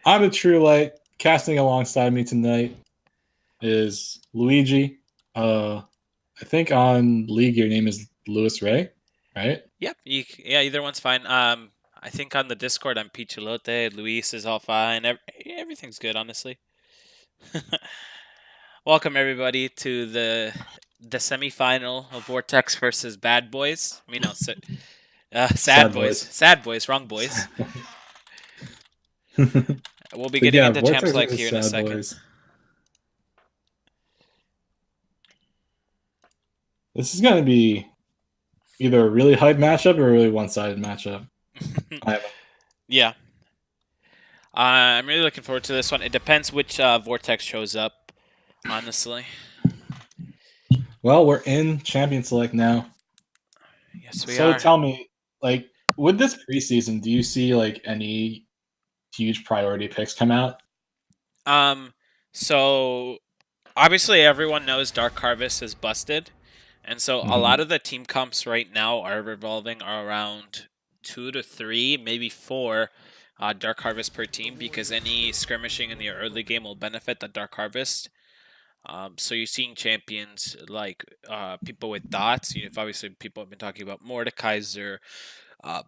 I'm a true light. Casting alongside me tonight is Luigi. I think on League your name is Louis Ray, right? Yep. Yeah, either one's fine. I think on the Discord I'm Pichilote. Luis is all fine. Everything's good, honestly. Welcome everybody to the semifinal of Vortex versus Bad Boys. I mean, no, Sad Sad Boys. boys. Sad Boys, wrong boys. We'll be But getting yeah, into Champs Vortex Like versus here in a Sad second. Boys. This is gonna be either a really hype matchup or a really one-sided matchup. Yeah. I'm really looking forward to this one. It depends which Vortex shows up, honestly. Well, we're in Champion Select now. Yes, we So are. tell me, like, with this preseason, do you see like any huge priority picks come out? So obviously everyone knows Dark Harvest is busted, and so a lot of the team comps right now are revolving around 2 to 3, maybe 4 Dark Harvest per team, because any skirmishing in the early game will benefit the Dark Harvest. So you're seeing champions like people with dots. Obviously people have been talking about Mordekaiser.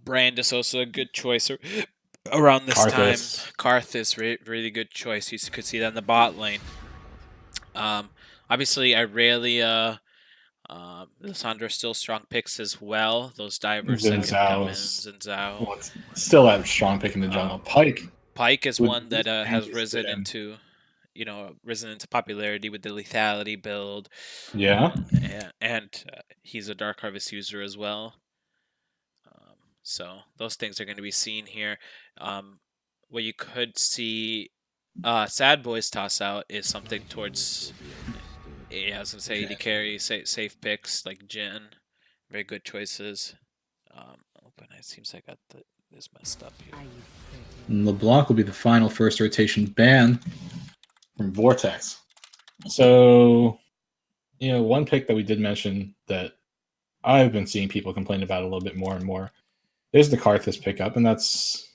Brand is also a good choice around this time. Karthus. Karth is really good choice. You could see that in the bot lane. Obviously, Irelia, Lissandra still strong picks as well. Those divers that can come in, Zinzao. Well, still a strong pick in the jungle. Pike is with one these that has changes to risen him. into, risen into popularity with the lethality build. Yeah. And he's a Dark Harvest user as well. So those things are going to be seen here. What you could see S.A.D.B.O.I.S toss out is something towards, I was going to say AD carry, safe picks like Jin. Very good choices. But it seems like I got this messed up here. And LeBlanc will be the final first rotation ban from Vortex. So, one pick that we did mention that I've been seeing people complain about a little bit more and more is the Karthus pickup, and that's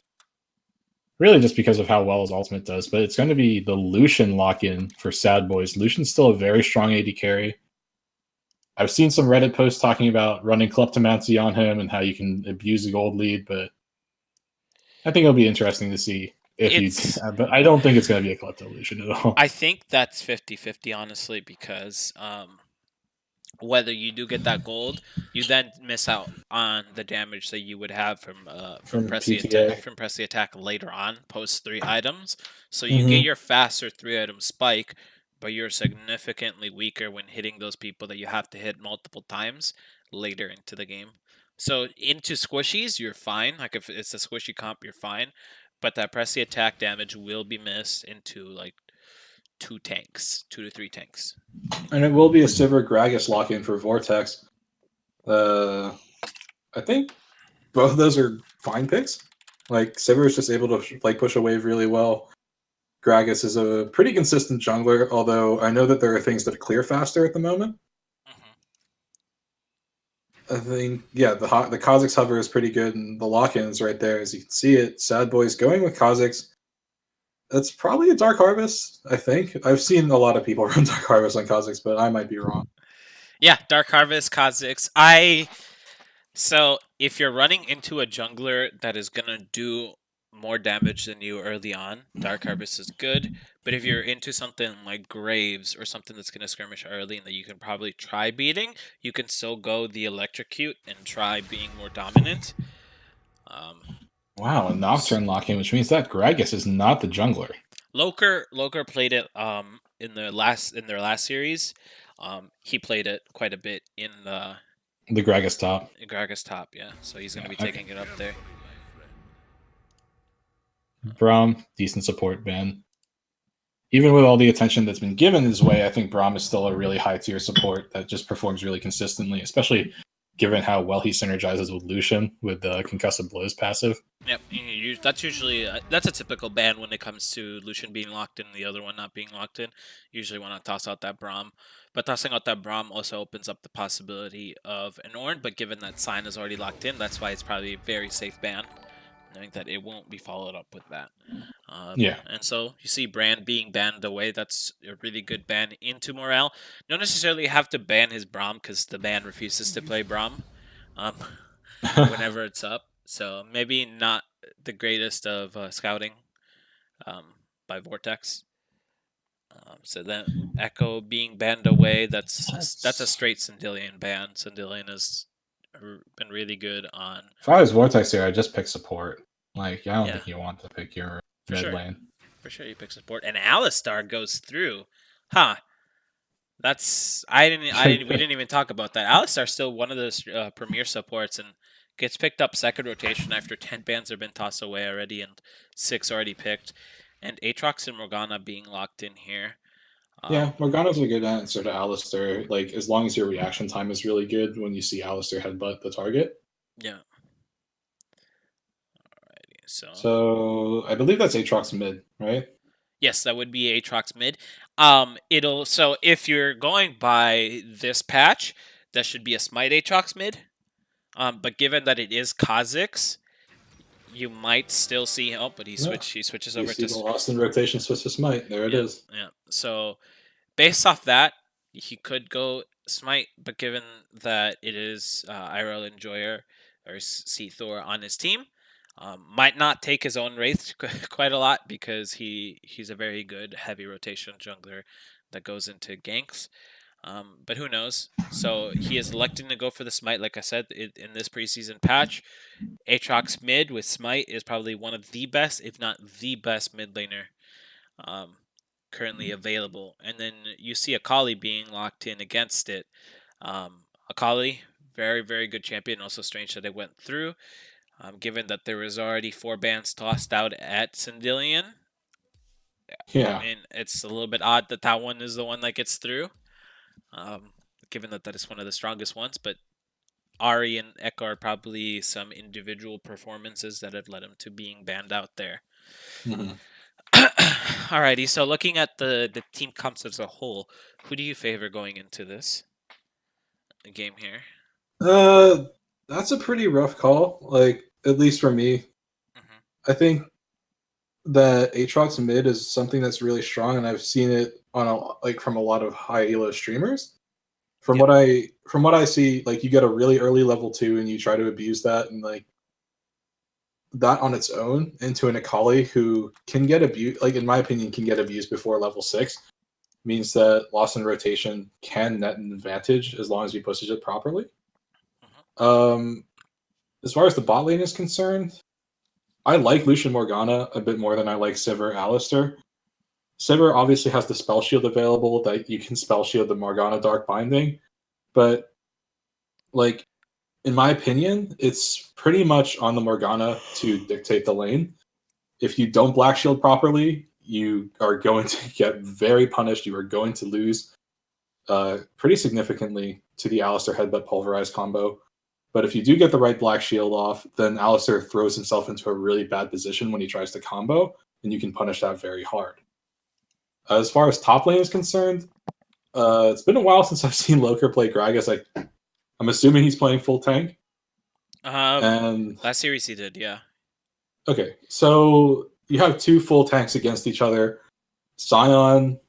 really just because of how well his ultimate does. But it's going to be the Lucian lock-in for S.A.D.B.O.I.S. Lucian's still a very strong AD carry. I've seen some Reddit posts talking about running Kleptomancy on him and how you can abuse the gold lead, but I think it'll be interesting to see if you. But I don't think it's going to be a Klepto Lucian at all. I think that's 50-50, honestly, because whether you do get that gold, you then miss out on the damage that you would have from press the attack later on, post 3 items. So you get your faster 3 item spike, but you're significantly weaker when hitting those people that you have to hit multiple times later into the game. So into squishies, you're fine. Like if it's a squishy comp, you're fine. But that press the attack damage will be missed into like 2 to 3 tanks. And it will be a Sivir Gragas lock-in for Vortex. I think both of those are fine picks. Like Sivir is just able to push a wave really well. Gragas is a pretty consistent jungler, although I know that there are things that clear faster at the moment. I think, yeah, the Kha'Zix hover is pretty good, and the lock-in is right there, as you can see it. S.A.D.B.O.I.S going with Kha'Zix. That's probably a Dark Harvest, I think. I've seen a lot of people run Dark Harvest on Kha'Zix, but I might be wrong. Yeah, Dark Harvest, Kha'Zix. So if you're running into a jungler that is gonna do more damage than you early on, Dark Harvest is good. But if you're into something like Graves or something that's gonna skirmish early and that you can probably try beating, you can still go the Electrocute and try being more dominant. Wow, a Nocturne lock-in, which means that Gragas is not the jungler. Loker played it in their last series. He played it quite a bit in the Gragas top. Gragas top, yeah. So he's going to be taking it up there. Braum, decent support ban. Even with all the attention that's been given his way, I think Braum is still a really high tier support that just performs really consistently, especially given how well he synergizes with Lucian with the concussive blows passive. Yep, that's usually that's a typical ban when it comes to Lucian being locked in and the other one not being locked in. Usually want to toss out that Braum, but tossing out that Braum also opens up the possibility of an Ornn. But given that Sign is already locked in, that's why it's probably a very safe ban. knowing that it won't be followed up with that. Yeah. And so you see Brand being banned away. That's a really good ban into Morale. You don't necessarily have to ban his Braum because the ban refuses to play Braum whenever it's up. So maybe not the greatest of scouting by Vortex. So then Echo being banned away, that's a straight Sandillion ban. Sandillion has been really good on. If I was Vortex here, I'd just pick support. Like, I don't Yeah. think you want to pick your For mid sure. lane. For sure, you pick support, and Alistar goes through. Huh. That's we didn't even talk about that. Alistar's still one of those premier supports and gets picked up second rotation after 10 bans have been tossed away already and 6 already picked, and Aatrox and Morgana being locked in here. Yeah, Morgana's a good answer to Alistar. Like, as long as your reaction time is really good when you see Alistar headbutt the target. Yeah. Alrighty, so I believe that's Aatrox mid, right? Yes, that would be Aatrox mid. So if you're going by this patch, that should be a Smite Aatrox mid. But given that it is Kha'Zix, you might still see. Oh, but he switches over to the Lost in rotation switch to Smite. There it is. Yeah. So based off that, he could go Smite, but given that it is IRL Enjoyer or Thor on his team, might not take his own Wraith quite a lot because he's a very good heavy rotation jungler that goes into ganks. But who knows? So he is electing to go for the Smite. Like I said, in this preseason patch, Aatrox mid with Smite is probably one of the best, if not the best mid laner currently available. And then you see Akali being locked in against it. Akali, very, very good champion. Also strange that it went through. Given that there was already 4 bans tossed out at Sandillion. Yeah. I mean, it's a little bit odd that that one is the one that gets through. Given that that is one of the strongest ones, but Ari and Echo are probably some individual performances that have led him to being banned out there. Mm-hmm. Alrighty, so looking at the team comps as a whole, who do you favor going into this game here? That's a pretty rough call. Like, at least for me, I think that Aatrox mid is something that's really strong, and I've seen it on from a lot of high elo streamers. From what I see, like, you get a really early level 2 and you try to abuse that, and like that on its own into an Akali who can get abused, like in my opinion, can get abused before level 6, means that loss in rotation can net an advantage as long as you push it properly. As far as the bot lane is concerned, I like Lucian Morgana a bit more than I like Sivir Alistar. Sivir obviously has the spell shield available that you can spell shield the Morgana Dark Binding, but like in my opinion, it's pretty much on the Morgana to dictate the lane. If you don't Black Shield properly, you are going to get very punished. You are going to lose pretty significantly to the Alistar Headbutt Pulverize combo. But if you do get the right Black Shield off, then Alistar throws himself into a really bad position when he tries to combo, and you can punish that very hard. As far as top lane is concerned, it's been a while since I've seen Loker play Gragas. I'm assuming he's playing full tank. And last series he did, yeah. Okay, so you have 2 full tanks against each other. Sion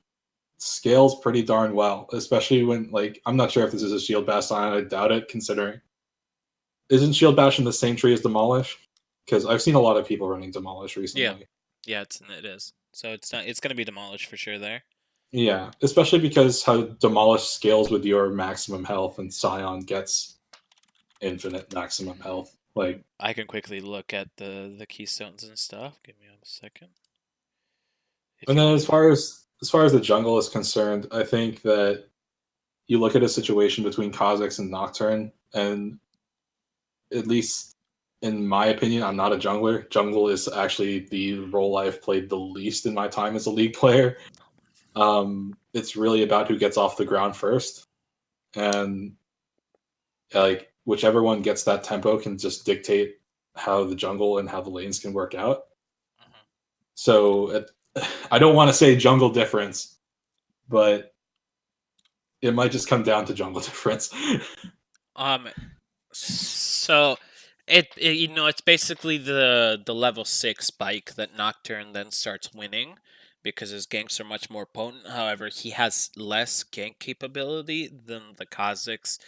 scales pretty darn well, especially when, like, I'm not sure if this is a Shield Bash Sion. I doubt it, considering. Isn't Shield Bash in the same tree as Demolish? Because I've seen a lot of people running Demolish recently. Yeah, it is. So it's going to be Demolish for sure there. Yeah, especially because how Demolish scales with your maximum health and Sion gets infinite maximum health. Like, I can quickly look at the keystones and stuff. Give me a second. And then as far as the jungle is concerned, I think that you look at a situation between Kha'Zix and Nocturne, and at least in my opinion, I'm not a jungler. Jungle is actually the role I've played the least in my time as a League player. It's really about who gets off the ground first, and like whichever one gets that tempo can just dictate how the jungle and how the lanes can work out. So I don't want to say jungle difference, but it might just come down to jungle difference. So It's basically the level 6 Spike that Nocturne then starts winning because his ganks are much more potent. However, he has less gank capability than the Kazakhs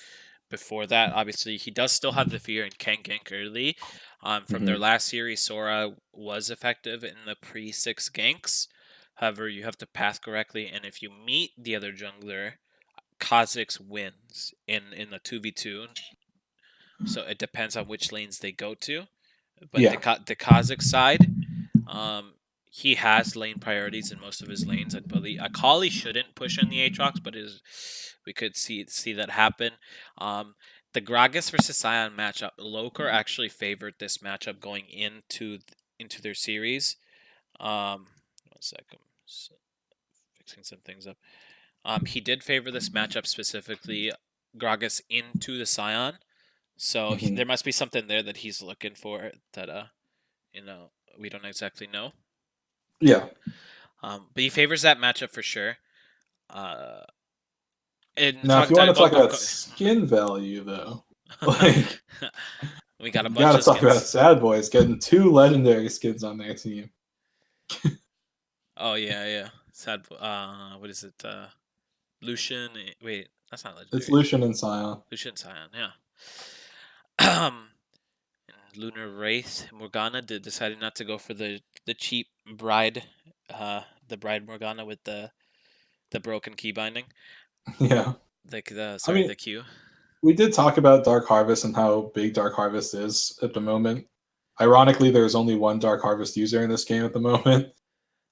before that. Obviously, he does still have the fear and can gank early. From their last series, Sora was effective in the pre-6 ganks. However, you have to path correctly, and if you meet the other jungler, Kha'Zix wins in the 2v2. So it depends on which lanes they go to. But Yeah. the Kazakh side, he has lane priorities in most of his lanes. I believe Akali shouldn't push in the Aatrox, but we could see that happen. The Gragas versus Sion matchup, Lokar actually favored this matchup going into their series. 1 second, fixing some things up. He did favor this matchup specifically, Gragas into the Sion. So there must be something there that he's looking for that we don't exactly know. Yeah. But he favors that matchup for sure. Now, if you want to talk about skin value, though, like we got a bunch gotta of talk skins. about S.A.D.B.O.I.S getting 2 legendary skins on their team. Oh yeah. What is it? Lucian. Wait, that's not legendary. It's Lucian and Sion. Lucian Sion, yeah. Lunar Wraith Morgana decided not to go for the cheap bride, the bride Morgana with the broken key binding. Yeah. The Q. We did talk about Dark Harvest and how big Dark Harvest is at the moment. Ironically, there's only one Dark Harvest user in this game at the moment.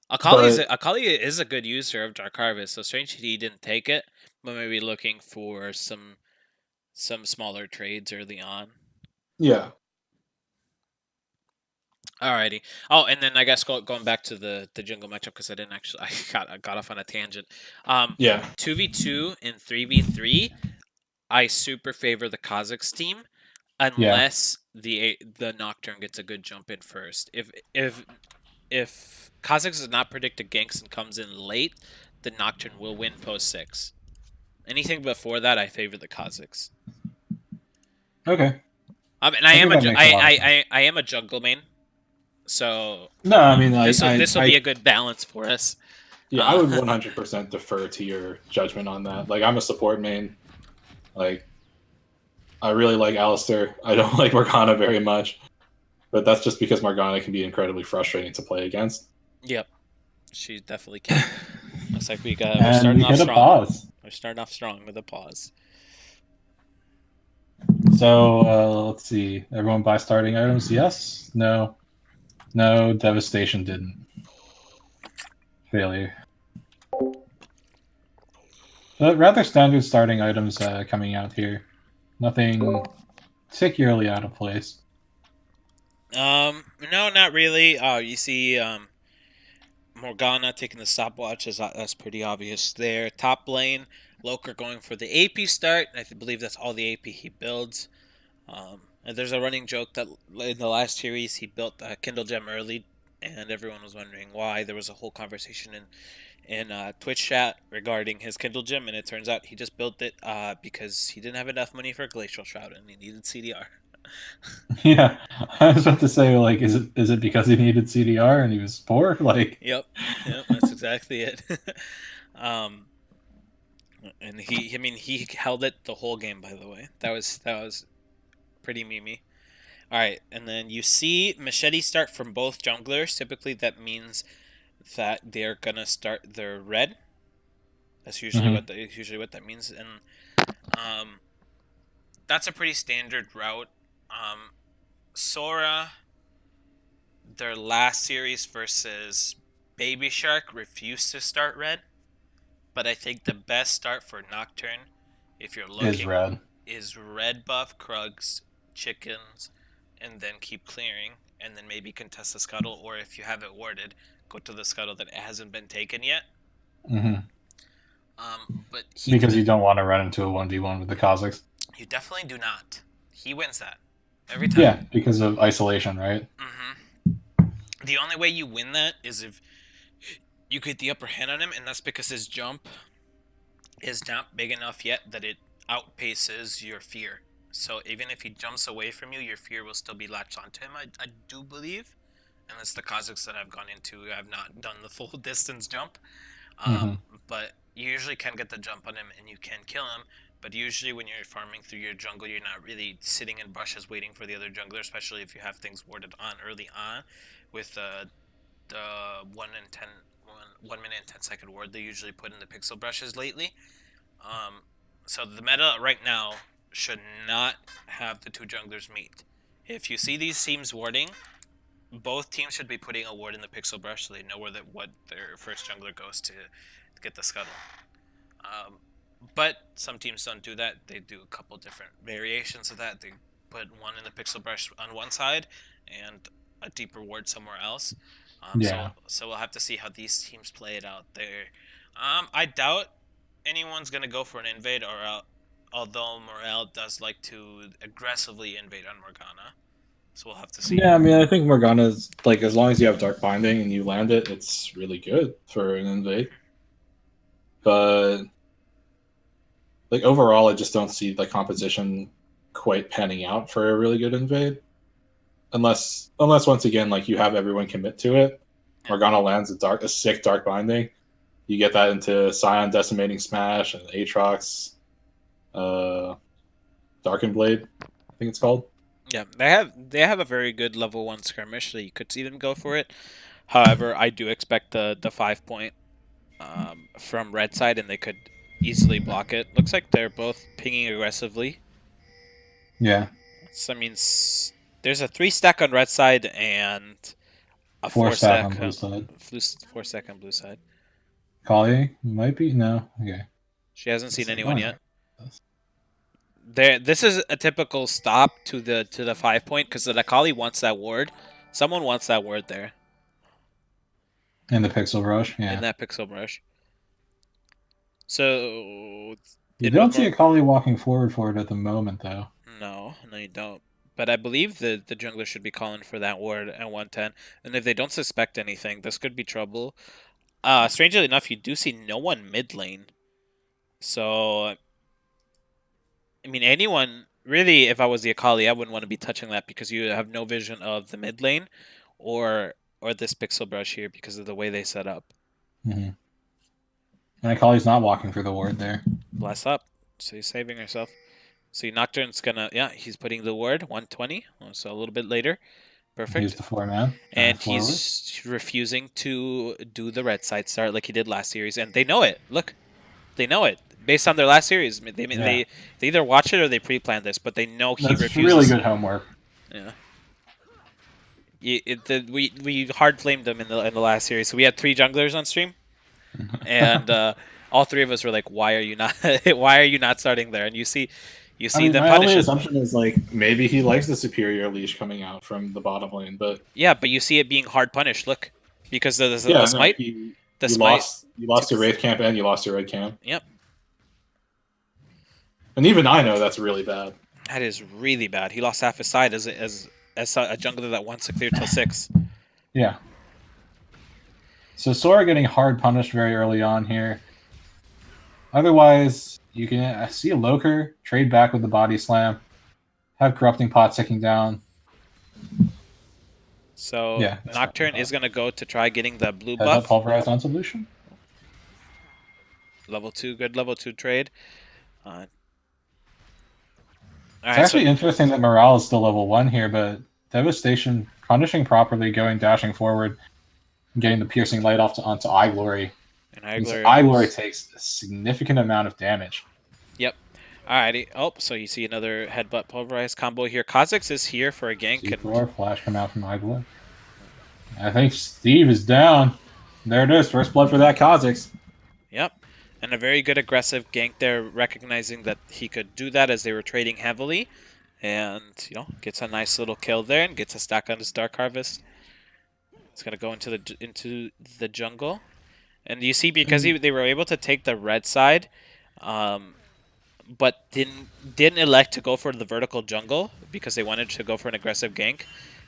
Akali is a good user of Dark Harvest, so strange he didn't take it, but maybe looking for some smaller trades early on. Yeah. Alrighty. Oh, and then I guess going back to the jungle matchup because I didn't actually I got off on a tangent. Yeah. 2v2 and 3v3, I super favor the Kazakhs team unless the Nocturne gets a good jump in first. If Kazakhs does not predict a ganks and comes in late, the Nocturne will win post 6. Anything before that, I favor the Kazakhs. Okay. And I am a jungle main, so no, I mean this will be a good balance for us. Yeah, I would 100% defer to your judgment on that. Like, I'm a support main. Like, I really like Alistair. I don't like Morgana very much, but that's just because Morgana can be incredibly frustrating to play against. Yep, she definitely can. Looks like we're starting off strong. Pause. We're starting off strong with a pause. So let's see. Everyone buy starting items? Yes? No? No. Devastation didn't. Failure. But rather standard starting items coming out here. Nothing particularly out of place. No, not really. You see, Morgana taking the stopwatch that's pretty obvious there. Top lane, Lokar going for the AP start. I believe that's all the AP he builds. And there's a running joke that in the last series he built a Kindle Gem early, and everyone was wondering why. There was a whole conversation in Twitch chat regarding his Kindle Gem, and it turns out he just built it because he didn't have enough money for Glacial Shroud and he needed CDR. Yeah, I was about to say, like, is it because he needed CDR and he was poor? Like, yep, that's exactly it. And he held it the whole game. By the way, that was pretty memey. All right, and then you see machete start from both junglers. Typically, that means that they're gonna start their red. That's usually what that means, and that's a pretty standard route. Sora, their last series versus Baby Shark refused to start red, but I think the best start for Nocturne, if you're looking, is red buff Krugs, chickens, and then keep clearing, and then maybe contest the scuttle, or if you have it warded, go to the scuttle that hasn't been taken yet. But because you don't want to run into a 1v1 with the Kazakhs. You definitely do not. He wins that every time. Yeah, because of isolation, right? The only way you win that is if you get the upper hand on him, and that's because his jump is not big enough yet that it outpaces your fear. So even if he jumps away from you, your fear will still be latched onto him, I do believe. Unless the Kazakhs that I've gone into have not done the full distance jump. But you usually can get the jump on him and you can kill him. But usually when you're farming through your jungle, you're not really sitting in bushes waiting for the other jungler, especially if you have things warded on early on with the 1 minute and 10 second ward they usually put in the pixel brushes lately. So the meta right now should not have the two junglers meet. If you see these teams warding, both teams should be putting a ward in the pixel brush so they know what their first jungler goes to get the scuttle. But some teams don't do that. They do a couple different variations of that. They put one in the pixel brush on one side and a deeper ward somewhere else. So we'll have to see how these teams play it out there. I doubt anyone's going to go for an invade, although Morale does like to aggressively invade on Morgana. So we'll have to see. Yeah, I mean, I think Morgana's, like, as long as you have Dark Binding and you land it, it's really good for an invade. But, like, overall, I just don't see the composition quite panning out for a really good invade. Unless once again, like, you have everyone commit to it. Yeah. Morgana lands a sick Dark Binding. You get that into Scion Decimating Smash and Aatrox, Darken Blade, I think it's called. Yeah, they have a very good level 1 skirmish, so you could see them go for it. However, I do expect the 5 point from red side, and they could easily block it. Looks like they're both pinging aggressively. Yeah. So I mean, there's a 3 stack on red side and a 4 stack on blue side. 4 stack on blue side. Kali might be no. Okay. She hasn't seen anyone yet. This is a typical stop to the 5 point because the Akali wants that ward. Someone wants that ward there. In the pixel brush, yeah. In that pixel brush. So you don't see Akali walking forward at the moment, though. No, you don't. But I believe the jungler should be calling for that ward at 110. And if they don't suspect anything, this could be trouble. Strangely enough, you do see no one mid lane. So I mean, anyone, really, if I was the Akali, I wouldn't want to be touching that because you have no vision of the mid lane or this pixel brush here because of the way they set up. And Akali's not walking for the ward there. Bless up. So he's saving herself. So Nocturne's gonna, he's putting the ward, 120, so a little bit later. Perfect. He's the 4-man. And he's refusing to do the red side start like he did last series, and they know it. Look, they know it. Based on their last series, they either watch it or they pre-plan this, but they know he refuses. That's really good homework. Yeah. We hard flamed them in the last series. So we had 3 junglers on stream, and all 3 of us were like, "Why are you not starting there?" And you see them punish. My only assumption is like maybe he likes the superior leash coming out from the bottom lane, but yeah, but you see it being hard punished. Look, because the smite. You lost your Wraith camp and you lost your red camp. Yep. And even I know that's really bad. That is really bad. He lost half his side as a jungler that wants to clear till 6. Yeah. So Sora getting hard punished very early on here. Otherwise, you can see a Loker trade back with the body slam, have Corrupting Pot ticking down. So Nocturne is going to go to try getting the blue buff. Pulverized on solution. Level 2, good level 2 trade. It's actually interesting that Morale is still level 1 here, but Devastation punishing properly, dashing forward, getting the piercing light onto iGlory. And iGlory takes a significant amount of damage. Yep. Alrighty. Oh, so you see another headbutt pulverized combo here. Kha'Zix is here for a gank. Flash come out from iGlory. I think Steve is down. There it is. First blood for that Kha'Zix. Yep. And a very good aggressive gank there, recognizing that he could do that as they were trading heavily. And, gets a nice little kill there and gets a stack on his Dark Harvest. It's going to go into the jungle. And you see, because they were able to take the red side, but didn't elect to go for the vertical jungle because they wanted to go for an aggressive gank.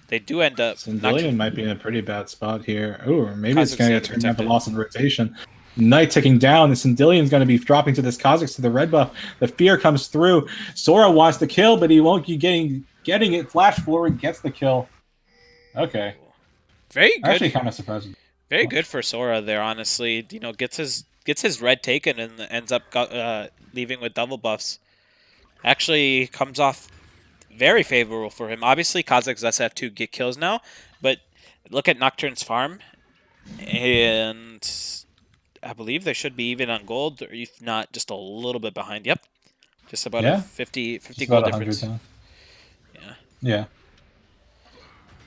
They do end up... Sindelian might be in a pretty bad spot here. Oh, maybe it's going to get turned down for loss in rotation. Knight ticking down, and Sindilion's going to be dropping to this Kha'Zix to the red buff. The fear comes through. Sora wants the kill, but he won't be getting it. Flash forward, gets the kill. Okay. Very good. Actually kind of surprising. Very good for Sora there, honestly. You know, gets his red taken and ends up leaving with double buffs. Actually comes off very favorable for him. Obviously, Kha'Zix does have 2 get kills now, but look at Nocturne's farm, and I believe they should be even on gold, or if not, just a little bit behind. Yep, just about a 50 gold difference. Yeah.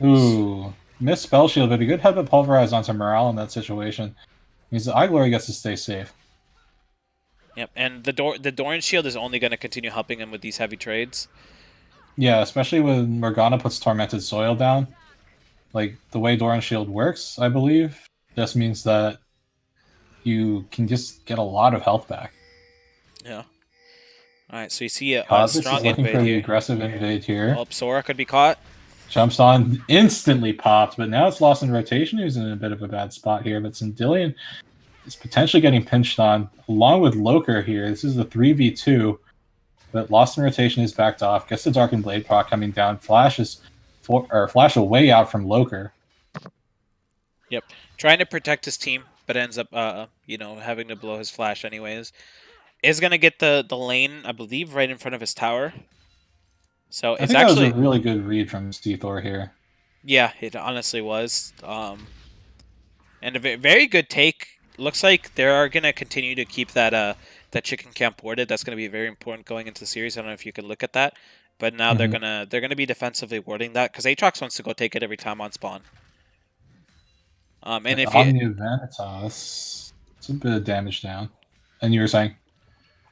Ooh, missed spell shield, but a good headbutt pulverize onto Morale in that situation. Means the Eye Glory gets to stay safe. Yep, and the Doran shield is only going to continue helping him with these heavy trades. Yeah, especially when Morgana puts Tormented Soil down. Like, the way Doran shield works, I believe, just means that you can just get a lot of health back. Yeah. Alright, so you see a is strong looking invade for here. The aggressive invade here. Oh, Sora could be caught. Jumps on, instantly popped, but now it's lost in rotation. Who's in a bit of a bad spot here, but Sindillion is potentially getting pinched on, along with Loker here. This is a 3v2, but lost in rotation is backed off. Gets the Darkened Blade proc coming down. Flash away out from Loker. Yep, trying to protect his team, but ends up, having to blow his flash anyways. Is gonna get the lane, I believe, right in front of his tower. So it's that was a really good read from Steethor here. Yeah, it honestly was. And a very good take. Looks like they are gonna continue to keep that chicken camp warded. That's gonna be very important going into the series. I don't know if you can look at that, but now they're gonna be defensively warding that because Aatrox wants to go take it every time on spawn. And if on the Vanitas, it's a bit of damage down. And you were saying?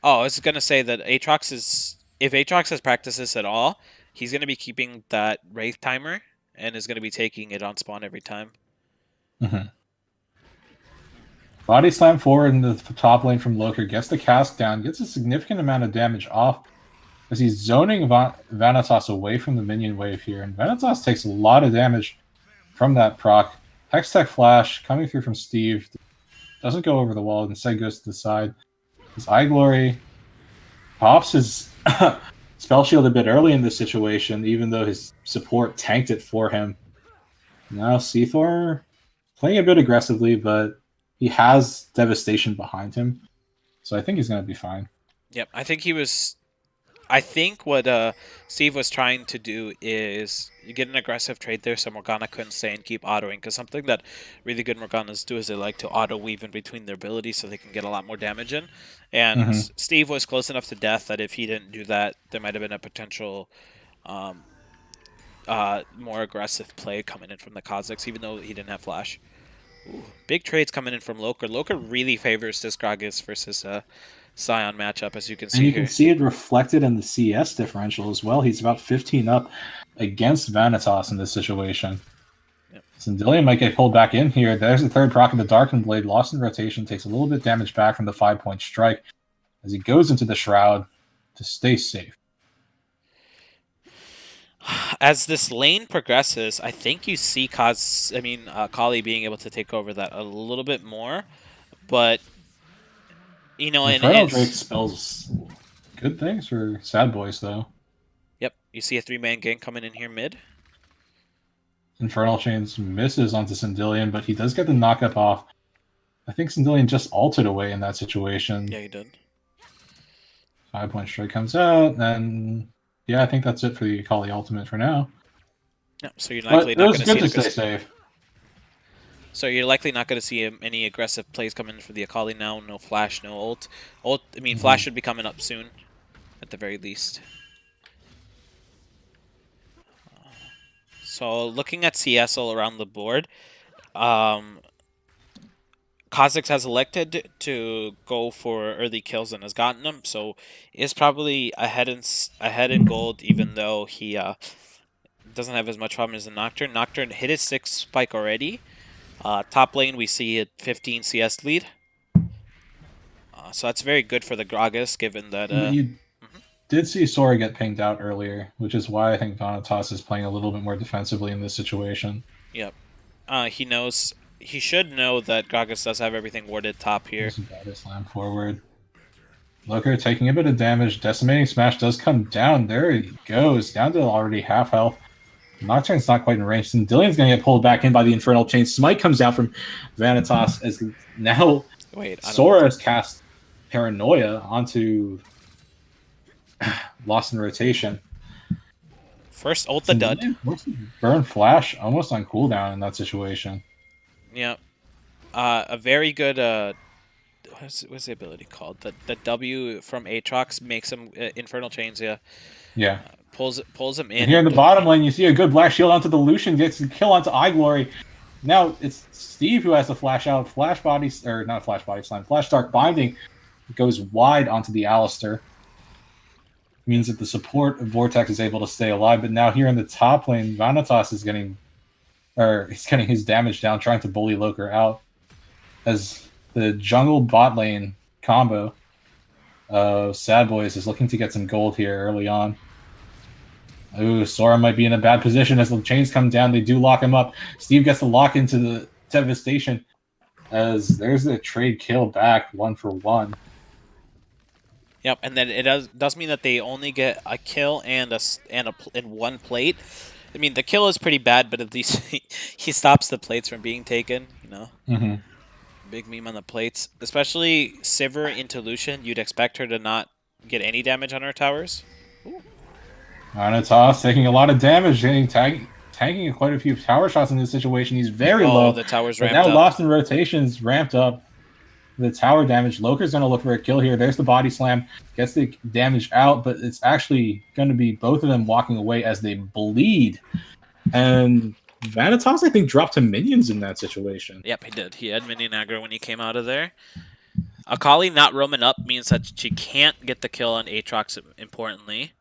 Oh, I was gonna say that Aatrox is. If Aatrox has practices at all, he's going to be keeping that Wraith timer and is going to be taking it on spawn every time. Body slam forward in the top lane from Loker, gets the cast down, gets a significant amount of damage off as he's zoning Vanitas away from the minion wave here. And Vanitas takes a lot of damage from that proc. Hextech Flash coming through from Steve. Doesn't go over the wall, instead goes to the side. His Eye Glory pops his spell shield a bit early in this situation, even though his support tanked it for him. Now Steethor playing a bit aggressively, but he has Devastation behind him, so I think he's going to be fine. Yep, I think what Steve was trying to do is you get an aggressive trade there so Morgana couldn't stay and keep autoing, because something that really good Morganas do is they like to auto-weave in between their abilities so they can get a lot more damage in. And Steve was close enough to death that if he didn't do that, there might have been a potential more aggressive play coming in from the Kha'Zix, even though he didn't have flash. Ooh, big trades coming in from Loker. Loker really favors this Gragas versus Sion matchup, as you can see here. And you can see it reflected in the CS differential as well. He's about 15 up against Vanitas in this situation. Yep. Sindillion might get pulled back in here. There's the third proc of the Darkened Blade. Lost in rotation. Takes a little bit damage back from the 5-point strike as he goes into the Shroud to stay safe. As this lane progresses, I think you see Kali being able to take over that a little bit more, but Infernal Drake spells good things for S.A.D.B.O.I.S, though. Yep, you see a 3-man gang coming in here mid. Infernal Chains misses onto Sindillion, but he does get the knock-up off. I think Sindillion just ulted away in that situation. Yeah, he did. 5-point strike comes out, and yeah, I think that's it for the Akali ultimate for now. Yeah, so you're likely not going to see it was good to stay safe. So you're likely not going to see any aggressive plays come in for the Akali now. No flash, no ult. Flash should be coming up soon, at the very least. So looking at CS all around the board, Kha'Zix has elected to go for early kills and has gotten them. So is probably ahead in gold, even though he doesn't have as much problem as the Nocturne. Nocturne hit his 6th spike already. Top lane, we see a 15 CS lead. So that's very good for the Gragas, given that... you did see Sora get pinged out earlier, which is why I think Vanitas is playing a little bit more defensively in this situation. Yep. He knows he should know that Gragas does have everything warded top here. Body slam forward. Loker taking a bit of damage. Decimating Smash does come down. There he goes. Down to already half health. Nocturne's not quite in range. And Dillian's going to get pulled back in by the Infernal Chain. Smite comes out from Vanitas as now Sora has cast Paranoia onto Lost in Rotation. First ult the dud. Burn Flash almost on cooldown in that situation. Yeah. A very good... what's the ability called? The W from Aatrox makes him Infernal Chains, yeah. Yeah. Pulls him in. And here in the bottom lane, you see a good Black Shield onto the Lucian, gets the kill onto iGlory. Now it's Steve who has to flash out. Flash Body, or not Flash Body Slam, Flash Dark Binding goes wide onto the Alistair. Means that the support of Vortex is able to stay alive. But now here in the top lane, Vanitas is getting his damage down, trying to bully Loker out. As the jungle bot lane combo of S.A.D.B.O.I.S is looking to get some gold here early on. Ooh, Sora might be in a bad position as the chains come down. They do lock him up. Steve gets the lock into the Devastation as there's a trade kill back 1-for-1. Yep, and then it does mean that they only get a kill and one plate. I mean, the kill is pretty bad, but at least he stops the plates from being taken, you know? Mm-hmm. Big meme on the plates. Especially Sivir into Lucian, you'd expect her to not get any damage on her towers. Vanitas taking a lot of damage, tanking quite a few tower shots in this situation. He's very low. The tower's ramped up. Now Lost in Rotation's ramped up the tower damage. Loker's going to look for a kill here. There's the body slam. Gets the damage out, but it's actually going to be both of them walking away as they bleed. And Vanitas, I think, dropped to minions in that situation. Yep, he did. He had minion aggro when he came out of there. Akali not roaming up means that she can't get the kill on Aatrox, importantly.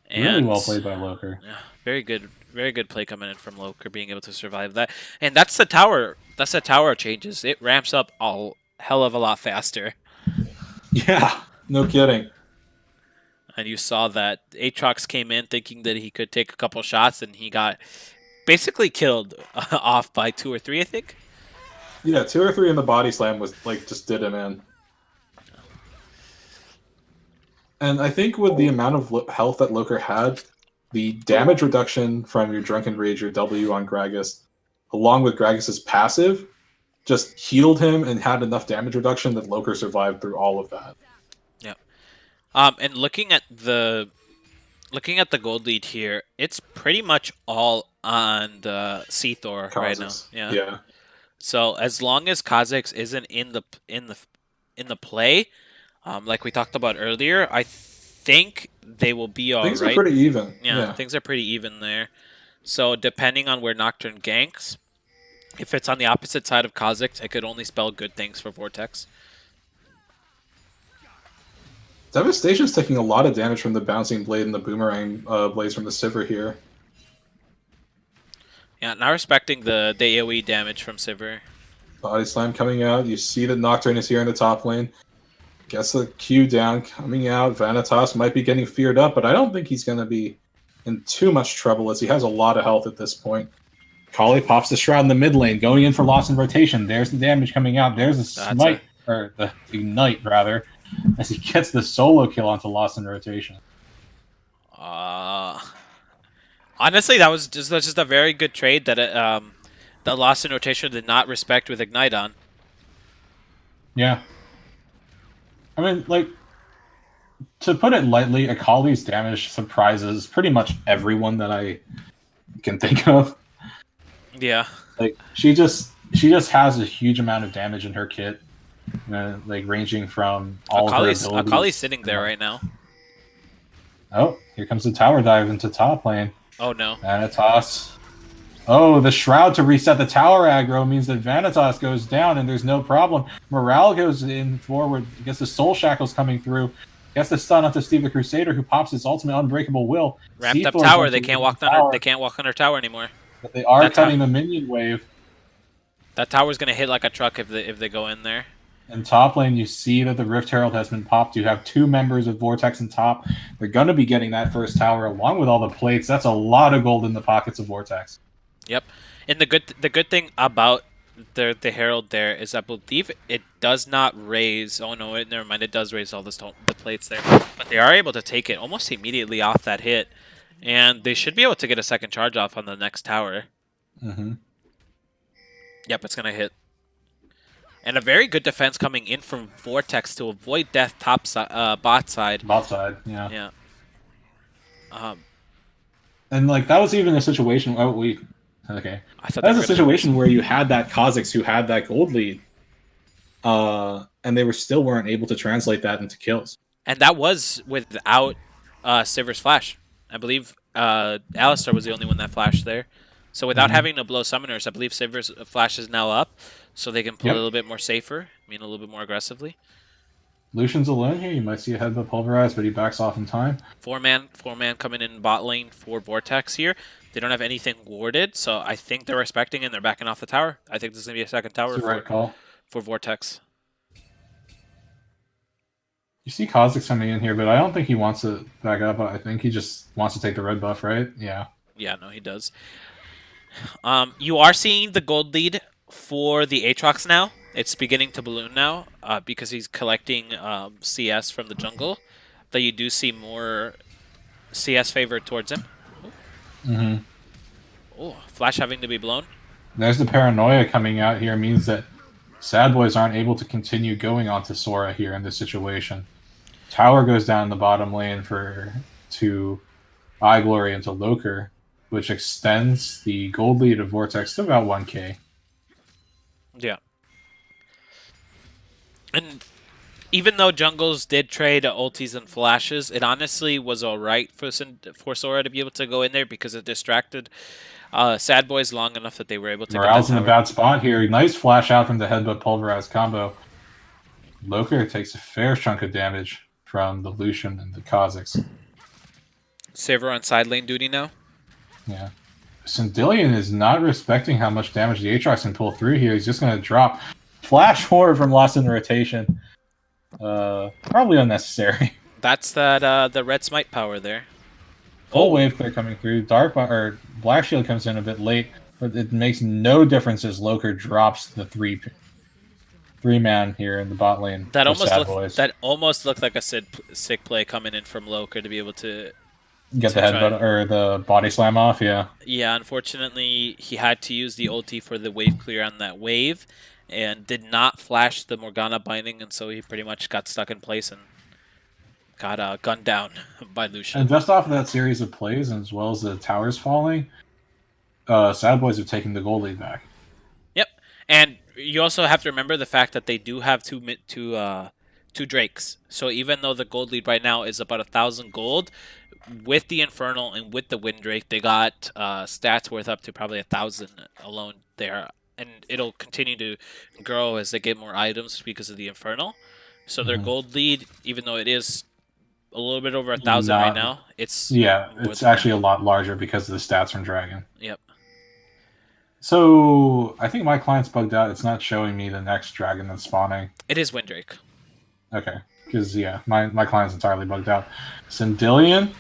And, really well played by Loker. Yeah, very good play coming in from Loker, being able to survive that. And that's the tower. That's the tower changes. It ramps up a hell of a lot faster. Yeah, no kidding. And you saw that Aatrox came in thinking that he could take a couple shots, and he got basically killed off by 2 or 3, I think. Yeah, 2 or 3 in the body slam was like just did him in. And I think with the amount of health that Loker had, the damage reduction from your Drunken Rage or W on Gragas, along with Gragas' passive, just healed him and had enough damage reduction that Loker survived through all of that. Yeah. And looking at the gold lead here, it's pretty much all on the Seathor right now. Yeah. So as long as Kha'Zix isn't in the play, like we talked about earlier, I think they will be all right. Things are pretty even. Yeah, things are pretty even there. So depending on where Nocturne ganks, if it's on the opposite side of Kha'Zix, it could only spell good things for Vortex. Devastation's taking a lot of damage from the Bouncing Blade and the Boomerang blades from the Sivir here. Yeah, not respecting the AoE damage from Sivir. Body Slam coming out. You see that Nocturne is here in the top lane. Gets the Q down, coming out. Vanitas might be getting feared up, but I don't think he's going to be in too much trouble as he has a lot of health at this point. Kali pops the Shroud in the mid lane, going in for Lost in Rotation. There's the damage coming out. There's the Smite, or the Ignite, rather, as he gets the solo kill onto Lost in Rotation. Honestly, that was just a very good trade that the Lost in Rotation did not respect with Ignite on. Yeah. I mean, like, to put it lightly, Akali's damage surprises pretty much everyone that I can think of. Yeah. Like, she just has a huge amount of damage in her kit, like ranging from all Akali's, of her abilities. Akali's sitting there right now. Oh, here comes the tower dive into top lane. Oh no. Vanitas. Oh, the Shroud to reset the tower aggro means that Vanitas goes down and there's no problem. Morale goes in forward. Gets the Soul Shackles coming through. Gets the stun onto Steve the Crusader, who pops his ultimate Unbreakable Will. Ramped up tower. They can't walk on. They can't walk on her tower anymore. But they are cutting the minion wave. That tower's gonna hit like a truck if they go in there. In top lane, you see that the Rift Herald has been popped. You have 2 members of Vortex in top. They're going to be getting that first tower along with all the plates. That's a lot of gold in the pockets of Vortex. Yep. And the good thing about the Herald there is, I believe it does not raise. Oh no, never mind. It does raise all the plates there, but they are able to take it almost immediately off that hit, and they should be able to get a second charge off on the next tower. Yep, it's gonna hit. And a very good defense coming in from Vortex to avoid death top bot side. Bot side, yeah. Yeah. And like that was even a situation. Okay. That was a situation where you had that Kha'Zix who had that gold lead, and they still weren't able to translate that into kills. And that was without Sivir's flash. I believe Alistar was the only one that flashed there. So without having to blow summoners, I believe Sivir's flash is now up, so they can play a little bit more safer, a little bit more aggressively. Lucian's alone here. You might see a headbutt pulverize, but he backs off in time. 4-man coming in bot lane for Vortex here. They don't have anything warded, so I think they're respecting and they're backing off the tower. I think this is going to be a second tower for Vortex. You see Kha'Zix coming in here, but I don't think he wants to back up. I think he just wants to take the red buff, right? Yeah. Yeah, no, he does. You are seeing the gold lead for the Aatrox now. It's beginning to balloon now because he's collecting CS from the jungle. That you do see more CS favor towards him. Oh, flash having to be blown. There's the paranoia coming out here. Means that S.A.D.B.O.I.S aren't able to continue going onto Sora here in this situation. Tower goes down the bottom lane to iGlory into Loker, which extends the gold lead of Vortex to about 1k. Yeah. And even though jungles did trade ultis and flashes, it honestly was alright for Sora to be able to go in there because it distracted S.A.D.B.O.I.S long enough that they were able to Morale's in a bad spot here. Nice flash out from the headbutt pulverize combo. Loker takes a fair chunk of damage from the Lucian and the Kha'Zix. Sivir on side lane duty now. Yeah. Sindillion is not respecting how much damage the Aatrox can pull through here. He's just going to drop flash forward from Lost in Rotation. Probably unnecessary. That's that the red smite power there. Full wave clear coming through. Black Shield comes in a bit late, but it makes no difference as Loker drops the three-man here in the bot lane. That almost looked like a sick play coming in from Loker to be able to get the headbutt or the body slam off. Yeah. Yeah. Unfortunately, he had to use the ulti for the wave clear on that wave, and did not flash the Morgana binding, and so he pretty much got stuck in place and got gunned down by Lucian. And just off of that series of plays, as well as the towers falling, S.A.D.B.O.I.S have taken the gold lead back. Yep, and you also have to remember the fact that they do have two Drakes. So even though the gold lead right now is about 1,000 gold, with the Infernal and with the Wind Drake, they got stats worth up to probably 1,000 alone there. And it'll continue to grow as they get more items because of the Infernal. So their gold lead, even though it is a little bit over 1,000 right now, it's actually a lot larger because of the stats from Dragon. Yep. So I think my client's bugged out. It's not showing me the next dragon that's spawning. It is Wind Drake. Okay, because my client's entirely bugged out. Sindillion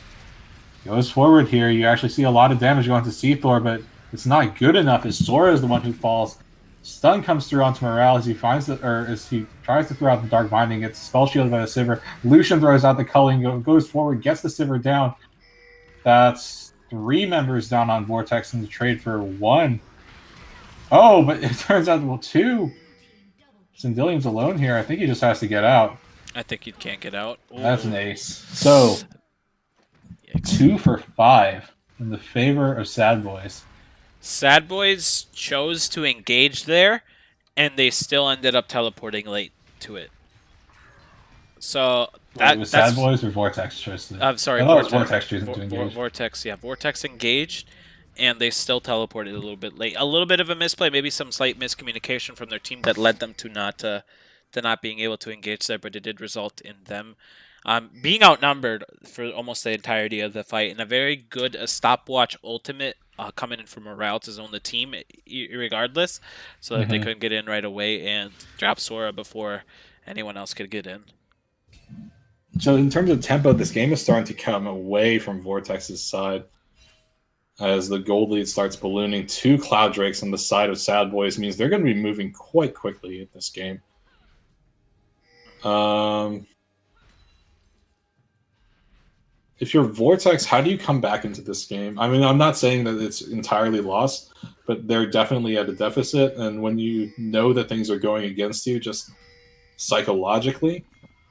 goes forward here. You actually see a lot of damage going to Seathor, but it's not good enough as Sora is the one who falls. Stun comes through onto Morale as he as he tries to throw out the Dark Binding, gets spell shielded by the Sivir. Lucian throws out the culling, goes forward, gets the Sivir down. That's 3 members down on Vortex in the trade for 1. Oh, but it turns out 2. Sindillion's alone here. I think he just has to get out. I think he can't get out. Ooh. That's an ace. So 2 for 5 in the favor of S.A.D.B.O.I.S. S.A.D.B.O.I.S chose to engage there, and they still ended up teleporting late to it. So that was S.A.D.B.O.I.S or Vortex chose to. I'm sorry, Vortex choosing to engage. Vortex, yeah, Vortex engaged, and they still teleported a little bit late. A little bit of a misplay, maybe some slight miscommunication from their team that led them to not being able to engage there, but it did result in them being outnumbered for almost the entirety of the fight, and a very good stopwatch ultimate coming in from Morale to zone the team regardless, so that they couldn't get in right away and drop Sora before anyone else could get in. So in terms of tempo, this game is starting to come away from Vortex's side. as the gold lead starts ballooning. 2 Cloud Drakes on the side of S.A.D.B.O.I.S means they're going to be moving quite quickly in this game. If you're Vortex, how do you come back into this game? I mean, I'm not saying that it's entirely lost, but they're definitely at a deficit. And when you know that things are going against you, just psychologically,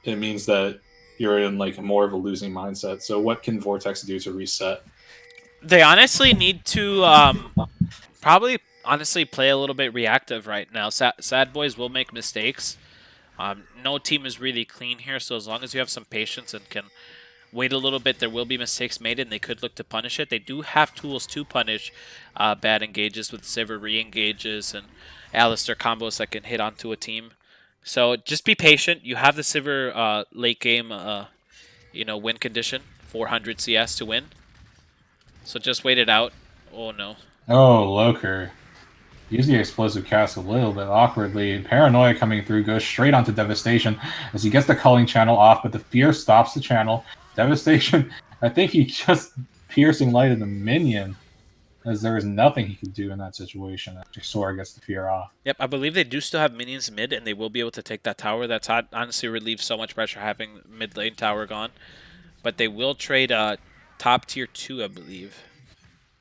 it means that you're in like more of a losing mindset. So what can Vortex do to reset? They honestly need to probably honestly play a little bit reactive right now. S.A.D.B.O.I.S will make mistakes. No team is really clean here, so as long as you have some patience and can wait a little bit, there will be mistakes made, and they could look to punish it. They do have tools to punish bad engages with Sivir re-engages and Alistar combos that can hit onto a team. So just be patient. You have the Sivir late game, win condition, 400 CS to win. So just wait it out. Oh no. Oh, Loker. Use the explosive cast a little bit awkwardly. Paranoia coming through goes straight onto Devastation as he gets the culling channel off, but the fear stops the channel. Devastation, I think he just piercing lighted the minion, as there is nothing he could do in that situation after Sora gets the fear off. Yep, I believe they do still have minions mid, and they will be able to take that tower. That's honestly relieves so much pressure having mid lane tower gone. But they will trade top tier 2, I believe,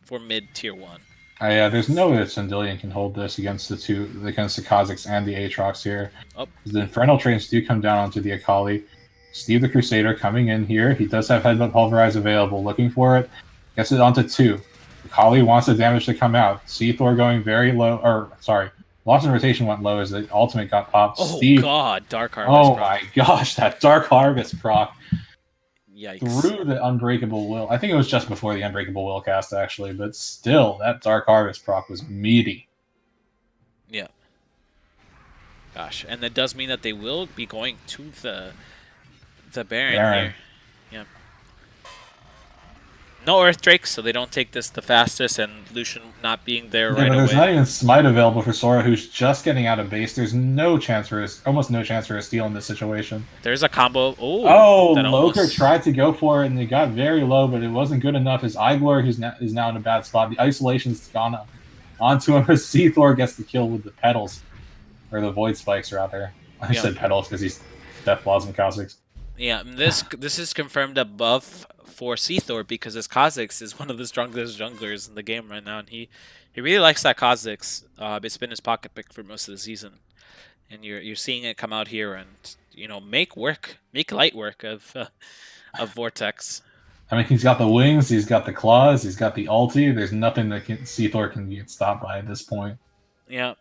for mid tier 1. Yeah, there's no way that Sandillion can hold this against the Kha'Zix and the Aatrox here. Oh. The Infernal Trains do come down onto the Akali. Steve the Crusader coming in here. He does have Headbutt Pulverize available, looking for it. Gets it onto 2. Akali wants the damage to come out. Seathor going very low, Lost in Rotation went low as the ultimate got popped. Oh god, Dark Harvest proc. My gosh, that Dark Harvest proc. Yikes. Through the Unbreakable Will. I think it was just before the Unbreakable Will cast, actually, but still, that Dark Harvest proc was meaty. Yeah. Gosh, and that does mean that they will be going to the Baron here. Yeah. No Earth Drake, so they don't take this the fastest, and Lucian not being there right away. There's not even Smite available for Sora, who's just getting out of base. There's no chance for almost no chance for a steal in this situation. There's a combo. Oh, Loker tried to go for it, and it got very low, but it wasn't good enough. His Igor is now in a bad spot. The isolation's gone onto him. Seathor gets the kill with the petals, or the void spikes, rather. I said petals because he's Death Blossom Kha'Zix. Yeah, this is confirmed a buff for Seathor because his Kha'Zix is one of the strongest junglers in the game right now, and he really likes that Kha'Zix. It's been his pocket pick for most of the season, and you're seeing it come out here and make light work of Vortex. I mean, he's got the wings, he's got the claws, he's got the ulti. There's nothing that Seathor can get stopped by at this point. Yeah.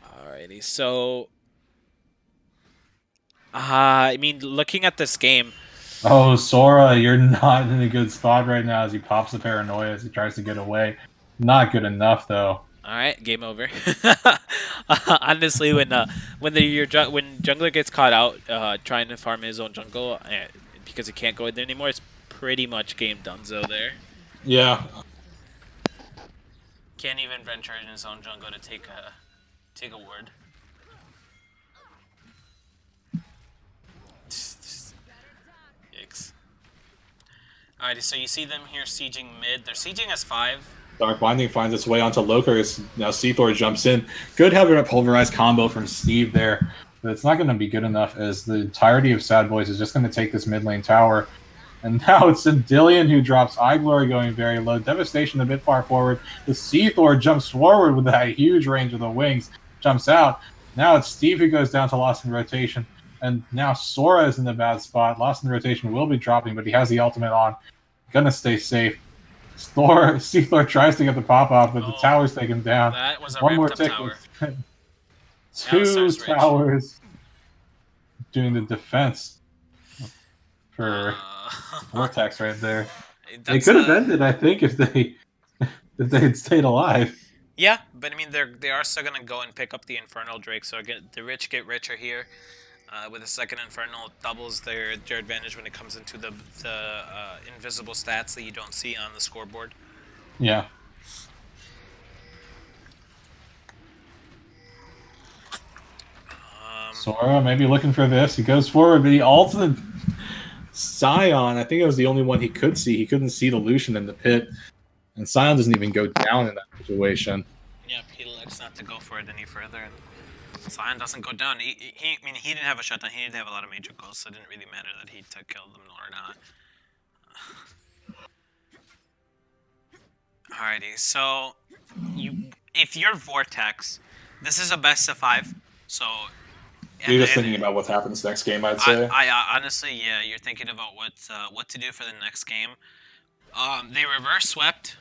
Alrighty, so. I mean, looking at this game. Oh, Sora, you're not in a good spot right now as he pops the Paranoia as he tries to get away. Not good enough, though. All right, game over. Honestly, when jungler gets caught out trying to farm his own jungle because he can't go in there anymore, it's pretty much game donezo there. Yeah. Can't even venture in his own jungle to take a ward. Yikes. Alrighty, so you see them here sieging mid. They're sieging S5. Dark Binding finds its way onto Loker. Now Seathor jumps in. Good having a pulverized combo from Steve there, but it's not going to be good enough as the entirety of S.A.D.B.O.I.S is just going to take this mid lane tower. And now it's Sandillion who drops Iglory going very low. Devastation a bit far forward. The Seathor jumps forward with that huge range of the wings. Jumps out. Now it's Steve who goes down to Lost in Rotation. And now Sora is in the bad spot. Lost in Rotation will be dropping, but he has the ultimate on. Gonna stay safe. Seathor tries to get the pop off, but the tower's taken down. That was a one more tick. Tower. Two towers doing the defense for Vortex right there. They could have ended, I think, if they had stayed alive. Yeah, but I mean, they are still gonna go and pick up the Infernal Drake. So again, the rich get richer here. With a second Infernal, doubles their advantage when it comes into the invisible stats that you don't see on the scoreboard. Yeah. Sora maybe looking for this. He goes forward, but he ults the Sion, I think it was the only one he could see. He couldn't see the Lucian in the pit. And Sion doesn't even go down in that situation. Yeah, he elects not to go for it any further. And Sion doesn't go down. I mean, he didn't have a shutdown. He didn't have a lot of major goals, so it didn't really matter that he killed them or not. Alrighty, so if you're Vortex, this is a best of 5. So you're just thinking about what happens next game, I'd say. I honestly, yeah, you're thinking about what to do for the next game. They reverse swept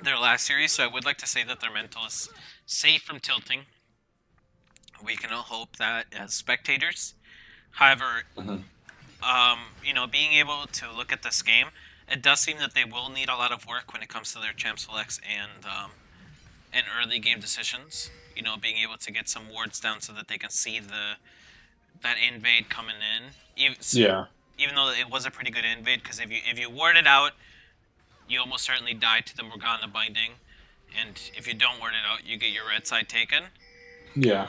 their last series, so I would like to say that their mental is safe from tilting. We can all hope that as spectators. However, you know, being able to look at this game, it does seem that they will need a lot of work when it comes to their champ selects and early game decisions. You know, being able to get some wards down so that they can see that invade coming in. Even though it was a pretty good invade, because if you ward it out, you almost certainly die to the Morgana binding, and if you don't ward it out, you get your red side taken. Yeah.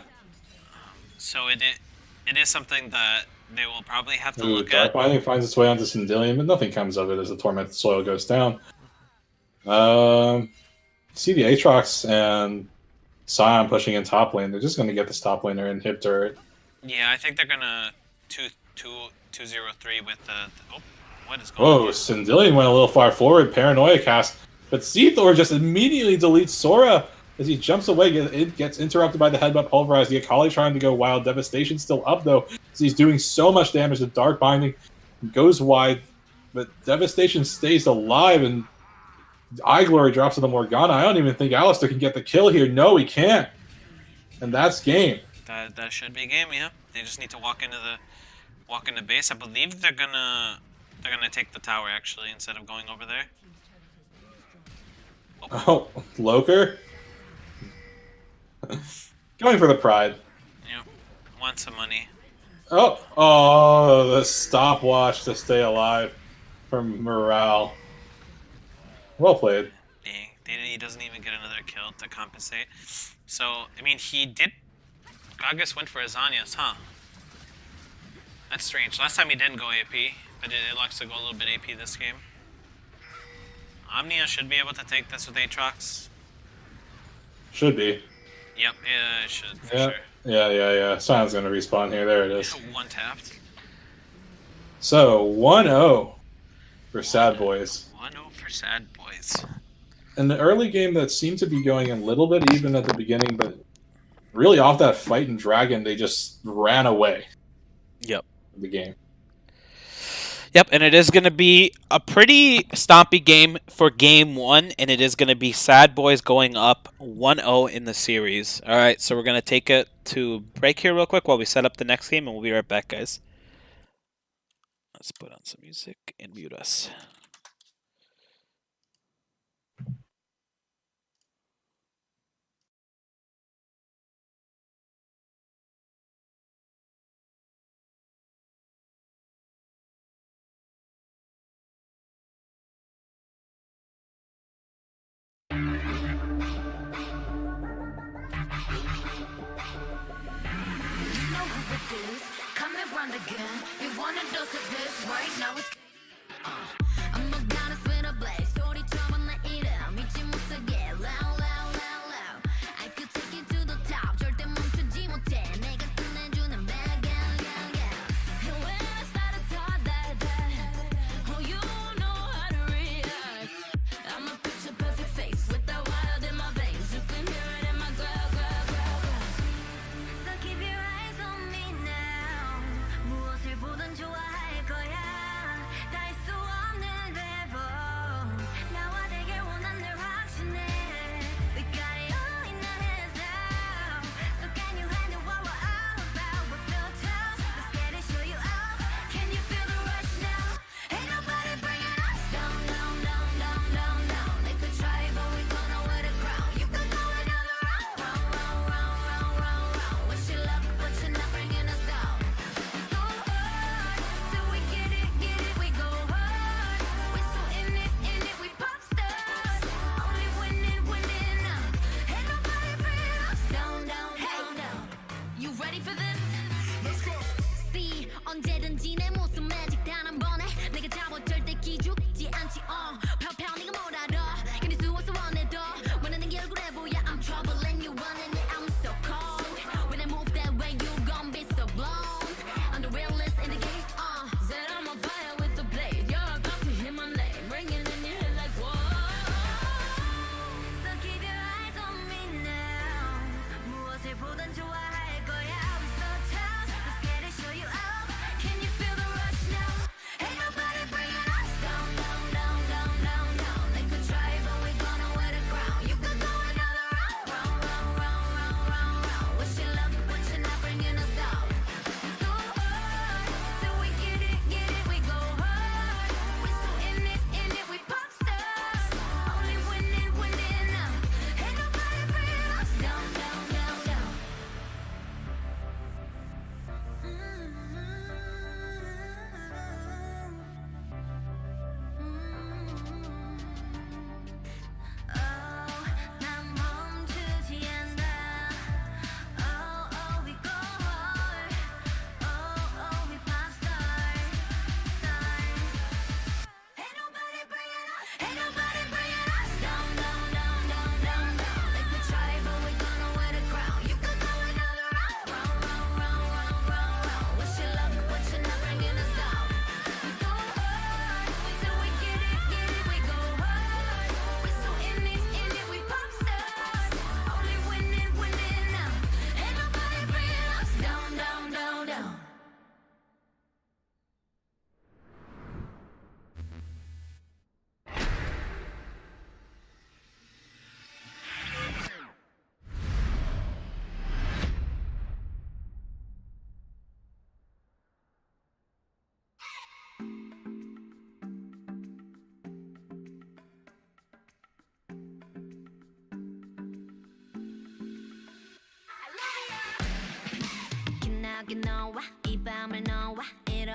So it is something that they will probably have to look Dark at. Binding finds its way onto Sindelium, but nothing comes of it as the Tormented Soil goes down. See the Aatrox and Sion pushing in top lane. They're just going to get this top laner and hip turret. Yeah, I think they're going to 2-0-3 with the... Oh, what is going on? Whoa, Sindelium went a little far forward. Paranoia cast. But Seathor just immediately deletes Sora as he jumps away. It gets interrupted by the headbutt pulverize. The Akali trying to go wild. Devastation still up, though, as he's doing so much damage. The Dark Binding goes wide, but Devastation stays alive, and Eye Glory drops to the Morgana. I don't even think Alistar can get the kill here. No, he can't. And that's game. That should be game, yeah. They just need to walk into base. I believe they're gonna take the tower actually instead of going over there. Oh, Loker? Going for the pride. Yep. Want some money. Oh, the stopwatch to stay alive from Morale. Well played. Dang, he doesn't even get another kill to compensate. So, I mean, he did... Gragas went for Azanias, huh? That's strange. Last time he didn't go AP, but it likes to go a little bit AP this game. Omnia should be able to take this with Aatrox. Should be. Yep, yeah, it should, for sure. Yeah. Sion's gonna respawn here. There it is. One tapped. So, 1-0 for S.A.D.B.O.I.S. 1-0 for S.A.D.B.O.I.S. In the early game, that seemed to be going a little bit even at the beginning, but really off that fight in Dragon, they just ran away. Yep. The game. Yep, and it is going to be a pretty stompy game for Game 1, and it is going to be S.A.D.B.O.I.S going up 1-0 in the series. All right, so we're going to take it to break here real quick while we set up the next game, and we'll be right back, guys. Let's put on some music and mute us. Come and run again. You wanna dose of this right now? It's I'm a goddess with a blaze. Story trouble na 이름 잊지 못하게 loud. I could take you to the top. 절대 멈추지 못해. 내가 끝내주는 bad yeah. And when I started talk that, oh you know how to react. I'm a picture perfect face with that wild in my veins. You can hear it in my growl. So keep your eyes on me now. 무엇을 보든 좋아할 거야. 닿을 수 없는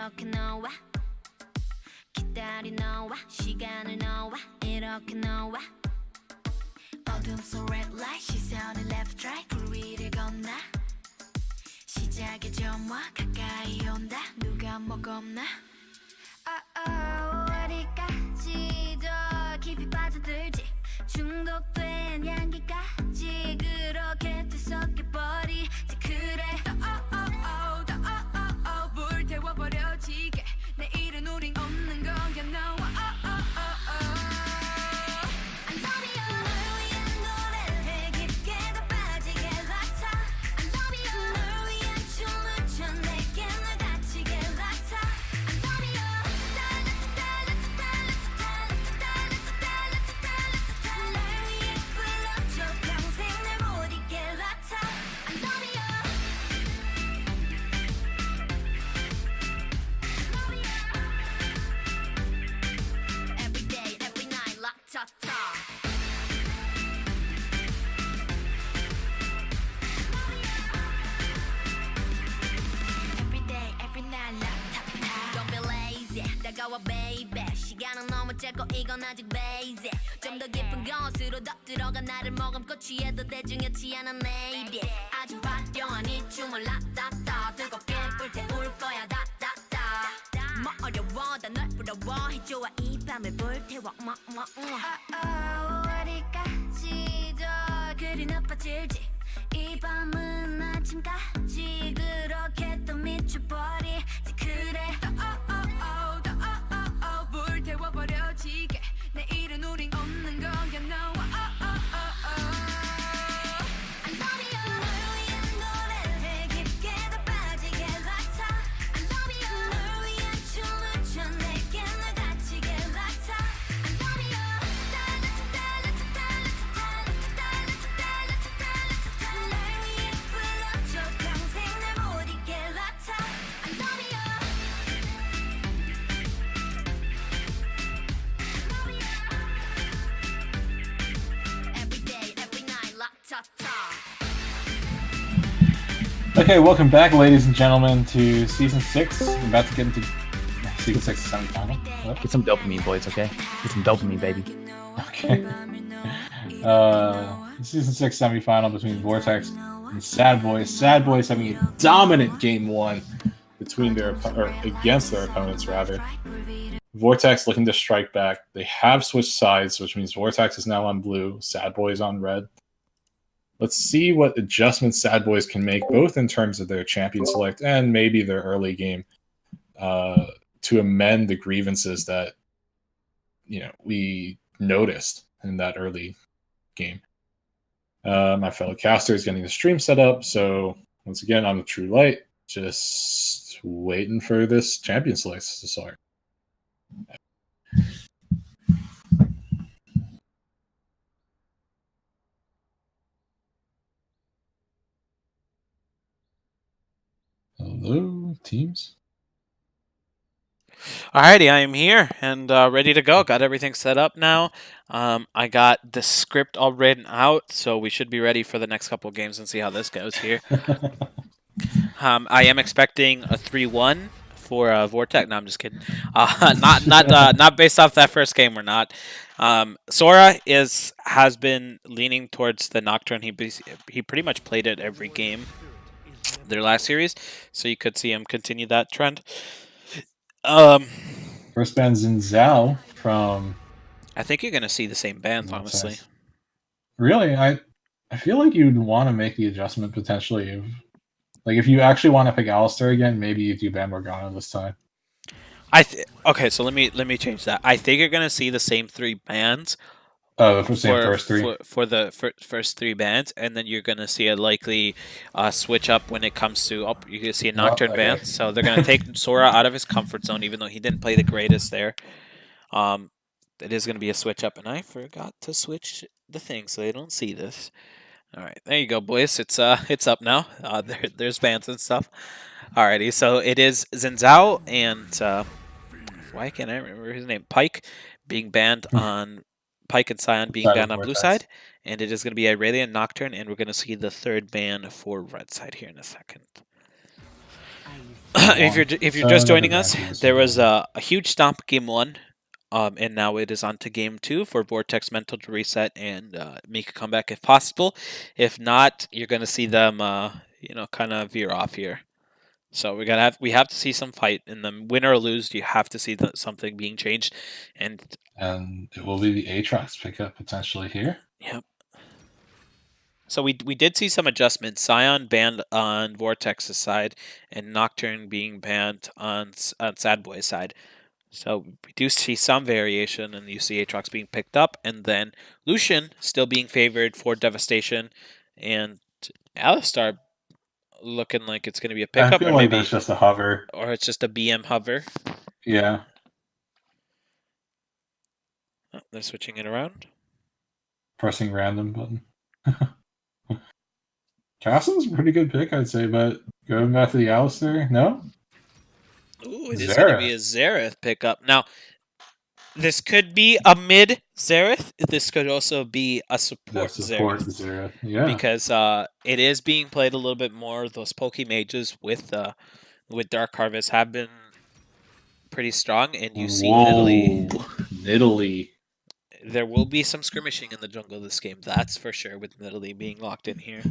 이렇게 너와 기다리 너와 시간을 너와 이렇게 너와 어둠 속 red light 시선을 left right 불 위를 건너 시작의 점화 가까이 온다 누가 뭐 겁나 어디까지 더 깊이 빠져들지 중독된 향기까지 그렇게 뒤섞여버리지 그래 불태워버려지게 내일은 우린 없는 거야 너와 baby 시간은 너무 짧고 이건 아직 basic 좀 더 깊은 곳으로 더 들어가 나를 머금고 취해도 대중이었지 않아 내일이 아주 화려한 이 춤을 라따따 뜨겁게 불태울 거야 다다다 뭐 어려워 다 널 부러워 해줘와 이 밤을 불태워 어디까지 더 그리 높아질지 이 밤은 아침까지 그렇게 또 미쳐버리지 그래 불태워버려지게 내일은 우린 없는 거야 너와 I love you 널 위한 노래를 깊게 더 빠지게 같아 I love you 널 위한 춤을 춰 내게 널 다치게 같아 I love you 널 위해 불러줘 평생 날 못 잊게 같아 I love you Okay, welcome back, ladies and gentlemen, to Season 6. We're about to get into Season 6 semifinal. What? Get some dopamine, boys, okay? Get some dopamine, baby. Okay. Season 6 semifinal between Vortex and S.A.D.B.O.I.S. S.A.D.B.O.I.S having a dominant Game 1 between against their opponents, rather. Vortex looking to strike back. They have switched sides, which means Vortex is now on blue, S.A.D.B.O.I.S on red. Let's see what adjustments S.A.D.B.O.I.S can make, both in terms of their champion select and maybe their early game, to amend the grievances that we noticed in that early game. My fellow caster is getting the stream set up, so once again, I'm TheTrueLight, just waiting for this champion select to start. Hello, teams. Alrighty, I am here and ready to go. Got everything set up now. I got the script all written out, so we should be ready for the next couple of games and see how this goes here. I am expecting a 3-1 for Vortex. No, I'm just kidding. Not based off that first game. We're not. Sora has been leaning towards the Nocturne. He pretty much played it every game their last series, so you could see him continue that trend. First ban Zhao from. I think you're gonna see the same bands, honestly. Really, I feel like you'd want to make the adjustment potentially. If you actually want to pick Alistar again, maybe you do ban Morgana this time. Okay, so let me change that. I think you're gonna see the same 3 bands. Oh, the first 3 for the first 3 bands, and then you're gonna see a likely switch up when it comes to you're gonna see a Nocturne ban. So they're gonna take Sora out of his comfort zone, even though he didn't play the greatest there. It is gonna be a switch up, and I forgot to switch the thing so they don't see this. All right, there you go, boys. It's up now. There's bans and stuff. Alrighty, so it is Zhao and why can't I remember his name? Pyke being banned on. Pyke and Sion being banned on blue side, and it is going to be Aurelian Nocturne, and we're going to see the 3rd ban for red side here in a second. if you're just joining us, there was a huge stomp game 1, and now it is on to game 2 for Vortex Mental to reset and make a comeback if possible. If not, you're going to see them, kind of veer off here. So we have to see some fight, and then win or lose, you have to see something being changed, and it will be the Aatrox pickup potentially here. Yep. So we did see some adjustments. Scion banned on Vortex's side, and Nocturne being banned on S.A.D.B.O.I.S side. So we do see some variation, and you see Aatrox being picked up, and then Lucian still being favored for Devastation, and Alistar looking like it's going to be a pickup, I feel or like maybe that's just a hover, or it's just a BM hover. Yeah. Oh, they're switching it around. Pressing random button. Castle's a pretty good pick, I'd say, but going back to the Alistar, no? Ooh, it is going to be a Xerath pickup. Now, this could be a mid Xerath. This could also be a support Xerath. Yeah. Because it is being played a little bit more. Those Poke Mages with Dark Harvest have been pretty strong, and you see Nidalee. There will be some skirmishing in the jungle this game, that's for sure, with Nidalee being locked in here.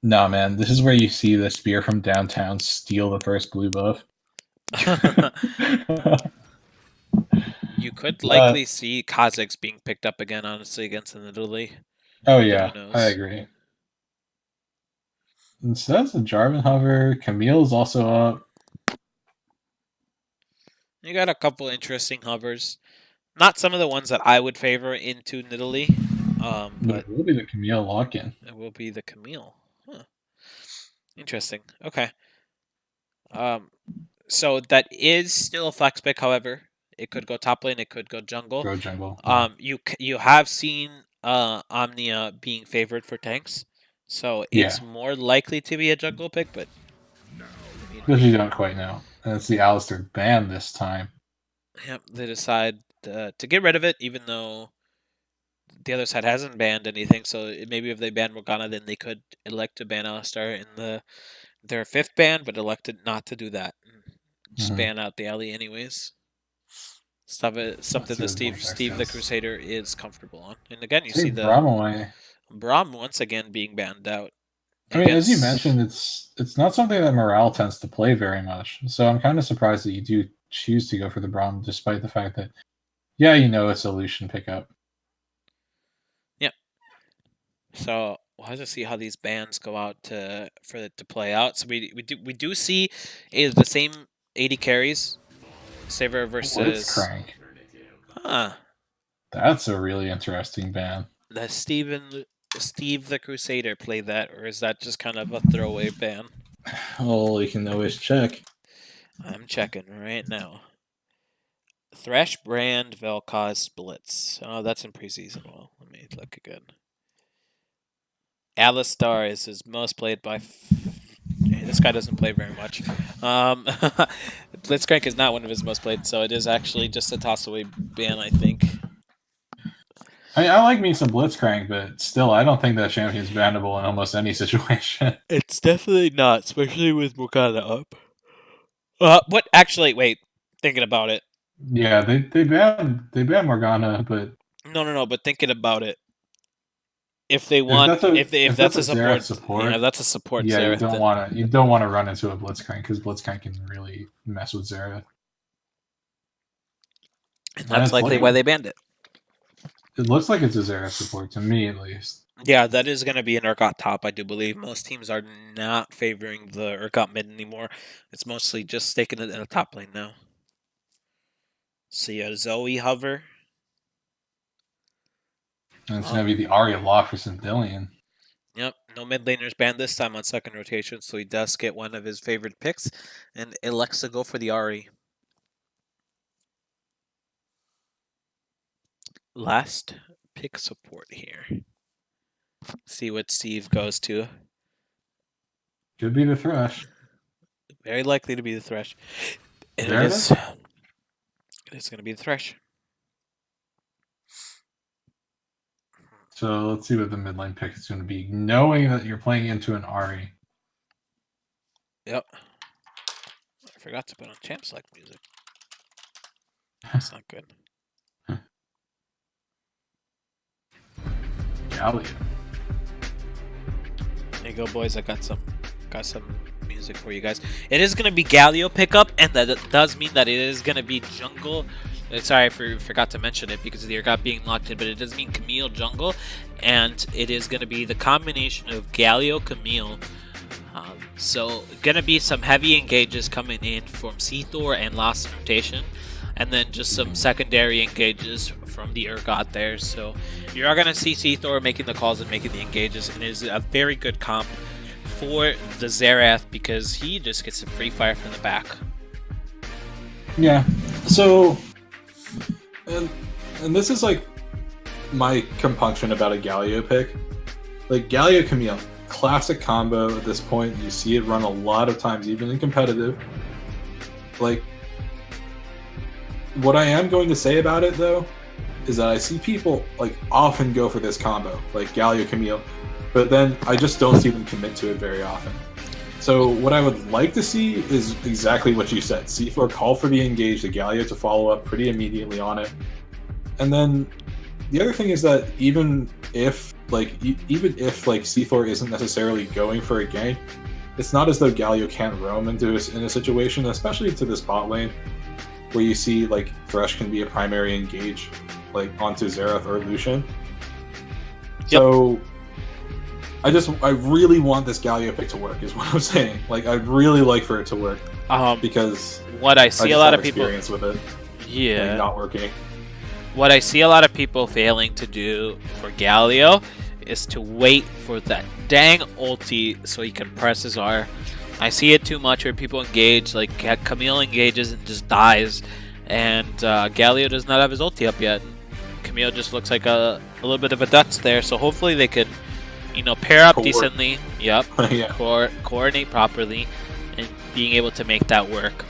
No, man, this is where you see the spear from downtown steal the first blue buff. You could likely see Kha'Zix being picked up again, honestly, against the Nidalee. Oh, yeah, I agree. And so that's a Jarvan hover. Camille's also up. You got a couple interesting hovers. Not some of the ones that I would favor into Nidalee. But it will be the Camille lock-in. It will be the Camille. Huh. Interesting. Okay. So that is still a flex pick, however. It could go top lane, it could go jungle. Go jungle. You have seen Omnia being favored for tanks. So it's more likely to be a jungle pick, but you don't quite know. And it's the Alistar ban this time. Yep, they decide to get rid of it, even though the other side hasn't banned anything. So maybe if they ban Morgana, then they could elect to ban Alistar in their 5th ban, but elected not to do that. Just ban out the alley anyways. Something that Steve the Crusader is comfortable on. And again, you see the Braum once again being banned out. I mean, as you mentioned, it's not something that Morale tends to play very much. So I'm kind of surprised that you do choose to go for the Braum, despite the fact that, it's a Lucian pickup. Yep. So we'll have to see how these bans go out for it to play out. So we do see the same 80 carries. Saver versus Blitzcrank. Huh. That's a really interesting ban. Does Steve the Crusader play that, or is that just kind of a throwaway ban? Oh, you can always check. I'm checking right now. Thresh, Brand, Vel'Koz, Blitz. Oh, that's in preseason. Well, let me look again. Alistar is his most played by... This guy doesn't play very much. Blitzcrank is not one of his most played, so it is actually just a toss-away ban, I think. I like me some Blitzcrank, but still, I don't think that champion's bannable in almost any situation. It's definitely not, especially with Morgana up. What? Actually, wait. Thinking about it. Yeah, they banned Morgana, but no. But thinking about it, if they want, if that's a support, yeah, that's a support. Yeah, Xerath, you don't want to run into a Blitzcrank because Blitzcrank can really mess with Xerath. And that's likely why they banned it. It looks like it's a Xerath support to me, at least. Yeah, that is going to be an Urgot top, I do believe. Most teams are not favoring the Urgot mid anymore. It's mostly just staking it in a top lane now. See a Zoe hover. And it's going to be the Arya lock for Sindillion. Yep, no mid laners banned this time on second rotation, so he does get one of his favorite picks, and elects to go for the Ahri. Last pick support here. See what Steve goes to. Could be the Thresh. Very likely to be the Thresh. And it's going to be the Thresh. So let's see what the mid lane pick is going to be, knowing that you're playing into an Ari. Yep. I forgot to put on champ select music. That's not good. Galio. There you go, boys. I got some music for you guys. It is going to be Galio pickup, and that does mean that it is going to be jungle. Sorry, I forgot to mention it because of the Urgot being locked in, but it does mean Camille jungle, and it is going to be the combination of Galio, Camille. So going to be some heavy engages coming in from Seathor and Lost in Rotation, and then just some secondary engages from the Urgot there. So you are going to see Seathor making the calls and making the engages, and it is a very good comp for the Xerath because he just gets a free fire from the back. Yeah. So, and this is like my compunction about a Galio pick. Like Galio Camille, classic combo at this point. You see it run a lot of times, even in competitive. Like, what I am going to say about it though is that I see people like often go for this combo, like Galio Camille, but then I just don't see them commit to it very often. So what I would like to see is exactly what you said. C4 call for the engage, the Galio to follow up pretty immediately on it. And then the other thing is that even if C4 isn't necessarily going for a gank, it's not as though Galio can't roam in a situation, especially to this bot lane, where you see like Thresh can be a primary engage like onto Xerath or Lucian. Yep. So I really want this Galio pick to work is what I'm saying. Like I'd really like for it to work. Because what I see a lot of people experience with it. Yeah. Like, not working. What I see a lot of people failing to do for Galio is to wait for that dang ulti so he can press his R. I see it too much where people engage, like Camille engages and just dies, and Galio does not have his ulti up yet. Camille just looks like a little bit of a Dutz there, so hopefully they could, pair up decently. Yep. Yeah. Coordinate properly, and being able to make that work.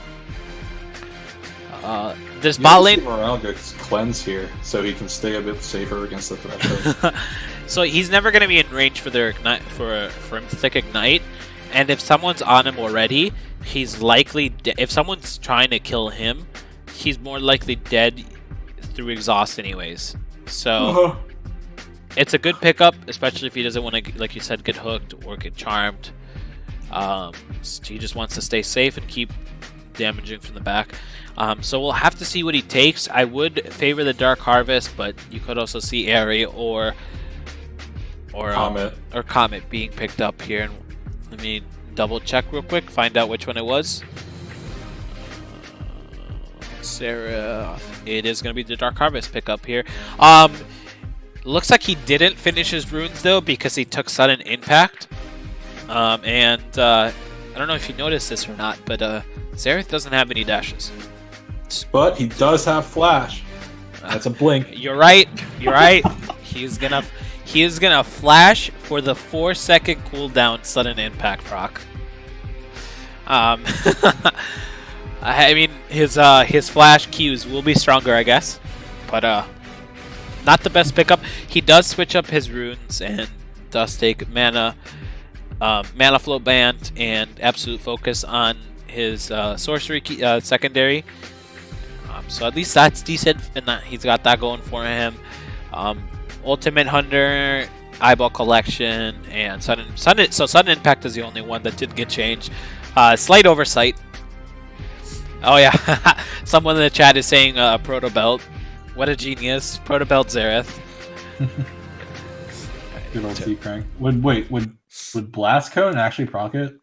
This bot lane. Morale gets cleanse here, so he can stay a bit safer against the threat. So he's never going to be in range for their ignite for him to take ignite, and if someone's on him already, he's likely if someone's trying to kill him, he's more likely dead through exhaust anyways. So it's a good pickup, especially if he doesn't want to, like you said, get hooked or get charmed. He just wants to stay safe and keep damaging from the back. So we'll have to see what he takes. I would favor the Dark Harvest, but you could also see Airy or Comet being picked up here. And let me double check real quick, find out which one it was. Sarah, it is going to be the Dark Harvest pickup here. Looks like he didn't finish his runes though because he took sudden impact. I don't know if you noticed this or not, but Xerath doesn't have any dashes. But he does have flash. That's a blink. You're right. He's gonna flash for the 4-second cooldown sudden impact proc. I mean his flash Qs will be stronger, I guess, but not the best pickup. He does switch up his runes and does take mana flow band and absolute focus on his sorcery key, secondary. So at least that's decent, and that he's got that going for him. Ultimate Hunter, Eyeball Collection, and Sudden Impact is the only one that did get changed. Slight oversight. Oh yeah, someone in the chat is saying Proto Belt. What a genius, Proto Belt Xerath. Good old T-Crank. Would Blast Cone actually proc it?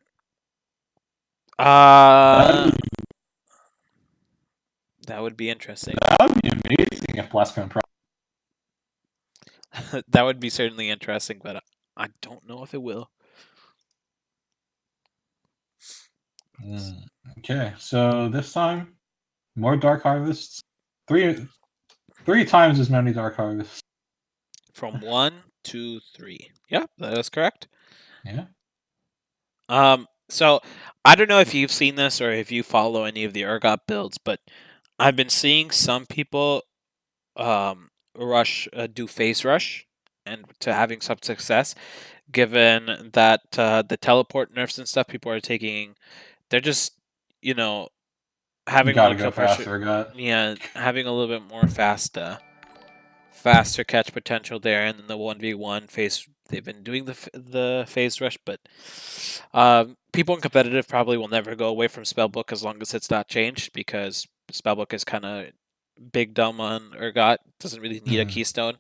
That would be interesting. That would be amazing if Blast Cone proc. That would be certainly interesting, but I don't know if it will. Okay, so this time, more Dark Harvests. Three times as many Dark Harvests. From 1 to 3. Yeah, that is correct. Yeah. So I don't know if you've seen this or if you follow any of the Urgot builds, but I've been seeing some people do face rush and to having some success, given that the teleport nerfs and stuff people are taking, they're just, you know, having gotta more go kill pressure. faster, Yeah, having a little bit more faster catch potential there, and then the 1v1 phase. They've been doing the phase rush, but people in competitive probably will never go away from Spellbook as long as it's not changed, because Spellbook is kind of big dumb on Urgot. Doesn't really need a keystone.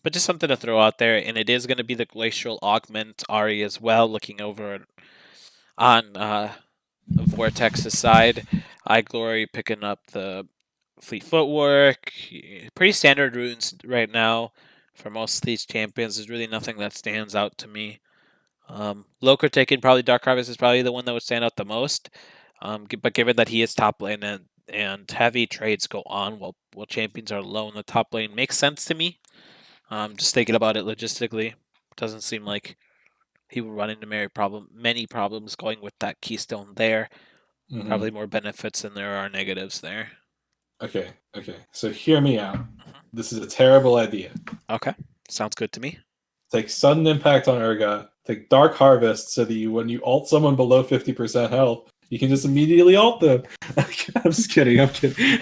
But just something to throw out there, and it is going to be the Glacial Augment Ari as well, looking over on Vortex's side. iGlory picking up the Fleet Footwork. Pretty standard runes right now for most of these champions. There's really nothing that stands out to me. Loker taking probably Dark Harvest is probably the one that would stand out the most. But given that he is top lane and heavy trades go on while champions are low in the top lane, makes sense to me. Just thinking about it logistically, doesn't seem like he will run into many problems going with that keystone there. Probably more benefits than there are negatives there. Okay. So hear me out. This is a terrible idea. Okay, sounds good to me. Take sudden impact on Urgot. Take Dark Harvest so that when you ult someone below 50% health, you can just immediately ult them. I'm just kidding. I'm kidding.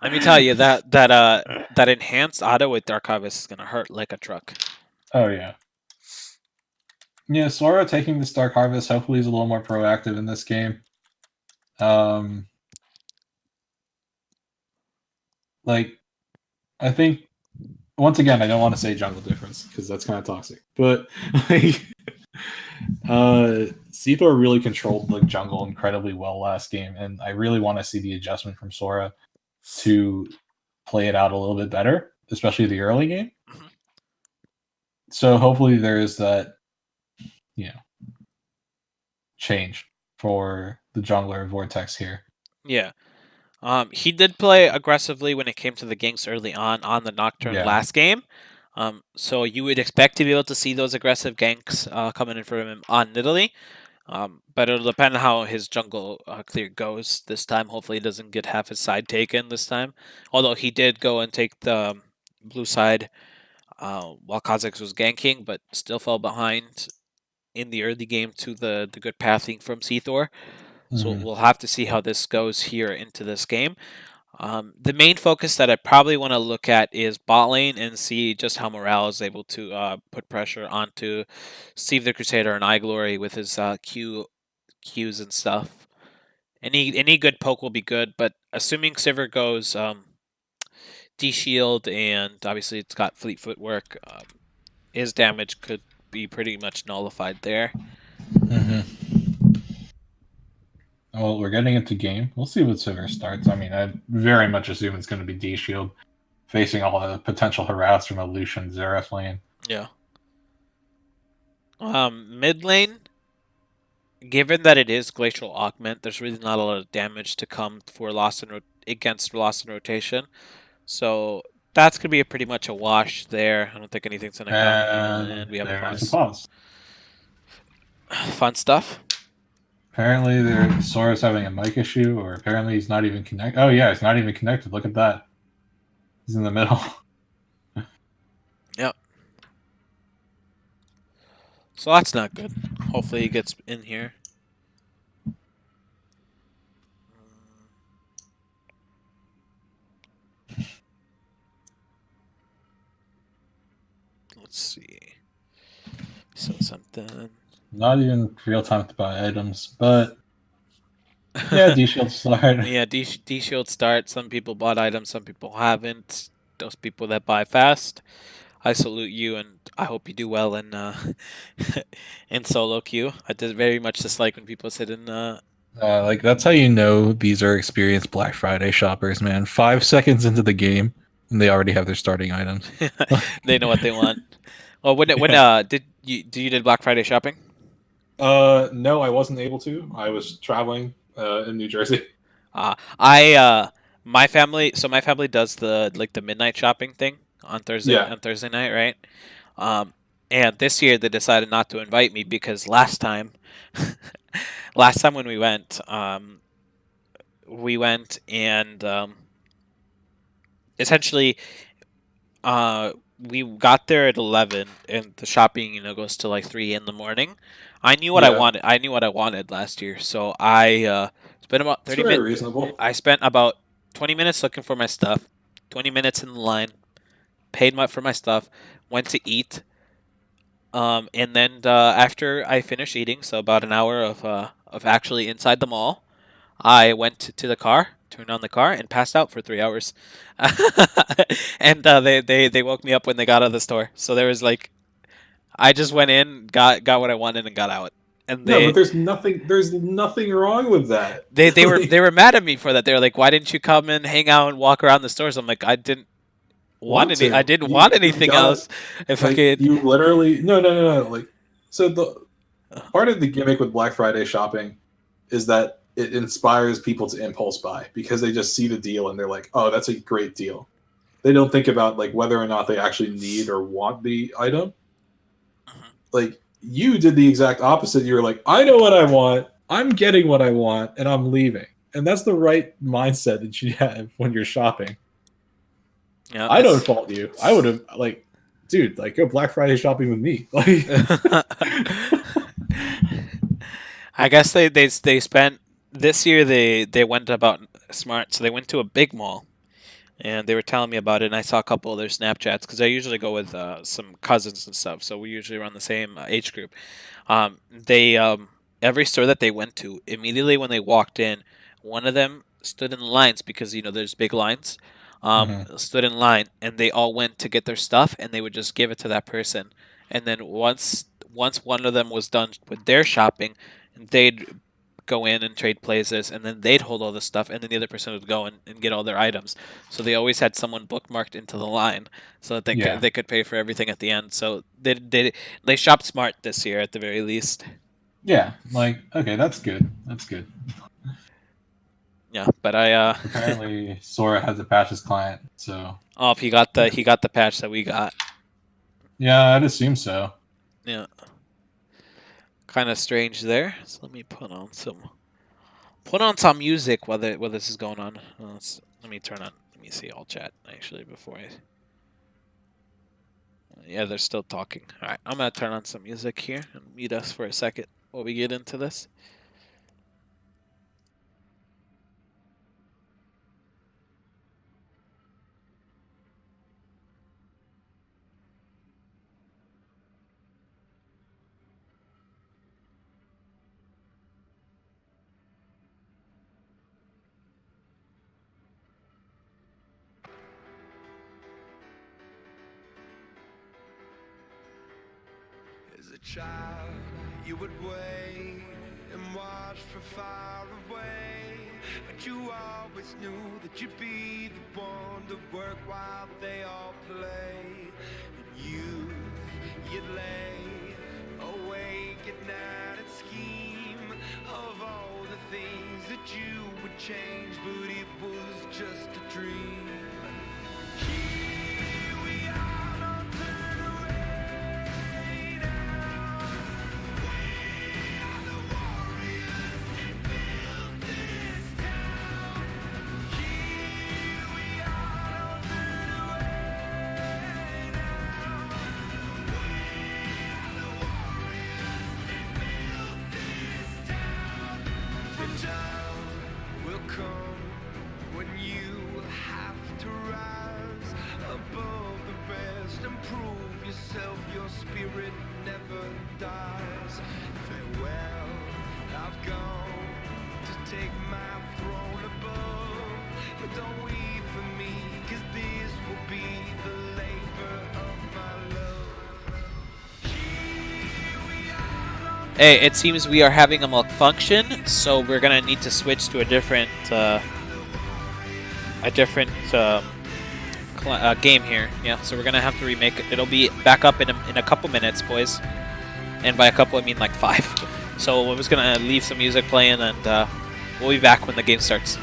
Let me tell you that enhanced auto with Dark Harvest is gonna hurt like a truck. Oh yeah. Yeah, Sora taking this Dark Harvest hopefully is a little more proactive in this game. Like, I think, once again, I don't want to say jungle difference because that's kind of toxic. But like, C-Thor really controlled the jungle incredibly well last game, and I really want to see the adjustment from Sora to play it out a little bit better, especially the early game. So hopefully there is that, change for the jungler Vortex here. Yeah. He did play aggressively when it came to the ganks early on the Nocturne last game. So you would expect to be able to see those aggressive ganks coming in from him on Nidalee. But it'll depend on how his jungle clear goes this time. Hopefully he doesn't get half his side taken this time. Although he did go and take the blue side while Kha'Zix was ganking, but still fell behind in the early game to the good pathing from C-Thor. So we'll have to see how this goes here into this game. The main focus that I probably want to look at is bot lane and see just how Morale is able to put pressure onto Steve the Crusader and iGlory with his Qs and stuff. Any good poke will be good, but assuming Sivir goes D-Shield and obviously it's got Fleet Footwork, his damage could be pretty much nullified there. Well, we're getting into game. We'll see what Sivir starts. I mean, I very much assume it's going to be D-Shield facing all the potential harass from a Lucian Xerath lane. Yeah. Mid lane, given that it is Glacial Augment, there's really not a lot of damage to come for against loss in rotation. So that's going to be pretty much a wash there. I don't think anything's going to come. And we have a pause. Fun stuff. Apparently, Sora's having a mic issue, or apparently he's not even connected. Oh yeah, he's not even connected. Look at that. He's in the middle. Yep. So that's not good. Hopefully he gets in here. Let's see. So something. Not even real time to buy items, but yeah, D-Shield start. Yeah, D-Shield start. Some people bought items, some people haven't. Those people that buy fast, I salute you, and I hope you do well in in solo queue. I did very much dislike when people sit in. Like that's how you know these are experienced Black Friday shoppers, man. 5 seconds into the game, and they already have their starting items. They know what they want. Well, when did you did Black Friday shopping? No, I wasn't able to. I was traveling in New Jersey. My family does the midnight shopping thing on Thursday night, right? And this year they decided not to invite me because last time when we went we essentially we got there at 11, and the shopping, goes to like 3 in the morning. I knew what I wanted. I knew what I wanted last year, so I spent about 30 minutes. Reasonable. I spent about 20 minutes looking for my stuff, 20 minutes in the line, paid for my stuff, went to eat, and then after I finished eating, so about an hour of actually inside the mall, I went to the car, turned on the car, and passed out for 3 hours. And they woke me up when they got out of the store. So there was like, I just went in, got what I wanted, and got out. And no, but there's nothing wrong with that. They were mad at me for that. They were like, "Why didn't you come and hang out and walk around the stores?" I'm like, I didn't want anything else. If I could, you literally no. Like, so the part of the gimmick with Black Friday shopping is that it inspires people to impulse buy because they just see the deal and they're like, "Oh, that's a great deal." They don't think about like whether or not they actually need or want the item. Like, you did the exact opposite. You were like, I know what I want, I'm getting what I want, and I'm leaving. And that's the right mindset that you have when you're shopping. Yeah, I don't fault you. I would have, like, dude, like, go Black Friday shopping with me. Like, I guess they spent this year. They went about smart, so they went to a big mall. And they were telling me about it, and I saw a couple of their Snapchats because I usually go with some cousins and stuff, so we usually run the same age group. Every store that they went to, immediately when they walked in, one of them stood in lines because there's big lines. Stood in line, and they all went to get their stuff, and they would just give it to that person. And then once one of them was done with their shopping, they'd go in and trade places, and then they'd hold all the stuff, and then the other person would go and get all their items. So they always had someone bookmarked into the line so that they could pay for everything at the end. So they shopped smart this year at the very least. Yeah, like, okay, that's good. That's good. Yeah, but I apparently Sora has a patches client, so if he got the patch that we got. Yeah, I'd assume so. Yeah. Kind of strange there. So let me put on some music while this is going on. Let me see all chat actually before I. Yeah, they're still talking. All right, I'm gonna turn on some music here and mute us for a second while we get into this. Child, you would wait and watch from far away, but you always knew that you'd be the one to work while they all play. And you'd lay awake at night and scheme of all the things that you would change, but it was just a dream. Here we are, don't turn away now. Your spirit never dies. Farewell, I've gone to take my throne above, but don't weep for me, 'cause this will be the labor of my love. Hey, it seems we are having a malfunction, so we're gonna need to switch to a different game here. Yeah, so we're gonna have to remake it. It'll be back up in a couple minutes, boys, and by a couple I mean like 5. So we're just gonna leave some music playing, and we'll be back when the game starts.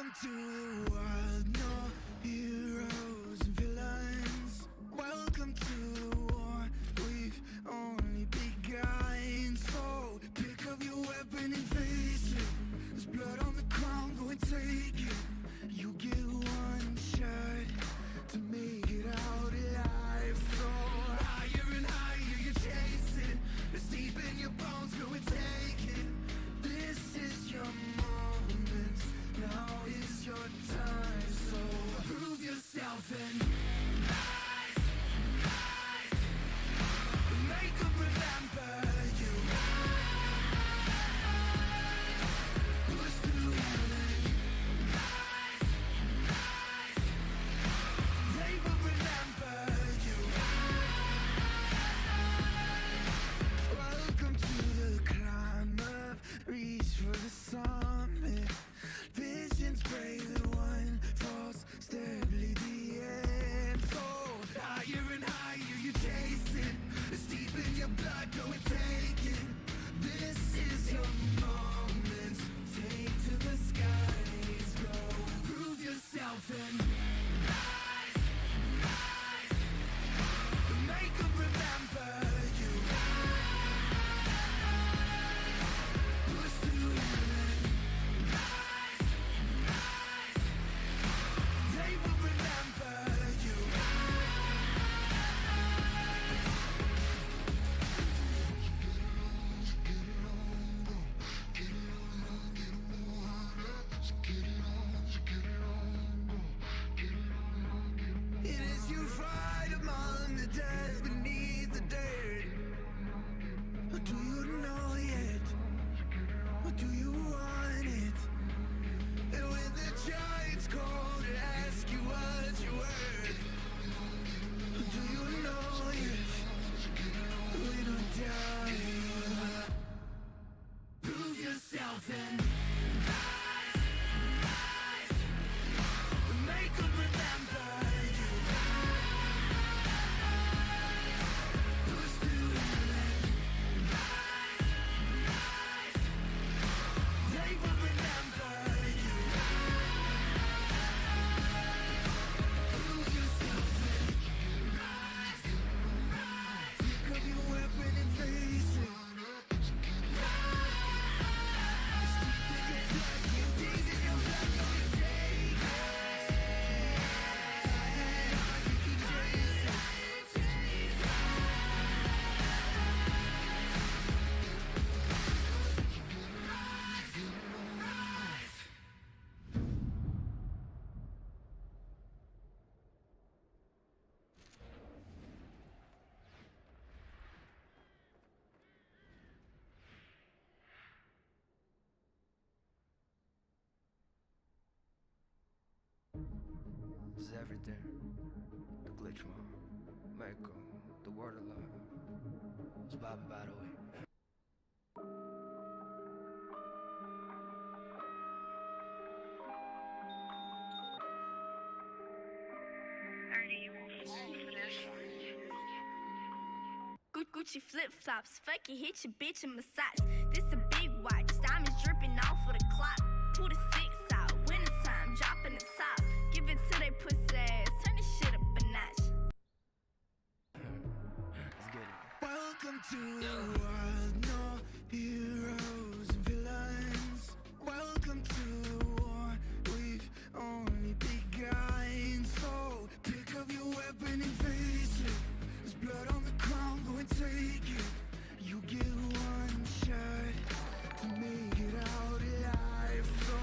Welcome to the world, no heroes and villains. Welcome to the war, we've only begun. So pick up your weapon and face it. There's blood on the ground, go and take it. You get one shot to make it out alive. So higher and higher you're chasing. It's deep in your bones, go and take it. This is your moment, now is your time. So prove yourself and rise, rise. Make them remember you. Push through heaven. Rise, rise. They will remember you. Welcome to the climb up, reach for the summit. Visions brave, the one falls, steadily the end. So higher and higher you're chasing. It's deep in your blood, go and take it. This is your moment. Take to the skies, go. Prove yourself and rise, rise. Make them remember you. Push through heaven. Rise, rise. They will remember you. It is you fight among the dead beneath the dirt. Or do you know yet? Or do you want it? And when the giants call to ask you what you're worth, or do you know yet? We don't die. Prove yourself and rise, rise. Make them remember you. Push through heaven. Rise, rise. They will remember you. Prove yourself and rise, rise. Pick up your weapon and face it. This is everything. The glitch mom, Mako, the word of love. S.A.D.B.O.I.S. Gucci flip-flops, fuck it, hit your bitch in massage. This a big watch, diamonds dripping off of the clock. Pull the 6 out, winter time, dropping the top. Give it to they pussy ass, turn this shit up a notch. Let's get it. Welcome to the world, no heroes and villains. Welcome to the war, we've only begun. So pick up your weapon and face it. There's blood on the ground, go and take it. You get one shot to make it out alive. So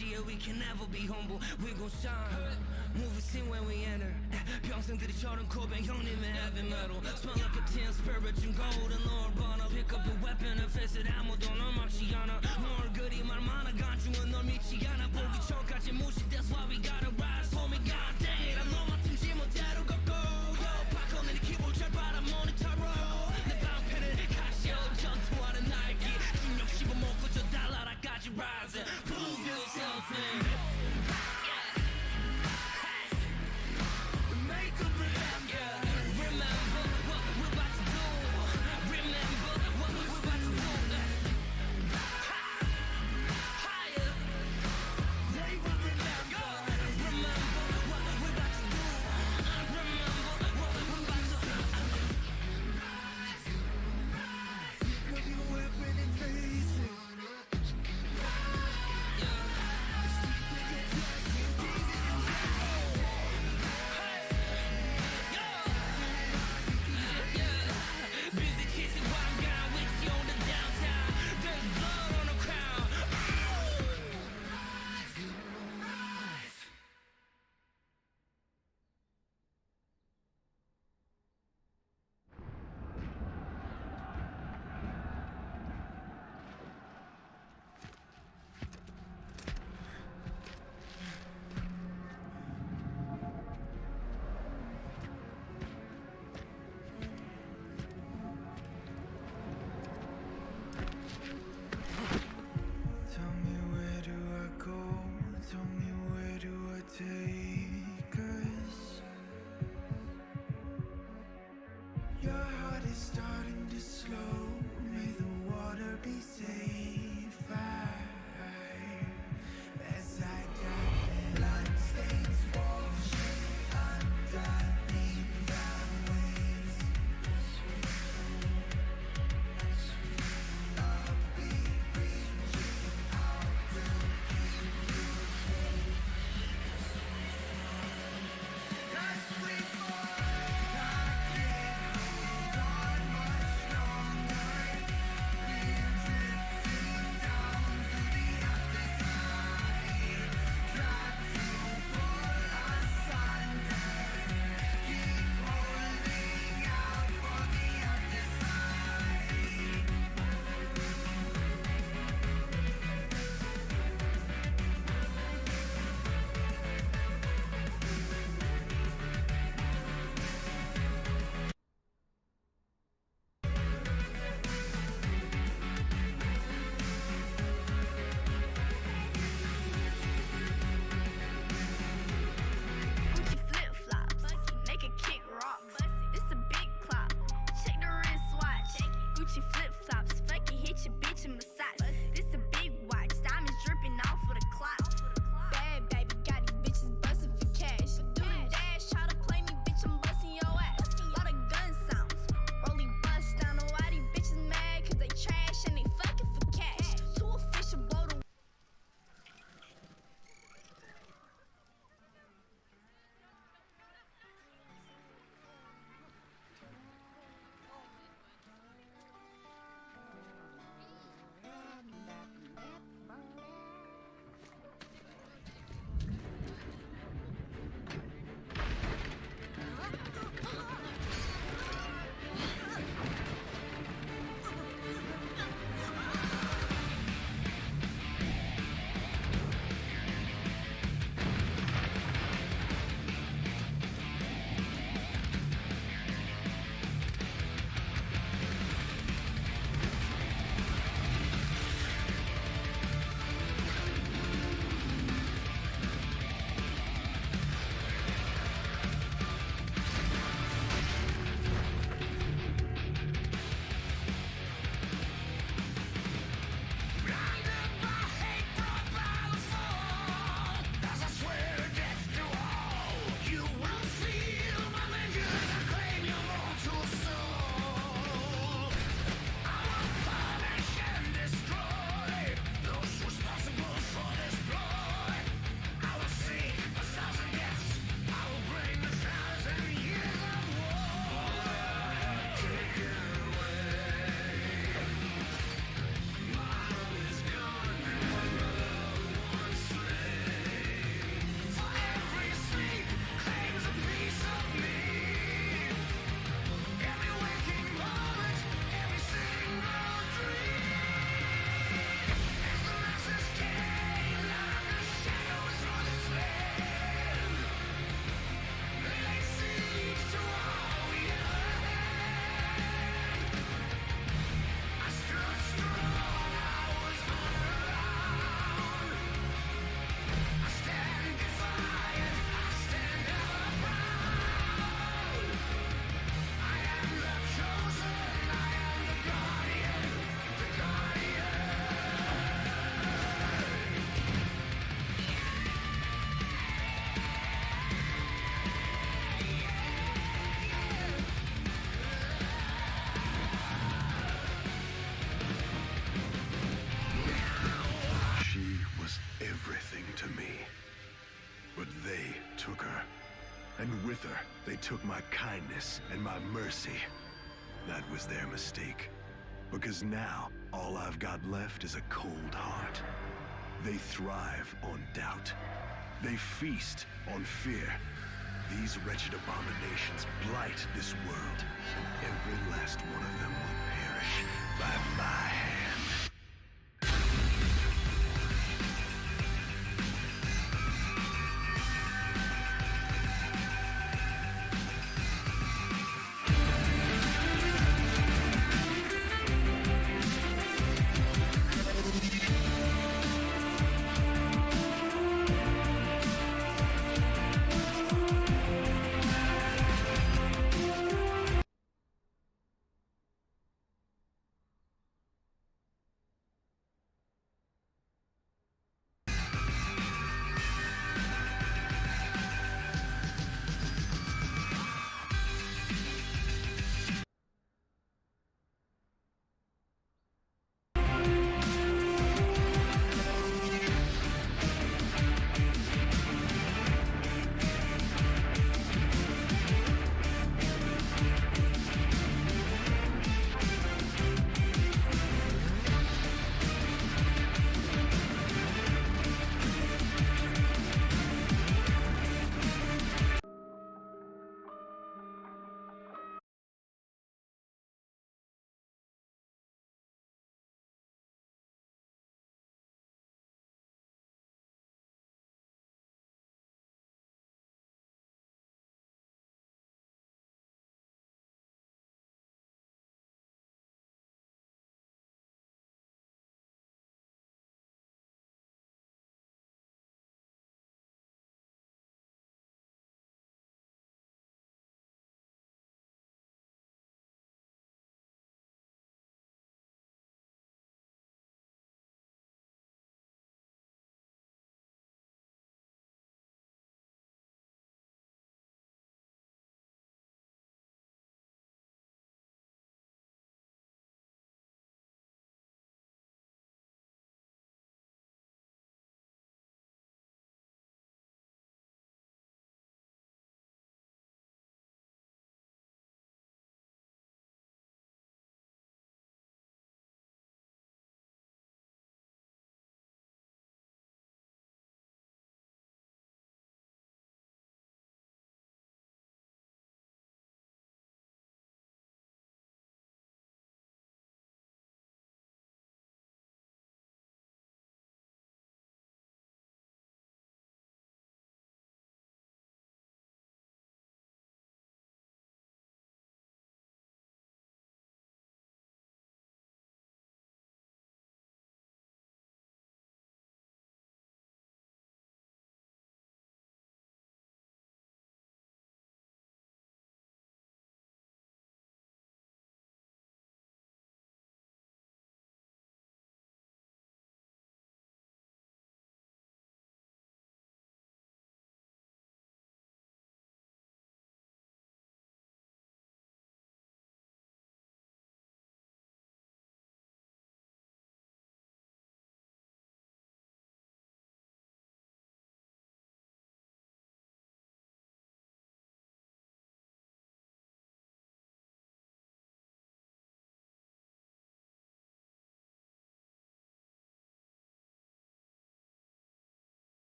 yeah, we can never be humble. We gon' shine, move a scene when we enter. 평생들이 저런 고백 형님의 heavy metal. Smell like a tin spirit 좀 golden lord 번호. Pick up a weapon and face it 아무도 널 막지 않아. 뭘 그리 말 많아 간중은 널 믿지 않아. 보기 전까지 무시 that's why we gotta rise. Homie god dang it I know my team 지멋대로 걷고 Yo 바꿔내 네 키보드 잘 봐라 모니터로 내 방패는 카시오 전투하는 날개 중력 씹어먹고 저 달나라까지 rising. Prove yourself and make them remember. Remember what we're about to do. Remember what we're about to do. Higher. They will remember. Remember what we're about to do. Remember what we're about to do. Pick up your weapon and face it. Busy chasing while I'm gone with you on the downtown. There's blood on the crown. Tell me where do I go? Tell me where do I take us? Your heart is starting to slow. May the water be safer as I dive in. Bloodstains washing underneath the waves. A beat reaching out to keep you safe. As we fall, I can't hold on much longer. We're drifting down to the other side. Try to pull us under. Keep holding out for the other side. Gucci flip-flops, make a kick rocks. This a big clock. Check the wristwatch. Gucci flip-flops, fuck it, hit your bitch and massage. This a big watch, diamonds dripping off of the clock. Bad baby, got these bitches bustin' for cash. Do the dash, try to play me, bitch, I'm bustin' your ass. Lot of gun sounds, rolling bust down. Know why these bitches mad? Cause they trash and they fucking for cash. Too official, blow the Luther, they took my kindness and my mercy. That was their mistake. Because now, all I've got left is a cold heart. They thrive on doubt. They feast on fear. These wretched abominations blight this world, and every last one of them will perish by my hand.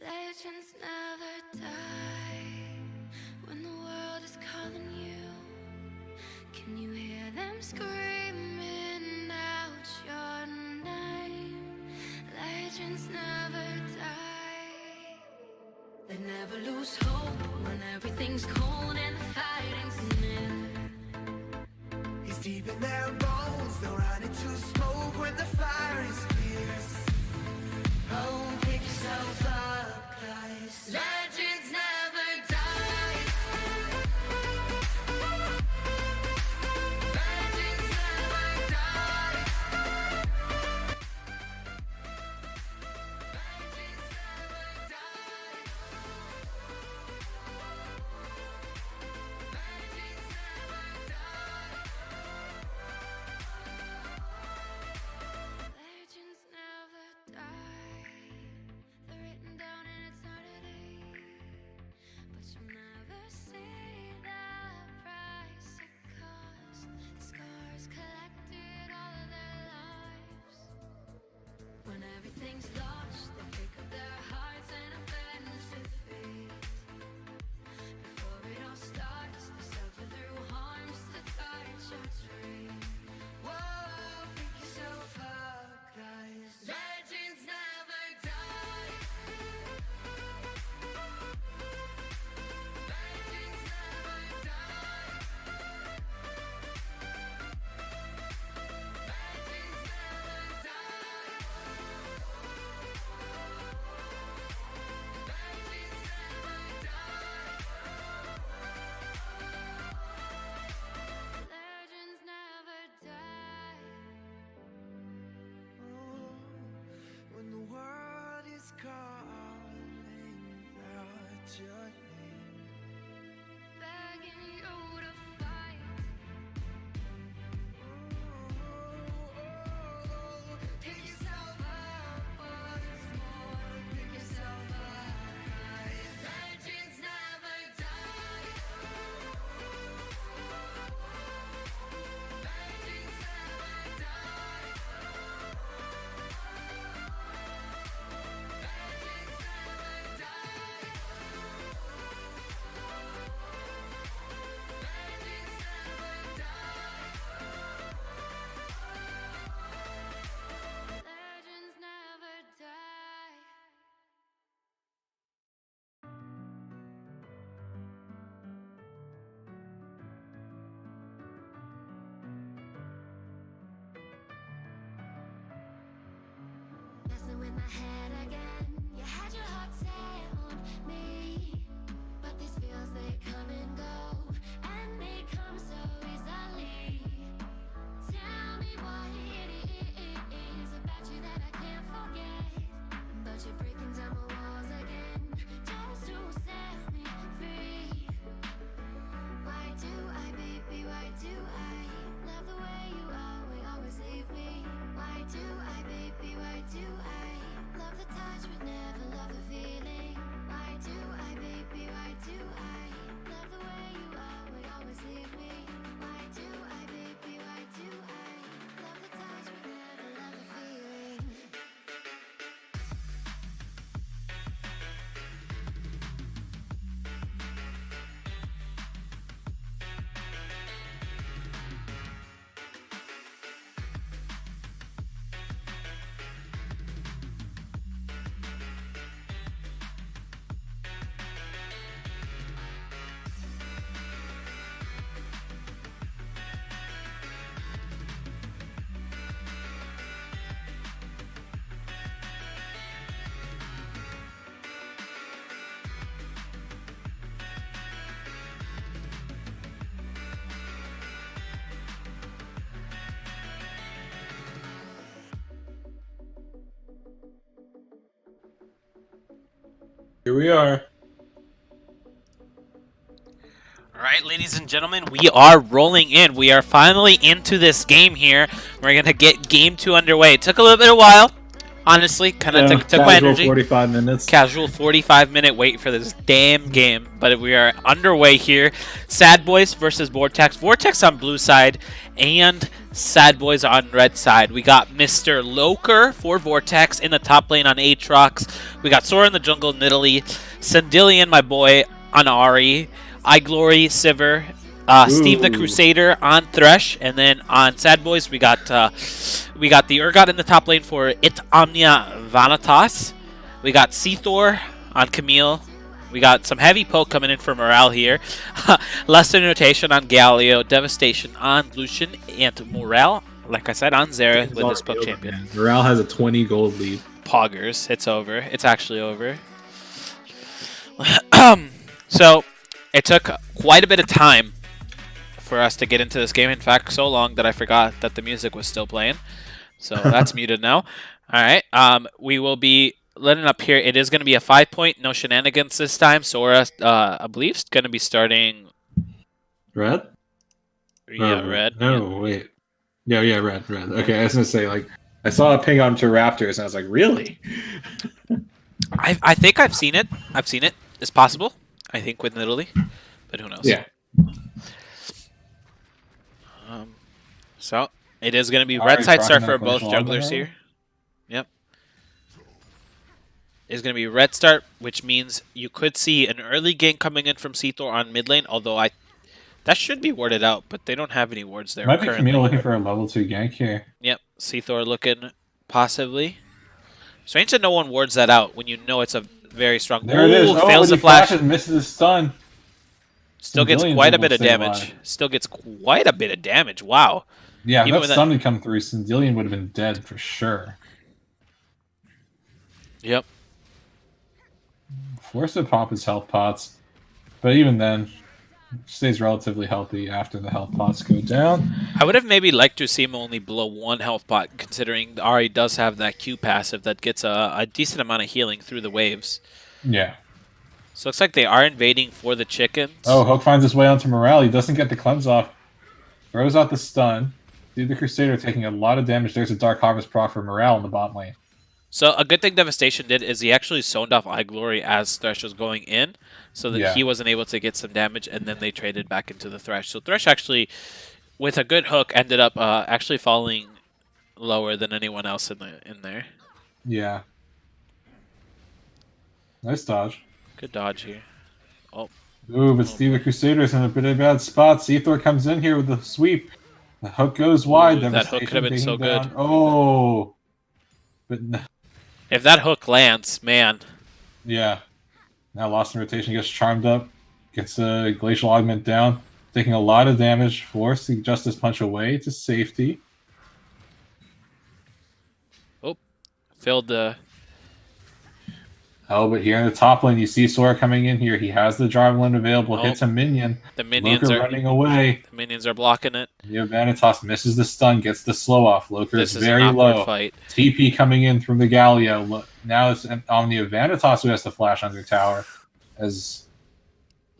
Legends never die when the world is calling you. Can you hear them screaming out your name? Legends never die. They never lose hope when everything's cold and the fighting's near. It's deep in their bones, they'll run into smoke when the fire is fierce. Oh, pick yourself up, guys. Legends never die. Legends never die. Legends never die. Legends never die. Legends never die. They're written down in eternity, but you'll never see the price it cost. The scars collected all of their lives. When everything's lost, they pick up their hearts and avenge defeat. Before it all starts, they suffer through harms to touch your dream. Whoa, pick yourself up, guys. Legends never die. Legends never die. Legends never die. Legends never die. Legends never die. When the world is calling out your name, Begging you to fight. pick yourself up once more. Pick yourself up, guys. Legends never die. Legends never die. Legends never die. Legends never die. Legends never die. Messing with my head again. You had your heart set on me, but these feels they come and go, and they come so easily. Tell me what it is about you that I can't forget, but you're breaking down my walls again just to set me free. Why do I, baby, why do I love the way you always leave me? Why do I, baby, why do I love the Here we are. All right, ladies and gentlemen, we are rolling in. We are finally into this game here. We're going to get game 2 underway. It took a little bit of a while, honestly. Kind of took my energy. 45 minutes. Casual 45-minute wait for this damn game. But we are underway here. S.A.D.B.O.I.S versus Vortex. Vortex on blue side and S.A.D.B.O.I.S on red side. We got Mr. Loker for Vortex in the top lane on Aatrox. We got Sora in the jungle, Nidalee. Sandillion, my boy, on Ahri. iGlory, Sivir, Steve the Crusader on Thresh, and then on S.A.D.B.O.I.S we got the Urgot in the top lane for It Omnia Vanitas. We got Seathor on Camille. We got some heavy poke coming in for Morale here. Lesson rotation on Galio, Devastation on Lucian, and Morale, like I said, on Xerath with his poke champion. Morale has a 20 gold lead. Poggers, it's over. It's actually over. So it took quite a bit of time for us to get into this game. In fact, so long that I forgot that the music was still playing. So that's muted now. All right. We will be letting up here. It is going to be a 5-point, no shenanigans this time. Sora, I believe, is going to be starting. Red? Yeah, red. No, wait. Yeah, red. Okay, I was going to say, like, I saw a ping on to Raptors, and I was like, really? I think I've seen it. It's possible. I think with Nidalee, but who knows? Yeah. So it is going to be red side start for both jugglers here. Yep. It's going to be red start, which means you could see an early gank coming in from Seathor on mid lane, although that should be warded out, but they don't have any wards there. Might be Camille looking for a level 2 gank here. Yep, Seathor looking possibly. Strange that no one wards that out when you know it's a very strong. There it is. Fails the flash. Misses the stun. Still gets quite a bit of damage. Still gets quite a bit of damage. Wow. Yeah, if that stun had come through, Sandillion would have been dead for sure. Yep. Forced to pop his health pots, but even then, stays relatively healthy after the health pots go down. I would have maybe liked to see him only below 1 health pot, considering Ahri does have that Q passive that gets a decent amount of healing through the waves. Yeah. So it looks like they are invading for the chickens. Oh, Hook finds his way onto Morale. He doesn't get the cleanse off. Throws out the stun. Dude, the Crusader taking a lot of damage. There's a Dark Harvest proc for Morale in the bot lane. So a good thing Devastation did is he actually zoned off iGlory as Thresh was going in, so that he wasn't able to get some damage, and then they traded back into the Thresh. So Thresh actually, with a good hook, ended up actually falling lower than anyone else in there. Yeah. Nice dodge. Good dodge here. Oh. Ooh, but Steve the Crusader's in a bit of a bad spot. Seathor comes in here with the sweep. The hook goes wide. Ooh, that hook could have been so good. Oh. But no. If that hook lands, man. Yeah. Now Lost in Rotation gets charmed up. Gets a Glacial Augment down. Taking a lot of damage. Forced the Justice Punch away to safety. Oh. Filled the... Oh, but here in the top lane, you see Sora coming in here. He has the Javelin available. Hits a minion. The minions are running away. The minions are blocking it. The Vanitas misses the stun, gets the slow off. Loker is very low. Fight. TP coming in from the Galio. Now it's on the Vanitas who has to flash under tower. As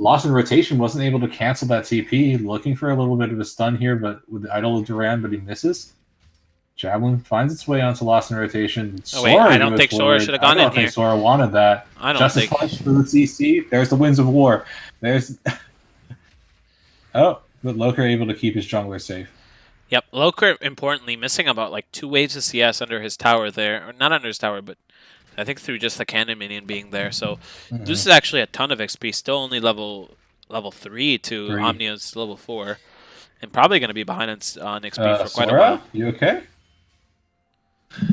Lost in Rotation wasn't able to cancel that TP. Looking for a little bit of a stun here, but with the Idol of Duran, but he misses. Javelin finds its way onto Lost in Rotation. Oh, wait, I don't think Sora should have gone in here. I don't think Sora wanted that. I don't Justice Punch for the CC. There's the Winds of War. There's... Oh, but Loker able to keep his jungler safe. Yep, Loker, importantly, missing about like 2 waves of CS under his tower there. Or not under his tower, but I think through just the cannon minion being there. So this is actually a ton of XP. Still only level 3 to Omnia's level 4. And probably going to be behind on XP for quite a while. You okay?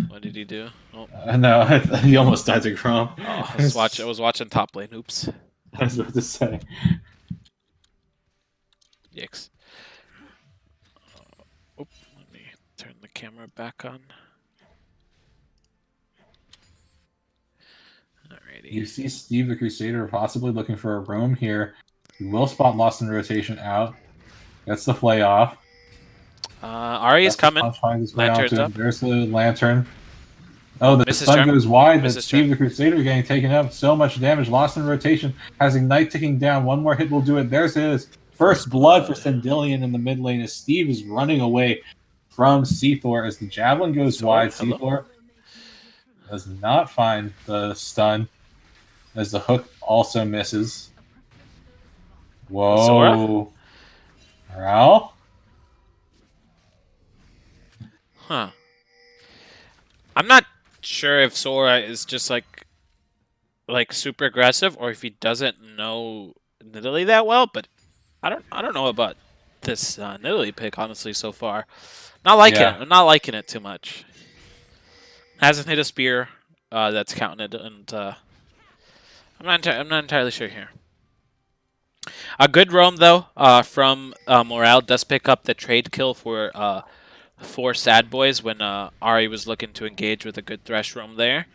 What did he do? Oh. No, he almost died to Grom. Oh, I was watching top lane. Oops. I was about to say. Yikes. Let me turn the camera back on. Alrighty. You see Steve the Crusader possibly looking for a roam here. He will spot Lost in Rotation out. Gets the flay off. Ahri is coming. Lantern's up. There's the Lantern. Oh, the stun goes wide. That's Steve the Crusader getting taken up. So much damage. Lost in rotation. Has Ignite ticking down. One more hit will do it. There's his first blood for Sendilian in the mid lane as Steve is running away from Seathor as the Javelin goes wide. Seathor does not find the stun as the hook also misses. Whoa. Morale? Huh. I'm not sure if Sora is just like super aggressive or if he doesn't know Nidalee that well, but I don't know about this Nidalee pick honestly so far. Not liking it. I'm not liking it too much. Hasn't hit a spear that's counted, and I'm not entirely sure here. A good roam though from Morale does pick up the trade kill for S.A.D.B.O.I.S when Ari was looking to engage with a good thresh roam there.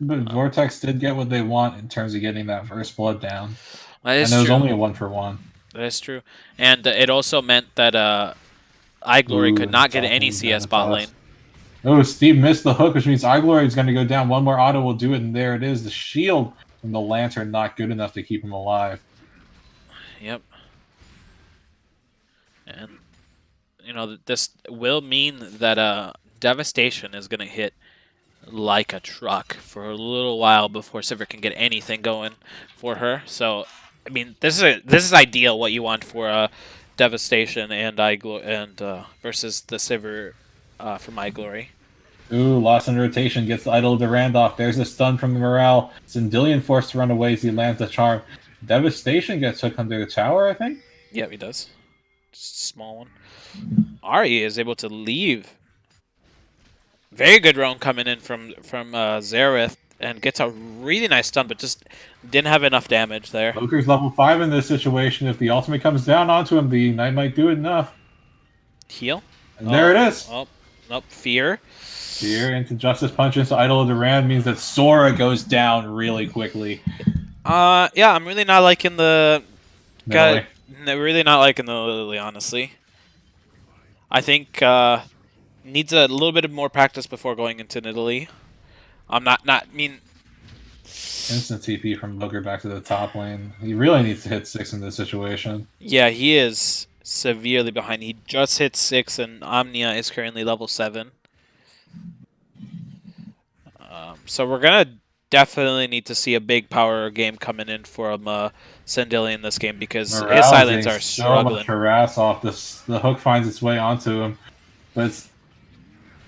But Vortex did get what they want in terms of getting that first blood down. That is and it was true. only a 1-for-1. That is true. And it also meant that iGlory could not get any CS bot lane. Oh, Steve missed the hook, which means iGlory is going to go down. One more auto will do it, and there it is. The shield from the Lantern not good enough to keep him alive. Yep. And, you know, this will mean that Devastation is going to hit like a truck for a little while before Sivir can get anything going for her. So, I mean, this is ideal what you want for Devastation and versus the Sivir from iGlory. Ooh, lost in rotation, gets the idol to Randolph. There's a stun from the Morale. Sendilian forced to run away as he lands the charm. Devastation gets hooked under the tower, I think? Yep, he does. Just a small one. Ari is able to leave. Very good roam coming in from Xerath and gets a really nice stun, but just didn't have enough damage there. Loker's level 5 in this situation. If the ultimate comes down onto him, the Ignite might do it enough. Heal? And there it is. Oh, nope. Fear. Fear into Justice Punch into Idol of Durand means that Sora goes down really quickly. Yeah, I'm really not liking the... really not liking the Lily, honestly. I think needs a little bit of more practice before going into Nidalee. Instant TP from Loker back to the top lane. He really needs to hit 6 in this situation. Yeah, he is severely behind. He just hit 6, and Omnia is currently level 7. So we're gonna definitely need to see a big power game coming in from Sendilian in this game because his silence are struggling. So much harass off this. The hook finds its way onto him, but it's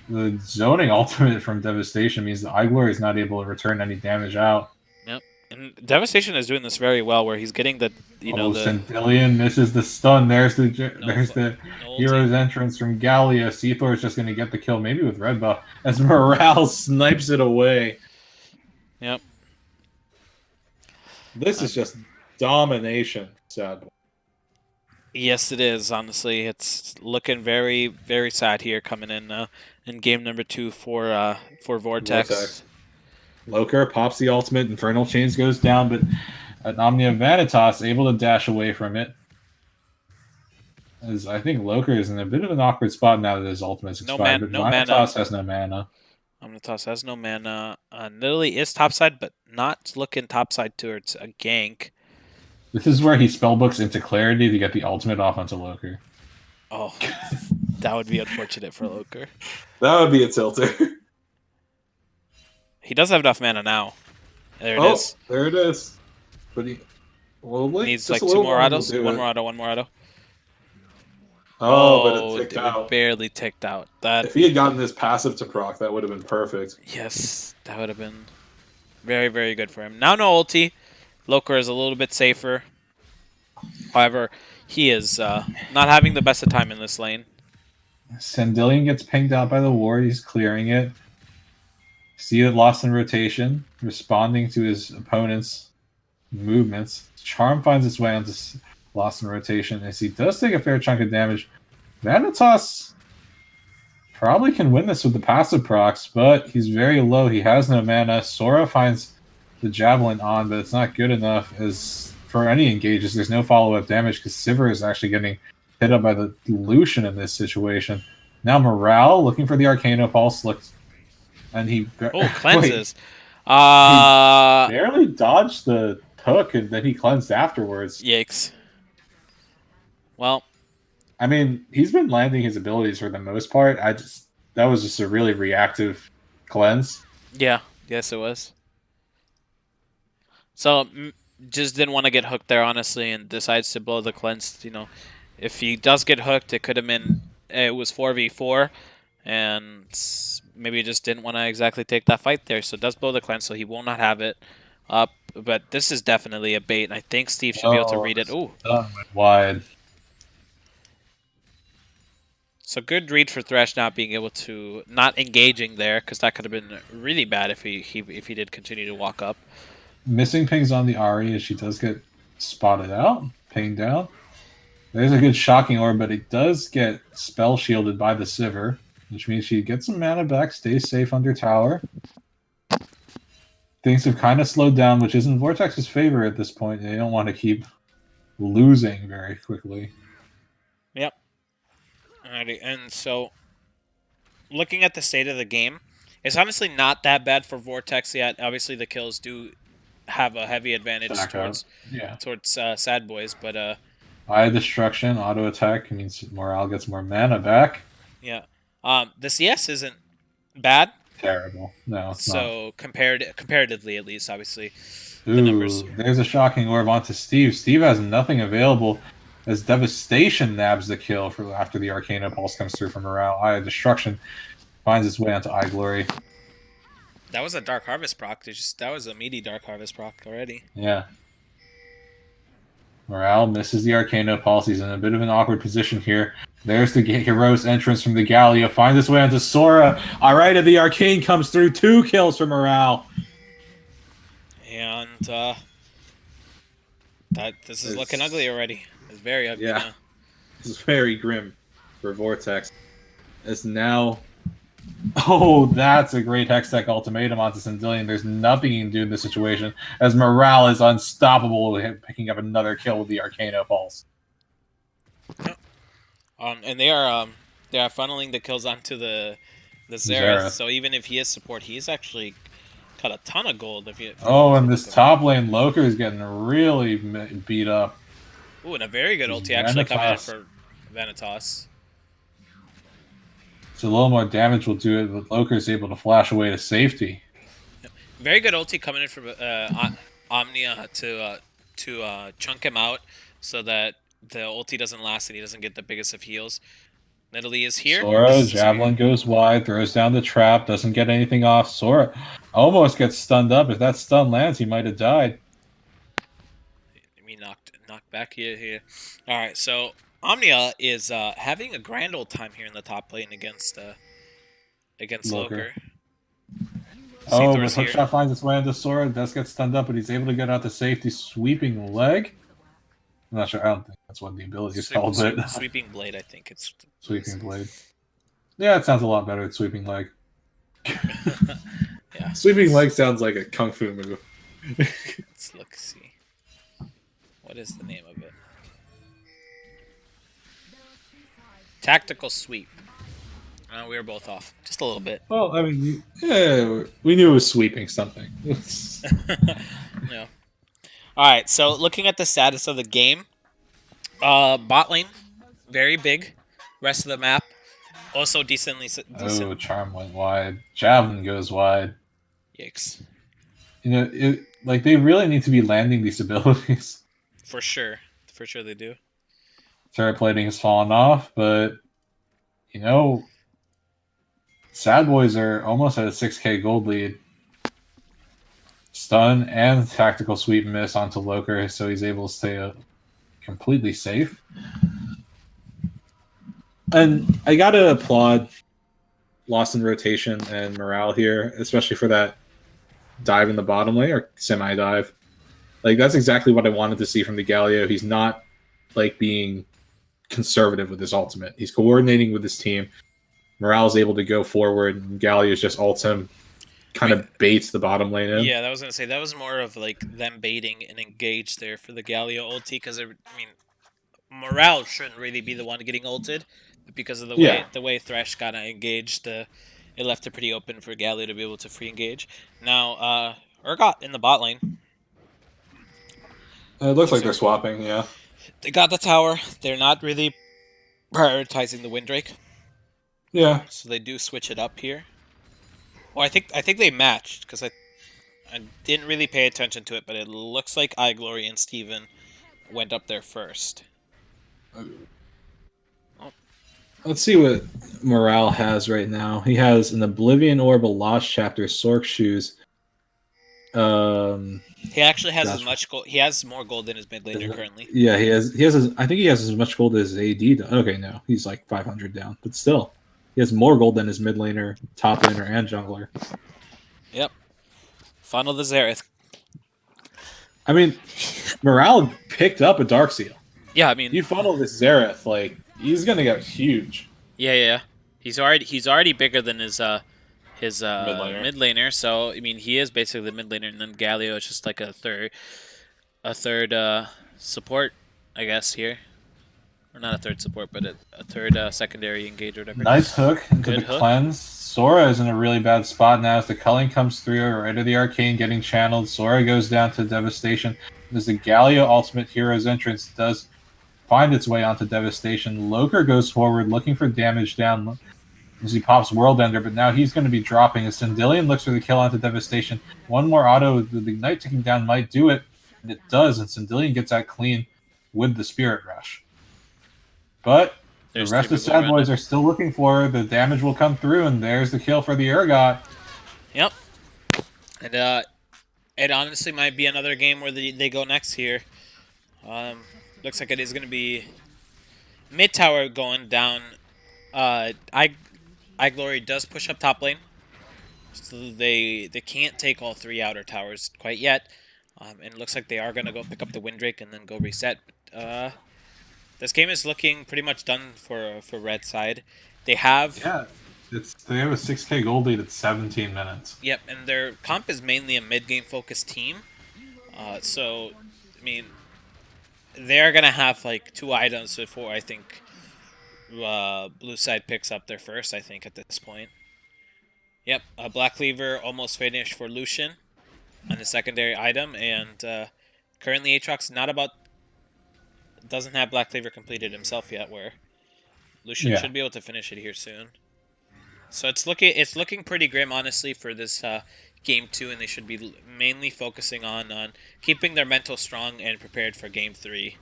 the zoning ultimate from Devastation means that iGlory is not able to return any damage out. Yep, and Devastation is doing this very well, where he's getting the Sendilian misses the stun. There's the hero's entrance from Gallia. Seathor is just going to get the kill, maybe with red buff, as Morale snipes it away. Yep. This is just domination, sad. Yes, it is. Honestly, it's looking very, very sad here coming in game number 2 for Vortex. Loker pops the ultimate. Infernal Chains goes down, but Omnia Vanitas able to dash away from it. As I think Loker is in a bit of an awkward spot now that his ultimate's expired. But Vanitas has no mana. Omnitas has no mana. Nidalee is topside, but not looking topside towards a gank. This is where he spellbooks into Clarity to get the ultimate off onto Loker. Oh, that would be unfortunate for Loker. That would be a tilter. He does have enough mana now. There it is. There it is. But he needs like 2 more autos. One more auto. But it ticked out. Barely ticked out. If he had gotten this passive to proc, that would have been perfect. Yes, that would have been very, very good for him. Now no ulti. Loker is a little bit safer. However, he is not having the best of time in this lane. Sendilian gets pinged out by the ward. He's clearing it. See it lost in rotation, responding to his opponent's movements. Charm finds its way onto lost in rotation as he does take a fair chunk of damage. Vanitas probably can win this with the passive procs, but he's very low. He has no mana. Sora finds the Javelin on, but it's not good enough as for any engages. There's no follow-up damage because Sivir is actually getting hit up by the Lucian in this situation. Now Morale looking for the Arcano Pulse. And he cleanses. He barely dodged the hook, and then he cleansed afterwards. Yikes. Well, I mean, he's been landing his abilities for the most part. That was just a really reactive cleanse. Yeah, yes, it was. So just didn't want to get hooked there, honestly, and decides to blow the cleanse. You know, if he does get hooked, it could have been it was 4v4, and maybe he just didn't want to exactly take that fight there. So does blow the cleanse, so he will not have it up. But this is definitely a bait, and I think Steve should be able to read it. Ooh, wide. So good read for Thresh not being able to not engaging there, because that could have been really bad if he did continue to walk up. Missing pings on the Ari as she does get spotted out, pinged down. There's a good shocking orb, but it does get spell shielded by the Sivir, which means she gets some mana back, stays safe under tower. Things have kind of slowed down, which isn't Vortex's favor at this point. They don't want to keep losing very quickly. Yep. Alrighty, and so looking at the state of the game, it's honestly not that bad for Vortex yet. Obviously, the kills do have a heavy advantage towards S.A.D.B.O.I.S, but Eye Destruction, auto attack means Morale gets more mana back. Yeah. The CS isn't bad. Terrible. No, it's not. Comparatively, at least, obviously, the numbers. There's a shocking orb onto Steve. Steve has nothing available as Devastation nabs the kill after the Arcana Pulse comes through from Morale. Eye of Destruction finds its way onto Eye Glory. That was a Dark Harvest proc. That was a meaty Dark Harvest proc already. Yeah. Morale misses the Arcana Pulse. He's in a bit of an awkward position here. There's the hero's entrance from the Gallia. Finds its way onto Sora. Alright, and the Arcane comes through. 2 kills for Morale. And this is looking ugly already. It's very ugly now. This is very grim for Vortex. It's now... Oh, that's a great Hextech ultimatum onto Sindillion. There's nothing you can do in this situation, as Morale is unstoppable, picking up another kill with the Arcana Pulse. And they are funneling the kills onto the Xerath. So even if he is support, he's actually got a ton of gold. And this top lane Loker is getting really beat up. Ooh, and a very good ulti actually coming in for Vanitas. So a little more damage will do it, but Loker is able to flash away to safety. Very good ulti coming in from Omnia to chunk him out so that the ulti doesn't last and he doesn't get the biggest of heals. Nidalee is here. Sora, Javelin goes wide, throws down the trap, doesn't get anything off. Sora almost gets stunned up. If that stun lands, he might have died. Me knocked back here. All right, so Omnia is having a grand old time here in the top lane against Loker. But Hookshot finds its way into Sora, does get stunned up, but he's able to get out to safety. Sweeping leg. I'm not sure. I don't think that's what the ability is called. But Sweeping blade, I think it's Sweeping blade. Yeah, it sounds a lot better than Sweeping leg. Yeah. Sweeping leg sounds like a kung fu move. Let's see. What is the name of it? Tactical sweep. We were both off. Just a little bit. Well, I mean, we knew it was sweeping something. No. Alright, so looking at the status of the game, bot lane, very big. Rest of the map, also decent. Oh, Charm went wide. Javelin goes wide. Yikes. You know, they really need to be landing these abilities. For sure. For sure they do. Turret plating has fallen off, but, you know, S.A.D.B.O.I.S are almost at a 6k gold lead. Stun and tactical sweep miss onto Loker, so he's able to stay completely safe. And I gotta applaud Lost in Rotation and Morale here, especially for that dive in the bottom lane, or semi-dive. Like, that's exactly what I wanted to see from the Galio. He's not, being conservative with his ultimate. He's coordinating with his team. Morale's able to go forward, and Galio's just ults him. Kind of baits the bottom lane in. Yeah, that was going to say, that was more of, them baiting and engage there for the Galio ulti, because, Morale shouldn't really be the one getting ulted, but because of the way Thresh got engaged it left it pretty open for Galio to be able to free engage. Now, Urgot in the bot lane. It looks like they're swapping, yeah. They got the tower. They're not really prioritizing the Windrake. Yeah. So they do switch it up here. Well, I think they matched because I didn't really pay attention to it, but it looks like iGlory and Steven went up there first. Let's see what Morale has right now. He has an Oblivion Orb, a Lost Chapter, Sork Shoes. He actually has as much gold. He has more gold than his mid laner currently. Yeah, he has. I think he has as much gold as A.D. does. Okay, no, he's like 500 down, but still, he has more gold than his mid laner, top laner, and jungler. Yep. Funnel the Xerath. I mean, Morale picked up a Dark Seal. Yeah, I mean, you funnel this Xerath, like he's gonna get huge. Yeah. He's already bigger than his mid laner. So I mean, he is basically the mid laner, and then Galio is just like a third support, I guess here, or not a third support, but a third secondary engage or whatever. Nice hook into the cleanse. Sora is in a really bad spot now as the culling comes through right of the arcane getting channeled. Sora goes down to Devastation. As the Galio ultimate hero's entrance does find its way onto Devastation, Loker goes forward looking for damage down as he pops World Ender, but now he's going to be dropping. As Sindillion looks for the kill onto Devastation. One more auto, the Ignite ticking down might do it, and it does, and Sindillion gets out clean with the Spirit Rush. But the rest of S.A.D.B.O.I.S are still looking for her. The damage will come through, and there's the kill for the Urgot. Yep. And it honestly might be another game where they go next here. Looks like it is going to be mid tower going down. iGlory does push up top lane, so they can't take all three outer towers quite yet. And it looks like they are going to go pick up the Windrake and then go reset. This game is looking pretty much done for red side. They have they have a 6K gold lead at 17 minutes. Yep, and their comp is mainly a mid game focused team. So I mean, they're gonna have like 2 items before I think blue side picks up their first. I think at this point. Yep, Black Cleaver almost finished for Lucian on the secondary item, and currently Aatrox doesn't have Black Cleaver completed himself yet, where Lucian should be able to finish it here soon. So it's looking pretty grim, honestly, for this game 2, and they should be mainly focusing on keeping their mental strong and prepared for game 3.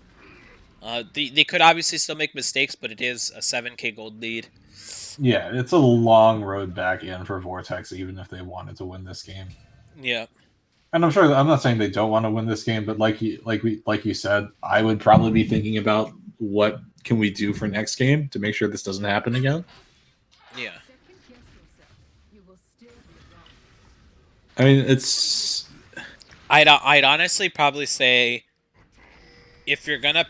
They could obviously still make mistakes, but it is a 7K gold lead. Yeah, it's a long road back in for Vortex, even if they wanted to win this game. Yeah. And I'm sure, I'm not saying they don't want to win this game, but like you said, I would probably be thinking about what can we do for next game to make sure this doesn't happen again. Yeah. I mean, it's. I'd honestly probably say, if you're gonna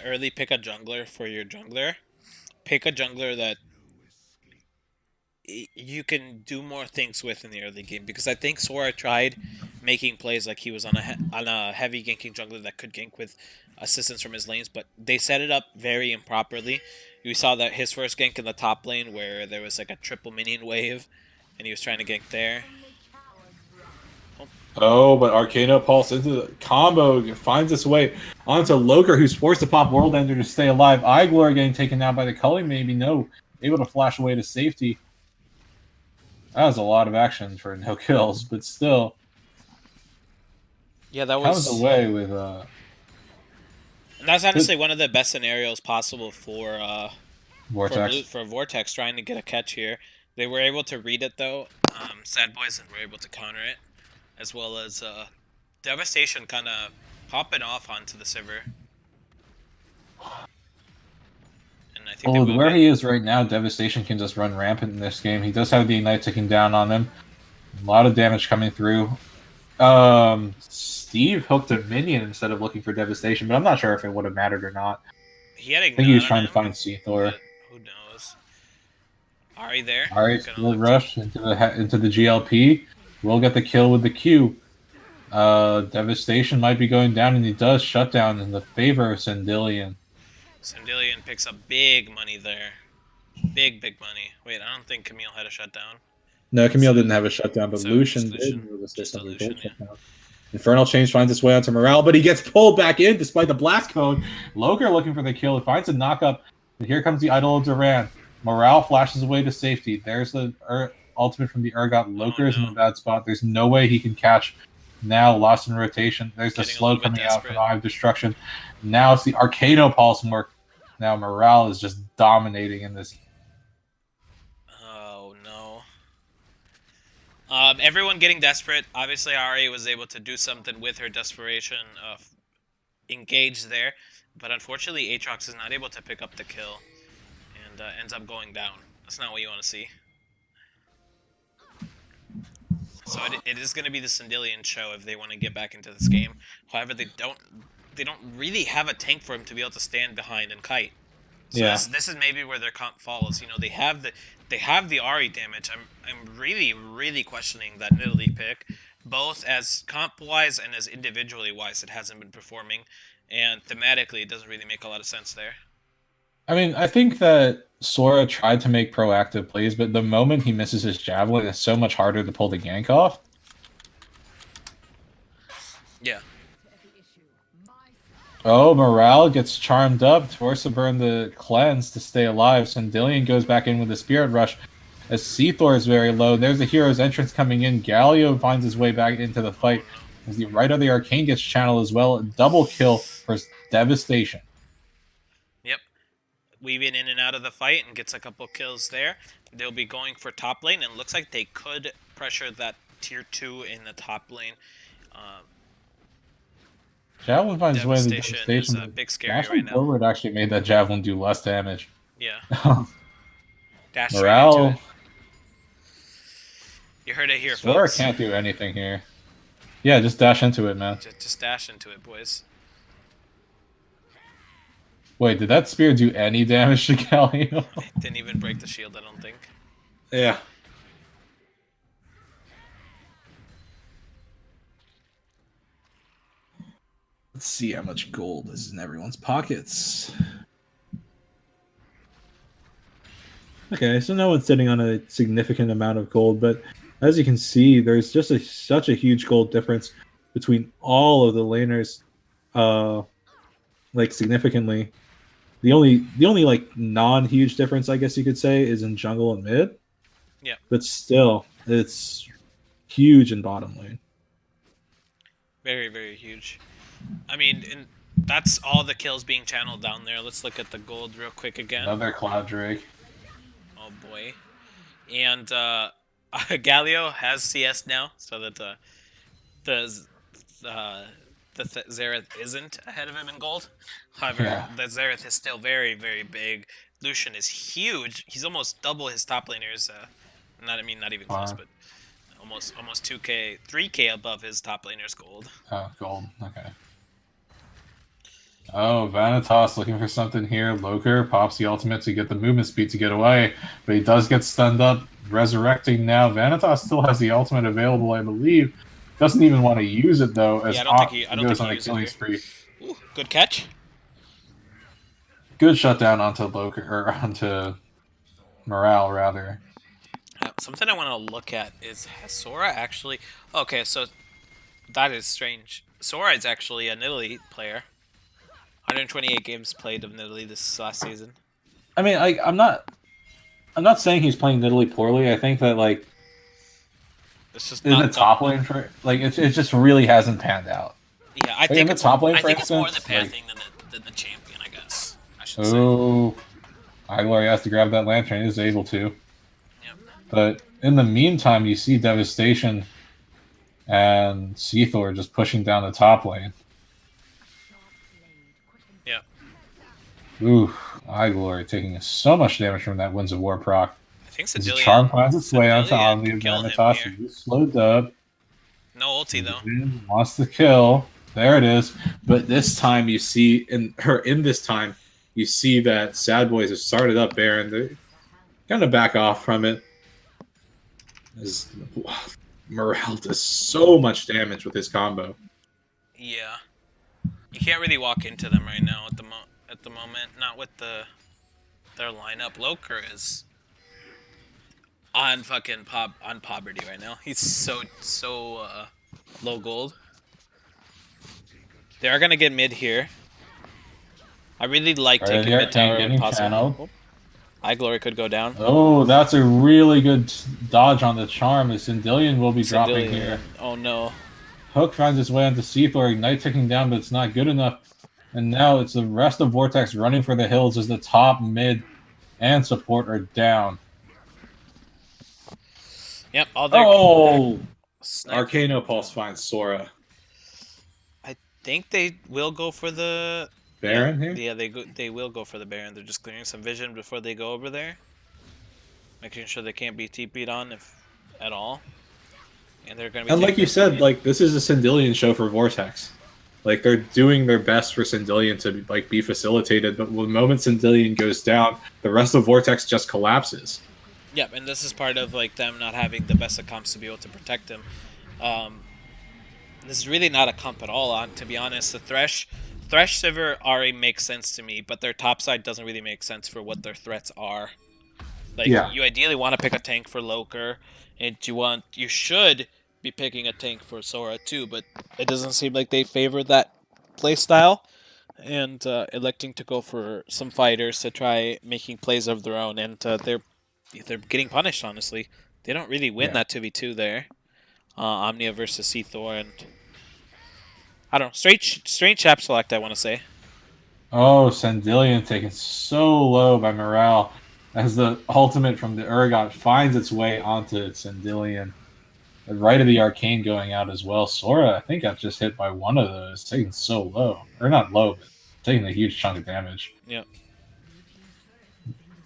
early pick a jungler for your jungler, pick a jungler that you can do more things with in the early game, because I think Sora tried making plays like he was on a heavy ganking jungler that could gank with assistance from his lanes, but they set it up very improperly. You saw that his first gank in the top lane where there was like a triple minion wave and he was trying to gank there. Oh, but Arcano Pulse into the combo finds its way onto Loker, who's forced to pop World Ender to stay alive. iGlory getting taken down by the culling, maybe able to flash away to safety. That was a lot of action for no kills, but still. Yeah, that was comes away with and that's honestly one of the best scenarios possible for Vortex. For Vortex trying to get a catch here. They were able to read it though. S.A.D.B.O.I.S were able to counter it, as well as Devastation kind of popping off onto the Sivir. And I think where he is right now, Devastation can just run rampant in this game. He does have the Ignite ticking down on him. A lot of damage coming through. Steve hooked a minion instead of looking for Devastation, but I'm not sure if it would have mattered or not. He had I think he was trying to find Seathor. Who knows? Ari there. Ari will rush into the GLP. Will get the kill with the Q. Devastation might be going down, and he does shut down in the favor of Sindillion. Sindillion picks up big money there. Big money. Wait, I don't think Camille had a shutdown. No, Camille didn't have a shutdown, but so Lucian just did with a Just a 600 Lucian, gold yeah. shutdown. Infernal Change finds its way onto Morale, but he gets pulled back in despite the blast code. Loker looking for the kill. It finds a knockup. And here comes the Idol of Duran. Morale flashes away to safety. There's the ultimate from the Urgot. Loker is in a bad spot. There's no way he can catch. Now lost in rotation. There's the slow coming out from Eye of Destruction. Now it's the Arcano Pulse work. Now Morale is just dominating in this. Oh no. Everyone getting desperate. Obviously, Ari was able to do something with her desperation of engage there, but unfortunately, Aatrox is not able to pick up the kill and ends up going down. That's not what you want to see. So it is going to be the Sindelian show if they want to get back into this game. However, they don't really have a tank for him to be able to stand behind and kite. So yeah. This is maybe where their comp falls. You know, they have the Ari damage. I'm really questioning that Nidalee pick, both as comp wise and as individually wise. It hasn't been performing, and thematically, it doesn't really make a lot of sense there. I mean, I think that Sora tried to make proactive plays, but the moment he misses his javelin, it's so much harder to pull the gank off. Yeah. Oh, Morale gets charmed up, forced to burn the cleanse to stay alive. Sindelian goes back in with the Spirit Rush as Seathor is very low. There's the hero's entrance coming in. Galio finds his way back into the fight as the Right of the Arcane gets channeled as well. Double kill for Devastation. Yep. Weaving in and out of the fight and gets a couple kills there. They'll be going for top lane, and it looks like they could pressure that tier 2 in the top lane. Javelin finds his way to Devastation. Is a big scary right now. Forward actually made that Javelin do less damage. Yeah. Dash Morale. Right into it. You heard it here, Sora folks. Can't do anything here. Yeah, just dash into it, man. Just dash into it, boys. Wait, did that spear do any damage to Galio? It didn't even break the shield, I don't think. Yeah. Let's see how much gold is in everyone's pockets. Okay, so no one's sitting on a significant amount of gold, but as you can see, there's just such a huge gold difference between all of the laners, like significantly. The only like non-huge difference, I guess you could say, is in jungle and mid. Yeah. But still, it's huge in bottom lane. Very huge. I mean, that's all the kills being channeled down there. Let's look at the gold real quick again. Another Cloud Drake. Oh boy. And Galio has CS now, so that the Xerath isn't ahead of him in gold. However, the Xerath is still very big. Lucian is huge. He's almost double his top laners. Not even close, but almost 2K, 3K above his top laner's gold. Oh, gold. Okay. Oh, Vanitas looking for something here. Loker pops the ultimate to get the movement speed to get away, but he does get stunned up. Resurrecting now. Vanitas still has the ultimate available, I believe. Doesn't even want to use it though, as I don't think he goes on a killing spree. Ooh, good catch. Good shutdown onto Loker, or onto Morale rather. Something I want to look at is, has Sora actually... Okay, so that is strange. Sora is actually a Nidalee player. 128 games played of Nidalee this last season. I mean, I'm not saying he's playing Nidalee poorly. I think that like it's just in the top lane for like it just really hasn't panned out. Yeah, I think in the top lane, for it's more the instance, pathing than the champion, I guess. I should say. Iglory has to grab that lantern. He is able to. Yep. But in the meantime, you see Devastation and Seathor just pushing down the top lane. Yeah. Ooh, Iglory taking so much damage from that Winds of War proc. I think As Charm finds its way onto Omni of Vanitas. He's slowed up. No ulti though. Wants the kill. There it is. But this time you see this time you see that S.A.D.B.O.I.S has started up Baron. They're gonna back off from it. As Morale does so much damage with his combo. Yeah. You can't really walk into them right now at the moment. Not with the their lineup. Loker is on fucking on poverty right now. He's so low gold. They are gonna get mid here. I really like taking mid tower when possible. Oh. iGlory could go down. Oh, that's a really good dodge on the charm. The Sindillion will be dropping here. Oh no. Hook finds its way onto Seathor, Ignite ticking down, but it's not good enough. And now it's the rest of Vortex running for the hills as the top, mid, and support are down. Yep, all their... Oh! Arcano Pulse finds Sora. I think they will go for the... Baron here? Yeah, they will go for the Baron. They're just clearing some vision before they go over there. Making sure they can't be TP'd on if at all. And they're going to be... And like you said, like, this is a Sindillion show for Vortex. Like, they're doing their best for Sindillion to, like, be facilitated, but the moment Sindillion goes down, the rest of Vortex just collapses. Yep, and this is part of, like, them not having the best of comps to be able to protect him. This is really not a comp at all, to be honest. The Thresh, Sivir, Ahri makes sense to me, but their top side doesn't really make sense for what their threats are. Like, you ideally want to pick a tank for Loker, and you should be picking a tank for Sora too, but it doesn't seem like they favor that playstyle, and electing to go for some fighters to try making plays of their own, and they're getting punished, honestly. They don't really win that 2v2 there. Omnia versus Seathor, and I don't know, strange chap select, I want to say. Oh, Sandillion taken so low by Morale as the ultimate from the Urgot finds its way onto Sandillion. The right of the Arcane going out as well. Sora, I think, got just hit by one of those, taken so low. Or not low, but taking a huge chunk of damage. Yep.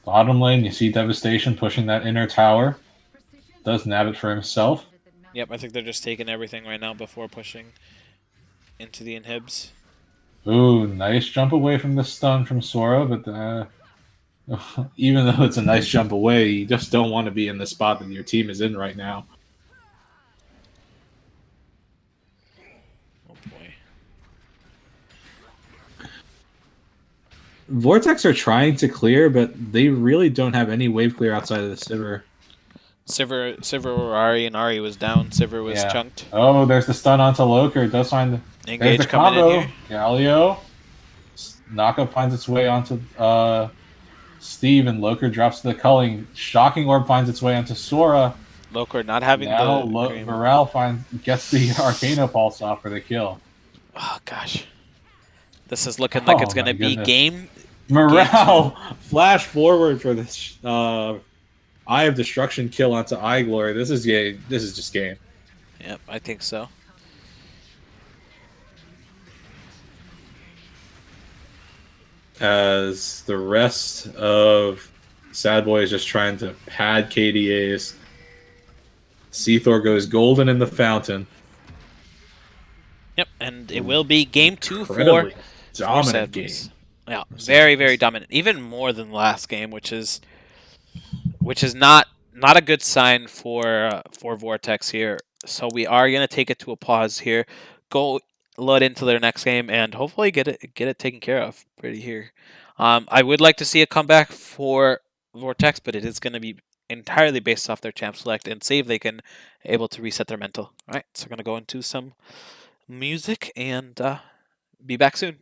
Bottom lane, you see Devastation pushing that inner tower. Does nab it for himself. Yep, I think they're just taking everything right now before pushing into the inhibs. Ooh, nice jump away from the stun from Sora, but even though it's a nice jump away, you just don't want to be in the spot that your team is in right now. Oh boy. Vortex are trying to clear, but they really don't have any wave clear outside of the Sivir. Sivir or Ahri, and Ahri was down. Sivir was chunked. Oh, there's the stun onto Loker. It does find the... Engage the coming combo. in here. Galio. Naka finds its way onto Steve, and Loker drops to the culling. Shocking Orb finds its way onto Sora. Loker not having now Morale gets the Arcano Pulse off for the kill. Oh, gosh. This is looking like it's going to be game... Morale! Flash forward for this Eye of Destruction kill onto iGlory. This is game. This is just game. Yep, I think so. As the rest of S.A.D.B.O.I.S is just trying to pad KDAs. Seathor goes golden in the fountain. Yep, and it will be game 2 for dominant game. Yeah, very, very dominant. Even more than last game, which is not a good sign for Vortex here. So we are gonna take it to a pause here. Go load into their next game and hopefully get it taken care of pretty here. I would like to see a comeback for Vortex, but it is going to be entirely based off their champ select and see if they can able to reset their mental. All right, so we're going to go into some music and be back soon.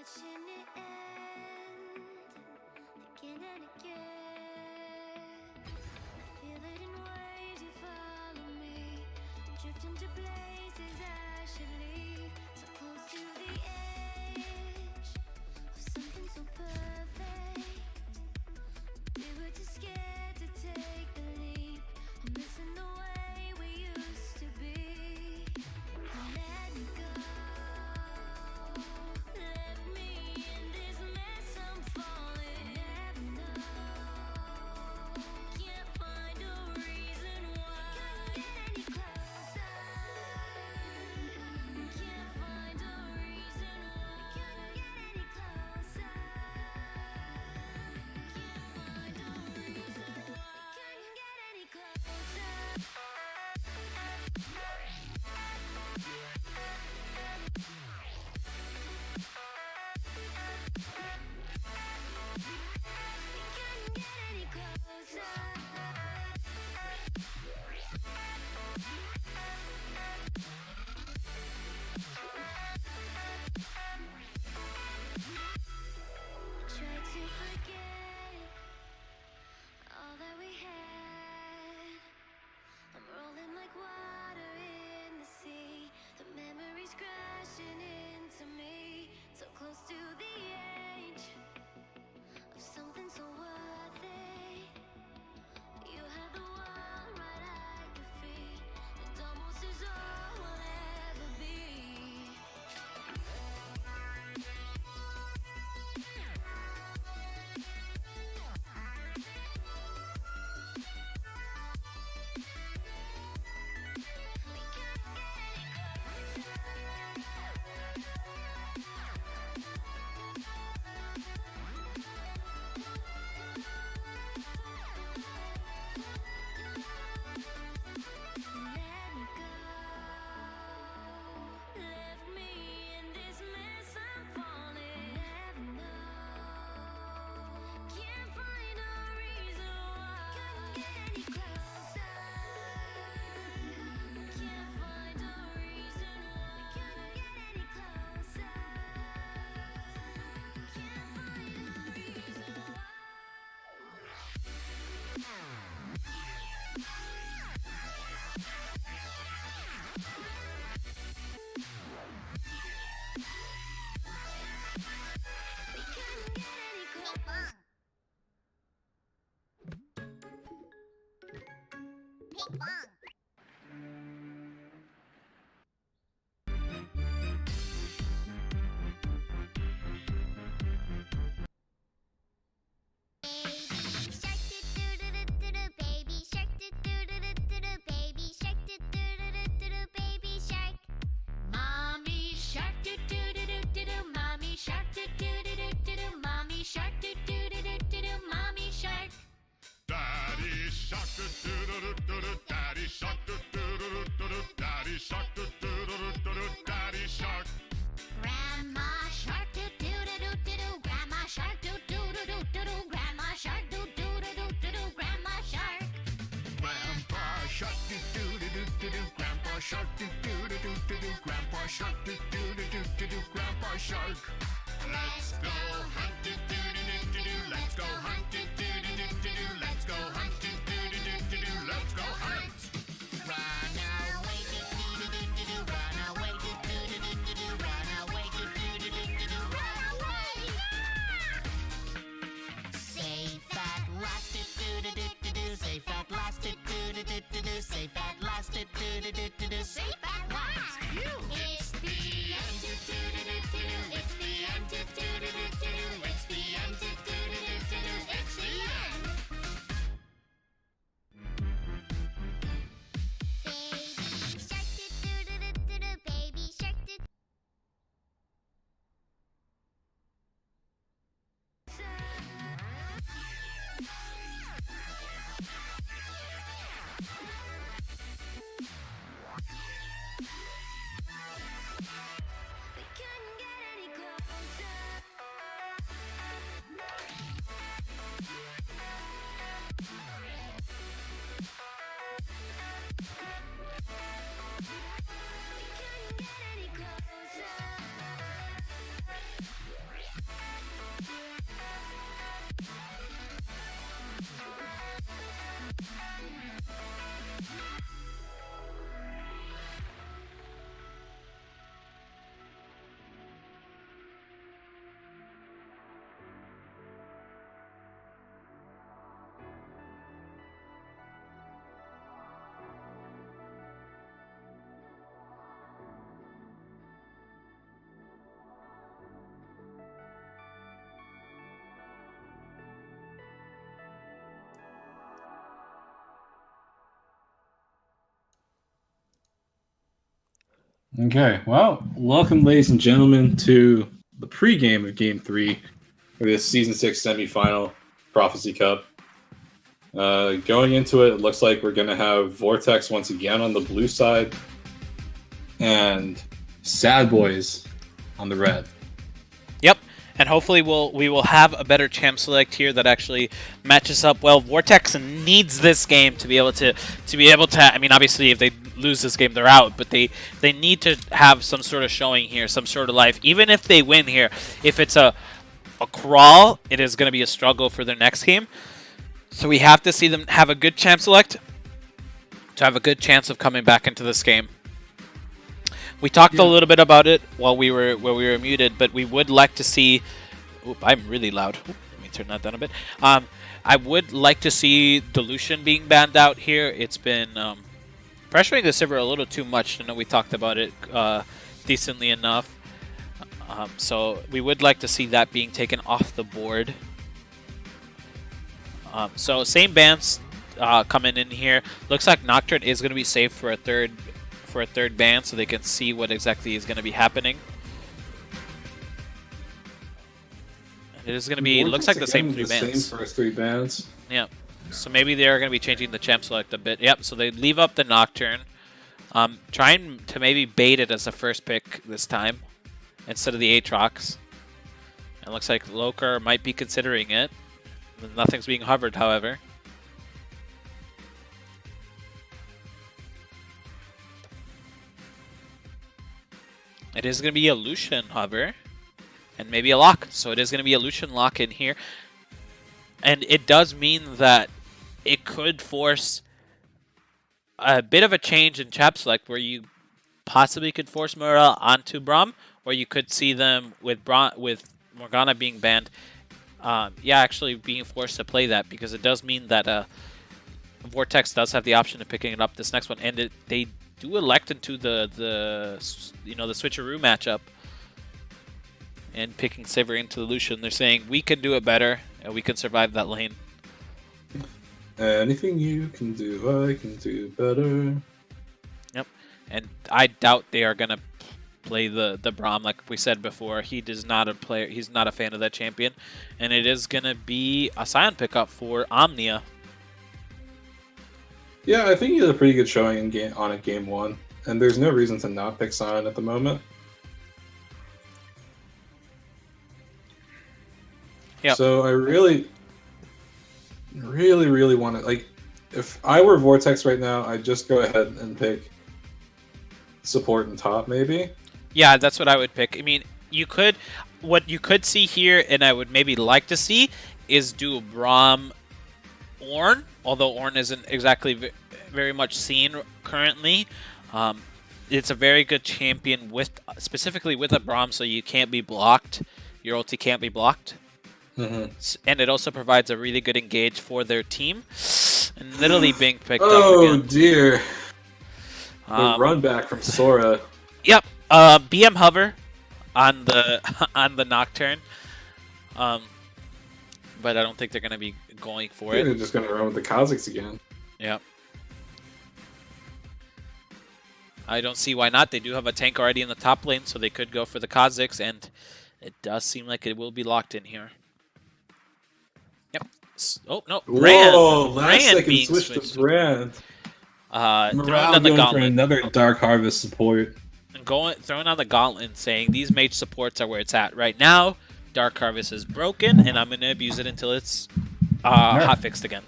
watching it end again and again. I feel it in waves, you follow me, drifting to places I should leave. So close to the edge of something so perfect. We were too scared to take the leap. I'm missing the way we used to be. Let me go. Left me in this mess, I'm falling. Never know. Can't find a reason why. Couldn't get any closer. Can't find a reason why. Couldn't get any closer. Can't find a reason why. Couldn't get any closer. Couldn't get any closer. Tried to forget all that we had. I'm rolling like water in the sea. The memories crashing into me. So close to the edge of something so worth it. You had the world right at your feet. It almost is all we'll ever be. We can't get any Let me go. Left me in this mess, I'm falling. Never know. Can't find a reason why. Couldn't get any closer. Can't find a reason why. Couldn't get any closer. Can't find a reason why. We couldn't get any closer. Shark doo doo doo doo doo baby shark doo doo doo doo doo baby shark doo doo doo doo doo baby shark. Mommy shark doo doo doo doo doo mommy shark doo doo doo doo doo mommy shark doo doo doo doo doo mommy shark. Daddy shark doo doo doo doo doo daddy shark doo doo doo doo doo daddy shark doo doo doo doo doo daddy shark. Grandma shark doo doo doo doo doo grandma shark doo doo doo doo doo grandma shark doo doo doo doo doo grandma shark. Grandpa shark doo doo doo doo doo grandpa shark doo doo doo doo doo grandpa shark doo doo doo doo doo grandpa shark. Let's go hunt doo doo doo doo doo let's go hunt doo doo doo doo doo let's go hunt doo doo doo doo doo let's go hunt. Run away doo doo doo doo doo run away doo doo doo doo doo run away doo doo doo doo doo run away. Safe at last doo doo doo doo doo safe at last doo doo doo doo doo safe at last doo doo doo doo doo safe at last. It's the end doo doo doo doo doo it's the end doo doo doo doo it's the end doo doo doo doo it's the Okay, well, welcome, ladies and gentlemen, to the pregame of Game 3 for this Season 6 semifinal Prophecy Cup. Going into it, it looks like we're going to have Vortex once again on the blue side and S.A.D.B.O.I.S on the red. Yep, and hopefully we will have a better champ select here that actually matches up well. Vortex needs this game to be able to I mean, obviously if they lose this game they're out, but they need to have some sort of showing here, some sort of life. Even if they win here, if it's a crawl, it is going to be a struggle for their next game. So we have to see them have a good champ select to have a good chance of coming back into this game. We talked a little bit about it while we were muted, but we would like to see. Oop, I'm really loud. Oop, let me turn that down a bit. I would like to see Dilution being banned out here. It's been pressuring the server a little too much. I know we talked about it decently enough. So we would like to see that being taken off the board. So same bans coming in here. Looks like Nocturne is going to be saved for a third ban, so they can see what exactly is going to be happening. And it is going to be, looks like the same three bans. Same first 3 bans. Yeah. So maybe they are going to be changing the champ select a bit. Yep. So they leave up the Nocturne, trying to maybe bait it as a first pick this time instead of the Aatrox. It looks like Lokar might be considering it. Nothing's being hovered, however. It is going to be a Lucian hover and maybe a lock. So it is going to be a Lucian lock in here. And it does mean that it could force a bit of a change in chap select where you possibly could force Morel onto Braum, or you could see them with Morgana being banned. Yeah, actually being forced to play that, because it does mean that Vortex does have the option of picking it up this next one, and they do elect into the switcheroo matchup and picking Sivir into the Lucian. They're saying we can do it better and we can survive that lane. Anything you can do, I can do better. Yep, and I doubt they are gonna play the Braum like we said before. He is not a player. He's not a fan of that champion, and it is gonna be a Sion pickup for Omnia. Yeah, I think he did a pretty good showing in game 1, and there's no reason to not pick Sion at the moment. Yeah. So I really want to, like, if I were Vortex right now, I'd just go ahead and pick support and top, maybe. Yeah, that's what I would pick. I mean, what you could see here, and I would maybe like to see, is do a Braum Ornn, although Ornn isn't exactly very much seen currently. It's a very good champion specifically with a Braum, so you can't be blocked. Your ulti can't be blocked. Mm-hmm. And it also provides a really good engage for their team. And literally being picked up again. Oh dear. The run back from Sora. Yep. BM hover on the Nocturne. But I don't think they're going to be going for it. They're just going to run with the Kha'Zix again. Yep. I don't see why not. They do have a tank already in the top lane, so they could go for the Kha'Zix, and it does seem like it will be locked in here. Yep. Oh, no. Brand. Whoa, last Brand second switch to Brand. Throwing on the going gauntlet. for another Dark Harvest support. And throwing on the gauntlet and saying these mage supports are where it's at right now. Dark Harvest is broken, and I'm going to abuse it until it's hotfixed again.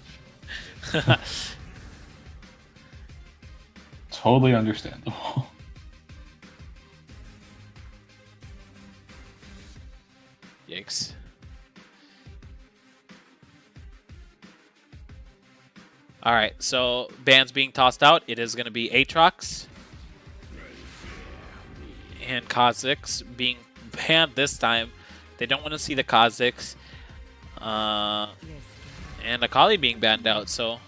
Totally understandable. Yikes. Alright, so bans being tossed out. It is going to be Aatrox and Kha'Zix being banned this time. They don't want to see the Kha'Zix. And Akali being banned out, so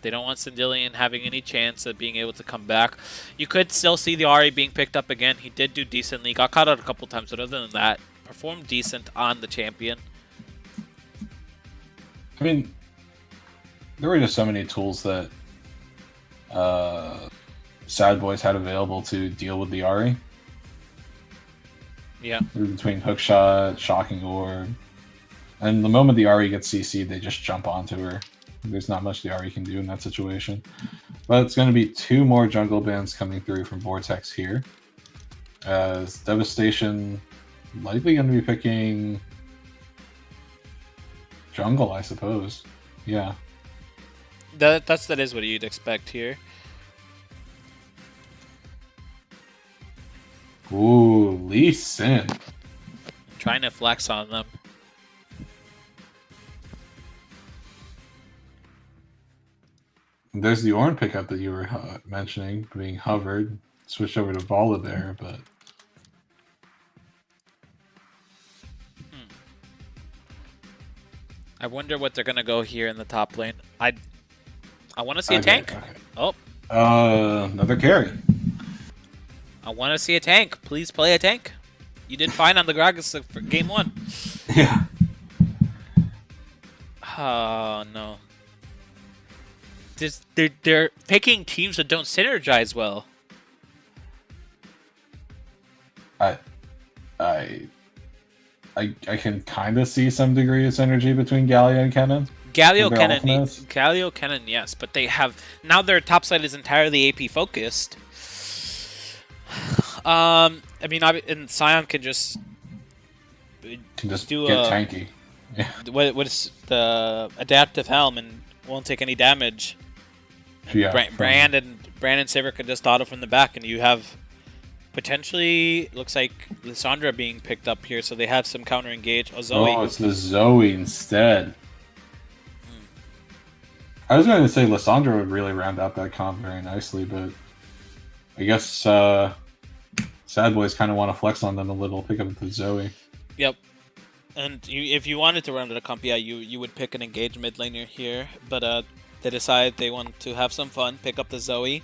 they don't want Sindillion having any chance of being able to come back. You could still see the Ahri being picked up again. He did do decently. Got caught out a couple times, but other than that, performed decent on the champion. I mean, there were just so many tools that S.A.D.B.O.I.S had available to deal with the Ahri. Yeah. Between Hookshot, Shocking Orb. And the moment the Ahri gets CC'd, they just jump onto her. There's not much the Ahri can do in that situation. But it's going to be 2 more jungle bans coming through from Vortex here. As Devastation likely going to be picking jungle, I suppose. Yeah. That is what you'd expect here. Ooh, Lee Sin. Trying to flex on them. There's the Ornn pickup that you were mentioning, being hovered. Switched over to Vala there, but... I wonder what they're going to go here in the top lane. I want to see a tank. Okay. Oh. Another carry. I want to see a tank. Please play a tank. You did fine on the Gragas for game 1. Yeah. Oh, no. They're picking teams that don't synergize well. I can kind of see some degree of synergy between Galio and Kennen. Galio, Kennen, yes, but they have now their top side is entirely AP focused. I mean, and Sion can just do get tanky. Yeah. What is the adaptive helm and won't take any damage. Yeah, Brandon Saver could just auto from the back, and you have potentially looks like Lissandra being picked up here, so they have some counter engage. Oh, Zoe. Oh, it's the Zoe instead. I was going to say Lissandra would really round out that comp very nicely, but I guess S.A.D.B.O.I.S kind of want to flex on them a little, pick up the Zoe. Yep. And if you wanted to round out a comp, yeah, you would pick an engage mid laner here, but they decide they want to have some fun, pick up the Zoe.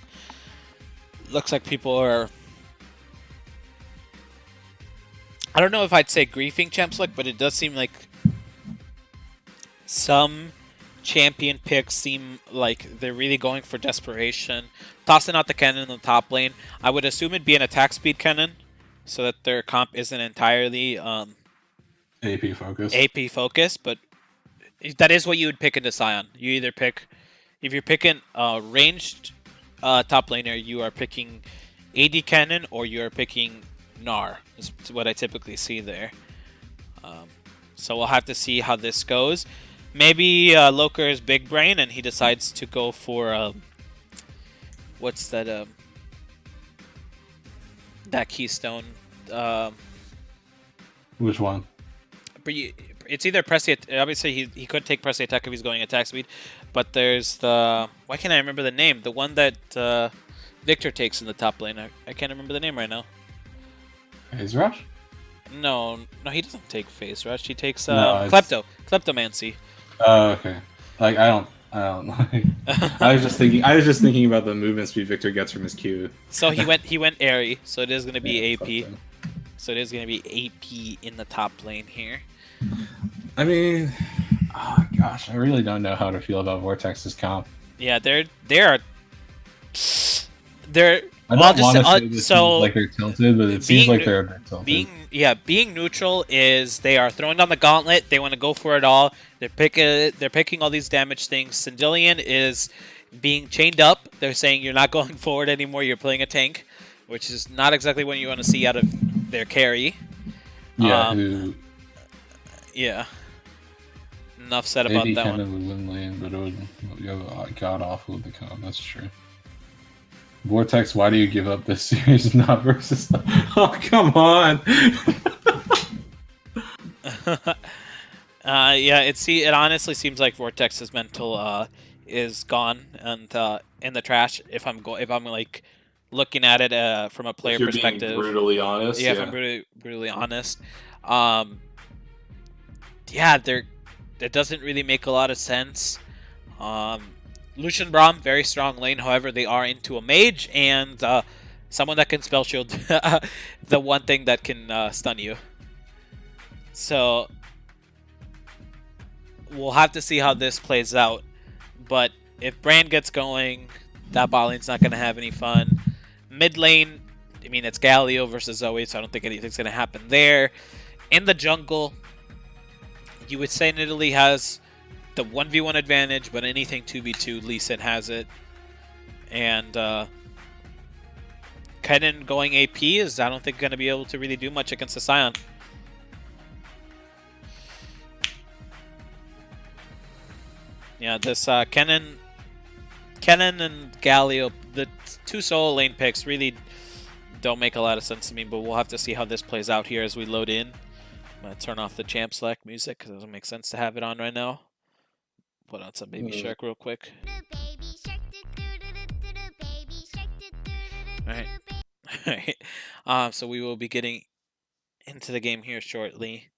Looks like people are... I don't know if I'd say griefing Champ Select, but it does seem like some champion picks seem like they're really going for desperation. Tossing out the Kennen in the top lane. I would assume it'd be an attack speed Kennen, so that their comp isn't entirely AP focus. AP focus, but that is what you would pick into Sion. You either pick, if you're picking ranged top laner, you are picking AD Kennen or you are picking Gnar, is what I typically see there. So we'll have to see how this goes. Maybe Loker is big brain and he decides to go for what's that that keystone? Which one? It's either press the obviously he could take press the attack if he's going attack speed, but there's the why can't I remember the name? The one that Victor takes in the top lane. I can't remember the name right now. Phase Rush? No, he doesn't take Phase Rush. He takes Kleptomancy. Oh, okay. Like I don't know. I was just thinking about the movement speed Victor gets from his Q. So he went airy, so it is going to be AP. So it is going to be AP in the top lane here. I mean, oh gosh, I really don't know how to feel about Vortex's comp. Yeah, they're I don't want to say this seems like they're tilted, but it seems like they're a bit tilted. Being neutral is they are throwing down the gauntlet. They want to go for it all. They're picking all these damage things. Syndillion is being chained up. They're saying you're not going forward anymore. You're playing a tank, which is not exactly what you want to see out of their carry. Yeah. Yeah. Enough said about that one. Would win lane, but it would go god awful with the comp. That's true. Vortex, why do you give up this series? Not versus. Oh, come on. Yeah, it honestly seems like Vortex's mental is gone and in the trash. If I'm like looking at it from a player perspective, being brutally honest. Yeah, if I'm brutally honest. Yeah, it doesn't really make a lot of sense. Lucian Braum, very strong lane. However, they are into a mage and someone that can spell shield. The one thing that can stun you. So we'll have to see how this plays out. But if Brand gets going, that bot lane's not going to have any fun. Mid lane, I mean, it's Galio versus Zoe, so I don't think anything's going to happen there. In the jungle, you would say Nidalee has the 1v1 advantage, but anything 2v2, Lee Sin has it. And Kennen going AP is, I don't think, going to be able to really do much against the Sion. Yeah, this Kennen and Galio, the two solo lane picks, really don't make a lot of sense to me, but we'll have to see how this plays out here as we load in. I'm going to turn off the Champ Select music because it doesn't make sense to have it on right now. Put on some Baby Shark real quick. Alright. So we will be getting into the game here shortly.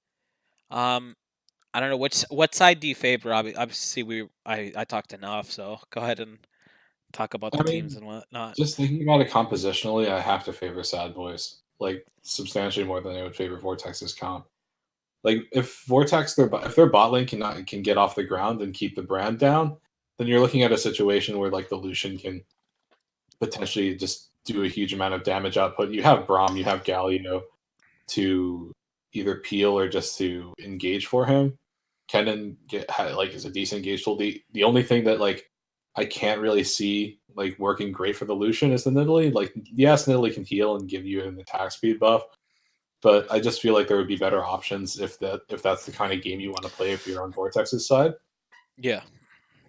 I don't know what side do you favor? Obviously, I talked enough, so go ahead and talk about the teams and whatnot. Just thinking about it compositionally, I have to favor S.A.D.B.O.I.S, like substantially more than I would favor Vortex's comp. Like if Vortex if their bot lane can get off the ground and keep the brand down, then you're looking at a situation where like the Lucian can potentially just do a huge amount of damage output. You have Braum, you have Galio to either peel or just to engage for him. Kennen is a decent engage tool. The only thing that like I can't really see like working great for the Lucian is the Nidalee. Like yes, Nidalee can heal and give you an attack speed buff, but I just feel like there would be better options if that's the kind of game you want to play if you're on Vortex's side. Yeah.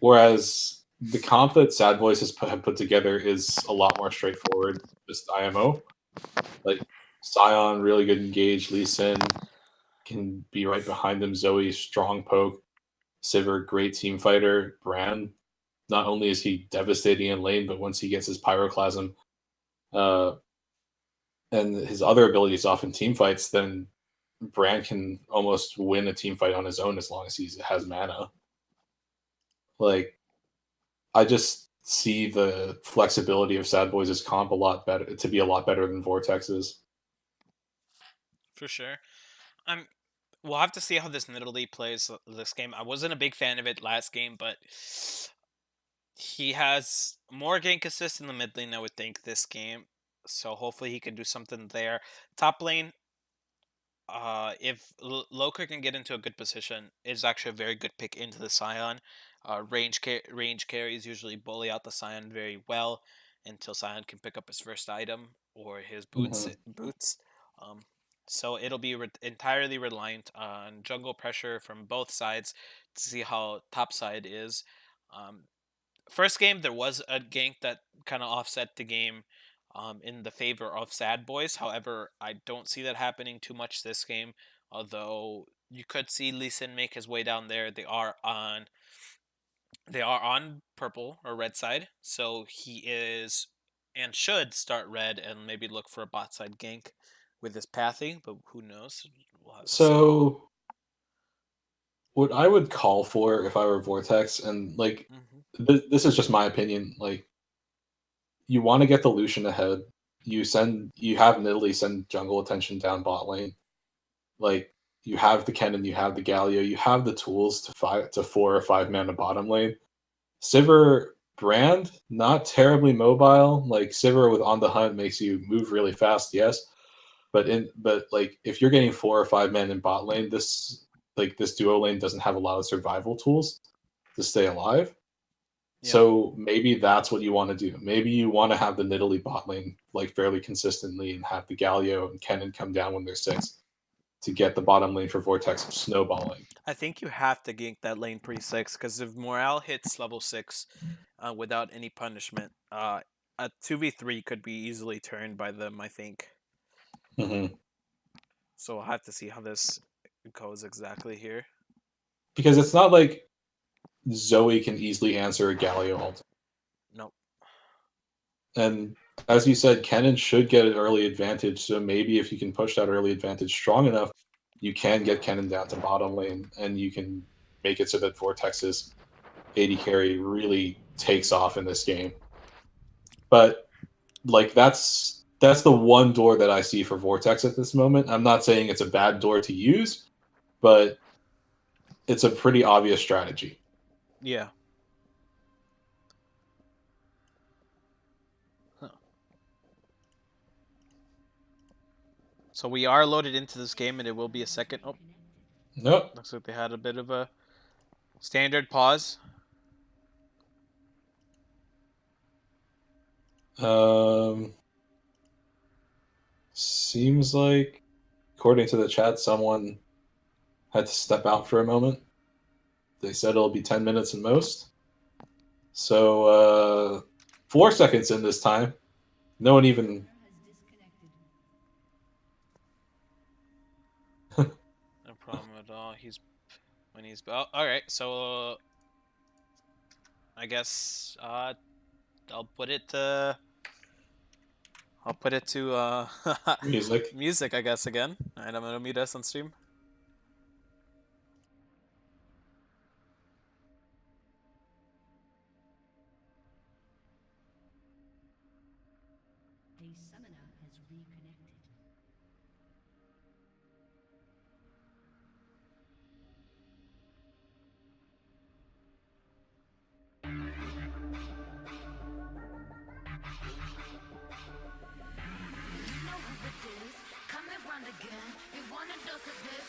Whereas the comp that S.A.D.B.O.I.S have put together is a lot more straightforward, just IMO. Like Sion, really good engage. Lee Sin can be right behind them. Zoe, strong poke. Sivir, great team fighter. Bran, not only is he devastating in lane, but once he gets his pyroclasm and his other abilities off in team fights, then Bran can almost win a team fight on his own as long as he has mana. Like, I just see the flexibility of S.A.D.B.O.I.S' comp a lot better than Vortex's. For sure. We'll have to see how this Nidalee plays this game. I wasn't a big fan of it last game, but he has more gank assists in the mid lane, I would think, this game. So hopefully he can do something there. Top lane, if Loker can get into a good position, is actually a very good pick into the Sion. Range carries usually bully out the Sion very well until Sion can pick up his first item or his boots. So it'll be entirely reliant on jungle pressure from both sides to see how top side is. First game, there was a gank that kind of offset the game in the favor of S.A.D.B.O.I.S. However, I don't see that happening too much this game, although you could see Lee Sin make his way down there. They are on purple or red side, so he is and should start red and maybe look for a bot side gank with his pathing, but who knows? So what I would call for if I were Vortex, and like this is just my opinion, like you want to get the Lucian ahead. You have Nidalee send jungle attention down bot lane. Like you have the Kennen, you have the Galio, you have the tools to 4 or 5 mana bottom lane. Sivir Brand, not terribly mobile. Like Sivir with On the Hunt makes you move really fast, yes. But like if you're getting 4 or 5 men in bot lane, this duo lane doesn't have a lot of survival tools to stay alive. Yeah. So maybe that's what you want to do. Maybe you want to have the Nidalee bot lane like fairly consistently and have the Galio and Kennen come down when they're 6 to get the bottom lane for Vortex snowballing. I think you have to gank that lane pre-6 because if Morale hits level 6 without any punishment, a 2v3 could be easily turned by them, I think. So we'll have to see how this goes exactly here. Because it's not like Zoe can easily answer a Galio ult. Nope. And as you said, Kennen should get an early advantage, so maybe if you can push that early advantage strong enough, you can get Kennen down to bottom lane, and you can make it so that Vortex's AD carry really takes off in this game. But like that's the one door that I see for Vortex at this moment. I'm not saying it's a bad door to use, but it's a pretty obvious strategy. Yeah. So we are loaded into this game, and it will be a second. Oh, nope. Looks like they had a bit of a standard pause. Seems like, according to the chat, someone had to step out for a moment. They said it'll be 10 minutes at most. So 4 seconds in this time. No one even. No problem at all. All right. So I guess I'll put it to Music. Music, I guess, again. All right, I'm gonna mute us on stream. A summoner has reconnected. You know who it is. Come around again. You want a dose of this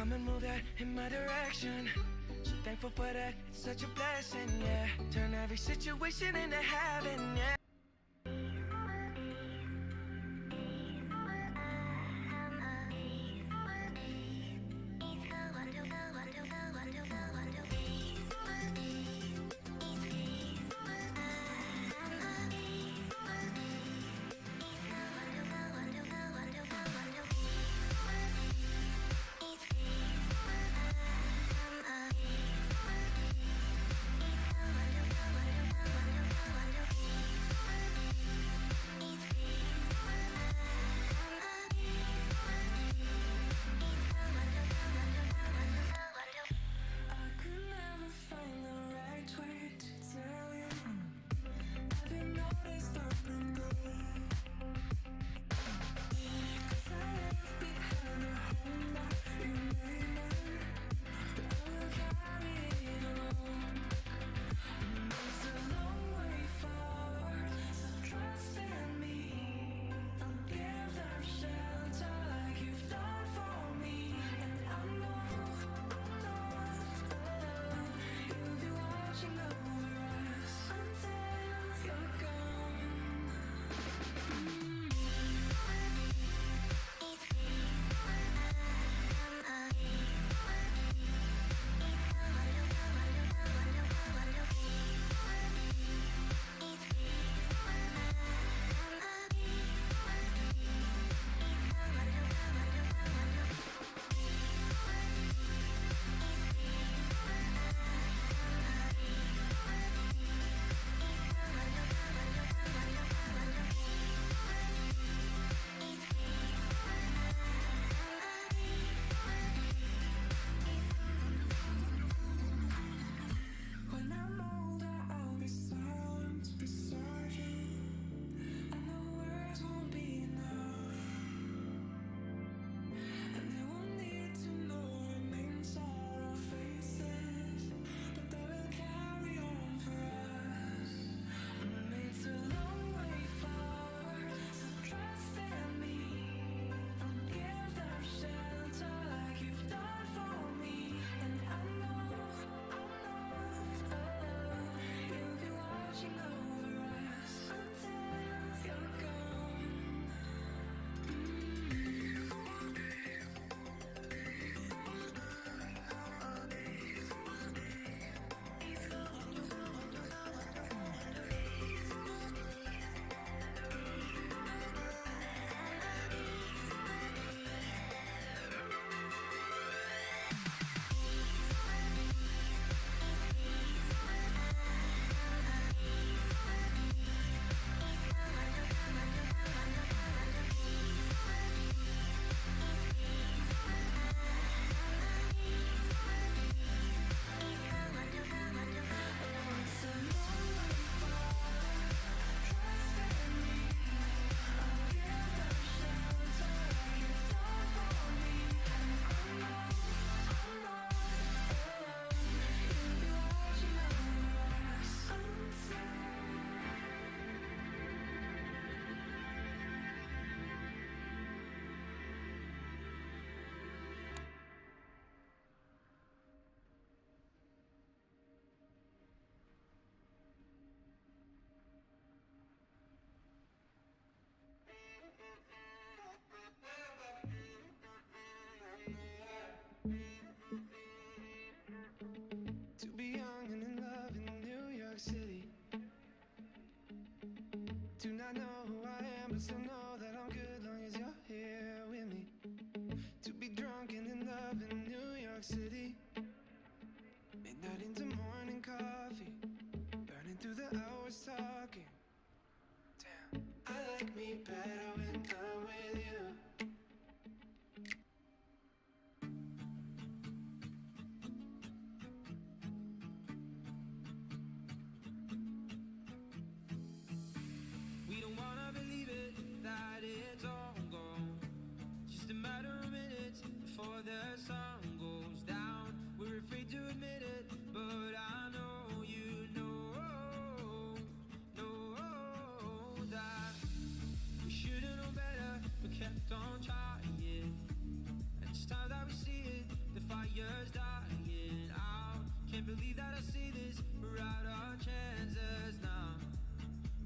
come and move that in my direction. So thankful for that, it's such a blessing, yeah. Turn every situation into heaven, yeah. To be young and in love in New York City. Do not know who I am, but still know that I'm good long as you're here with me. To be drunk and in love in New York City. Midnight into morning coffee, burning through the hours talking. Damn, I like me better when I'm with you. We don't wanna believe it, that it's all gone. Just a matter of minutes before the sun goes down. We're afraid to admit it, but I know you know that we should've known better, but kept years dying out. Can't believe that I see this. We're out our chances now.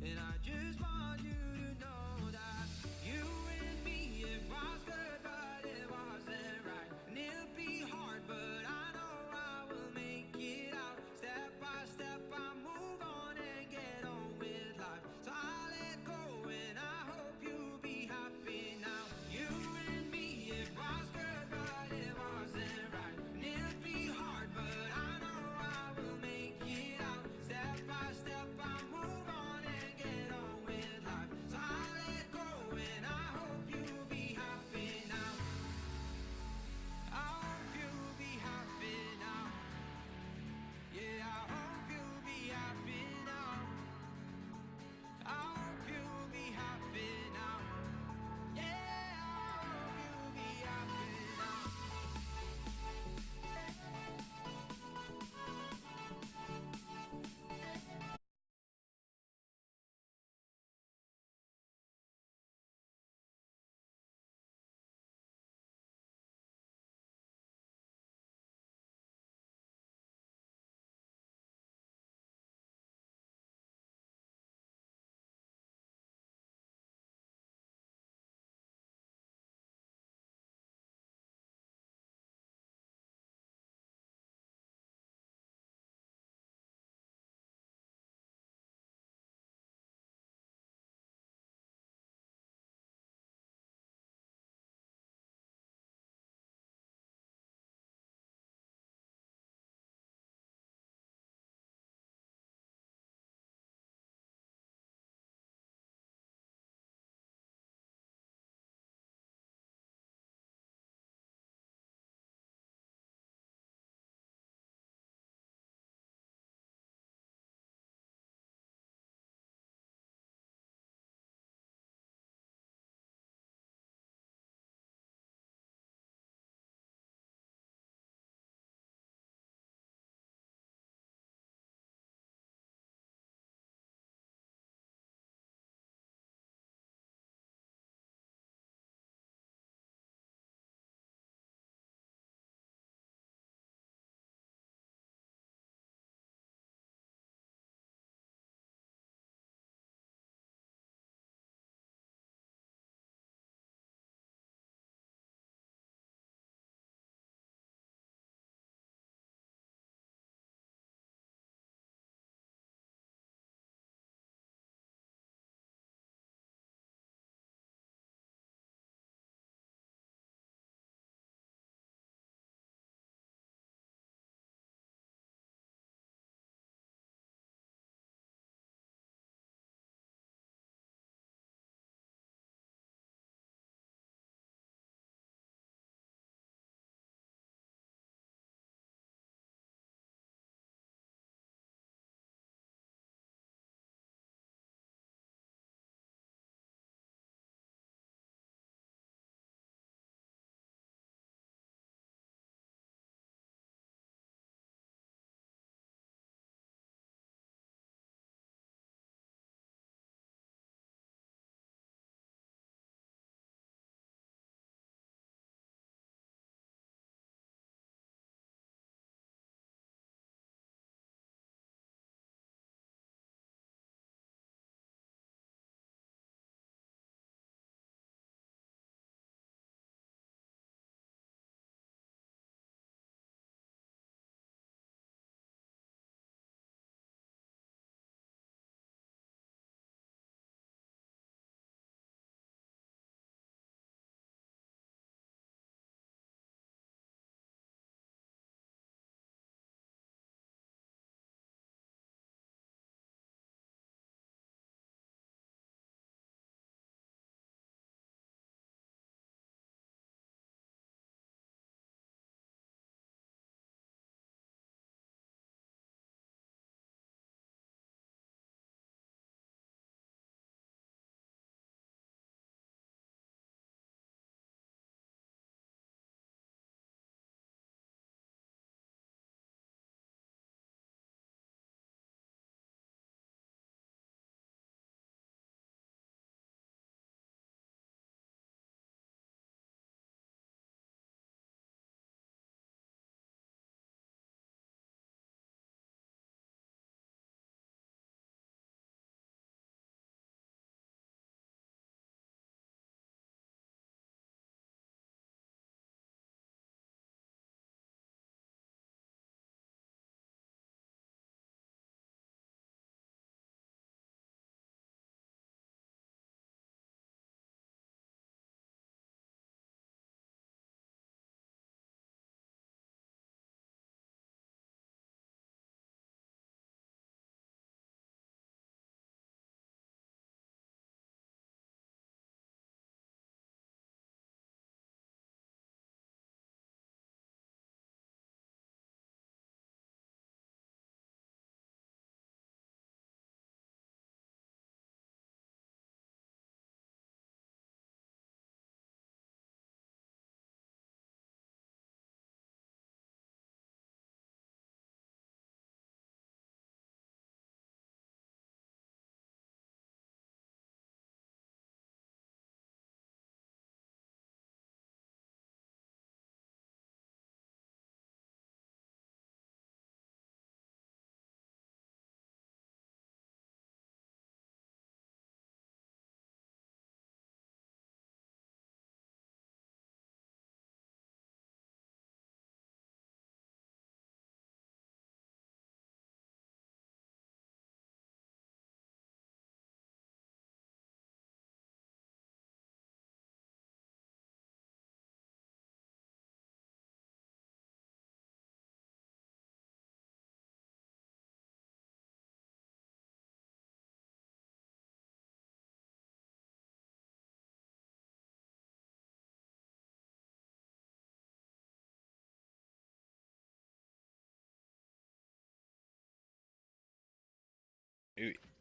And I just want you to know that you and me, it was good, but it wasn't right. And it'll be hard, but I know I will make it out. Step by step, I move on and get on with life. So I let go and I hope you'll be happy now. You and me, it was good, but it wasn't right. And it'll be hard, but I know I will make it out. Step by step, I move on and get on.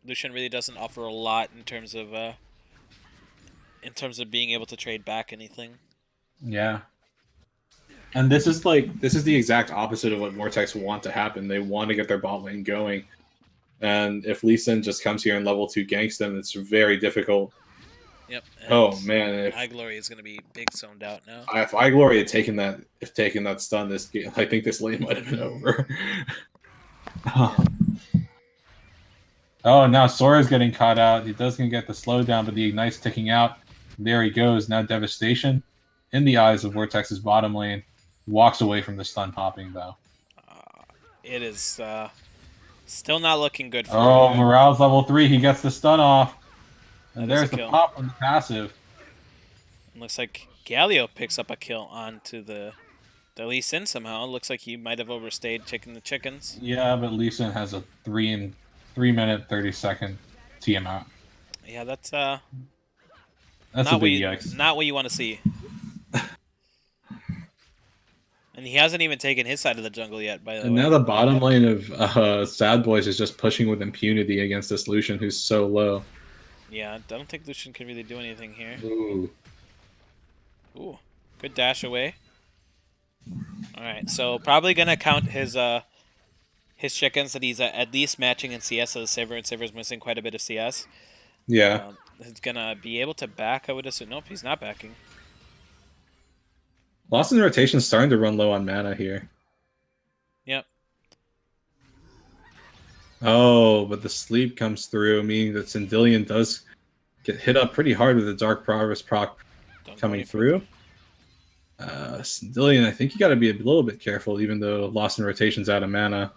Lucian really doesn't offer a lot in terms of being able to trade back anything. Yeah. And this is the exact opposite of what Vortex want to happen. They want to get their bot lane going. And if Lee Sin just comes here and level 2 ganks them, it's very difficult. Yep. Oh man, if iGlory is going to be big zoned out now. If iGlory had taken that stun this game, I think this lane might have been over. Oh, now Sora's getting caught out. He doesn't get the slowdown, but the Ignite's ticking out. There he goes. Now Devastation in the eyes of Vortex's bottom lane. Walks away from the stun popping, though. It is still not looking good for him. Morale's level 3. He gets the stun off. And there's the kill. pop from the passive. Looks like Galio picks up a kill onto the Lee Sin somehow. Looks like he might have overstayed taking the chickens. Yeah, but Lee Sin has a 3 minute 30-second timeout. Yeah, that's not a big yikes. Not what you want to see. And he hasn't even taken his side of the jungle yet, by the way. And now the bottom lane of S.A.D.B.O.I.S is just pushing with impunity against this Lucian who's so low. Yeah, I don't think Lucian can really do anything here. Ooh. Ooh. Good dash away. Alright, so probably gonna count his chickens that he's at least matching in CS as Saver, and Saver's missing quite a bit of CS. Yeah. He's gonna be able to back, I would assume. Nope, he's not backing. Lost in Rotation's starting to run low on mana here. Yep. Oh, but the sleep comes through, meaning that Sindillion does get hit up pretty hard with the Dark Progress proc coming through. Sindillion, I think you got to be a little bit careful, even though Lost in Rotation's out of mana.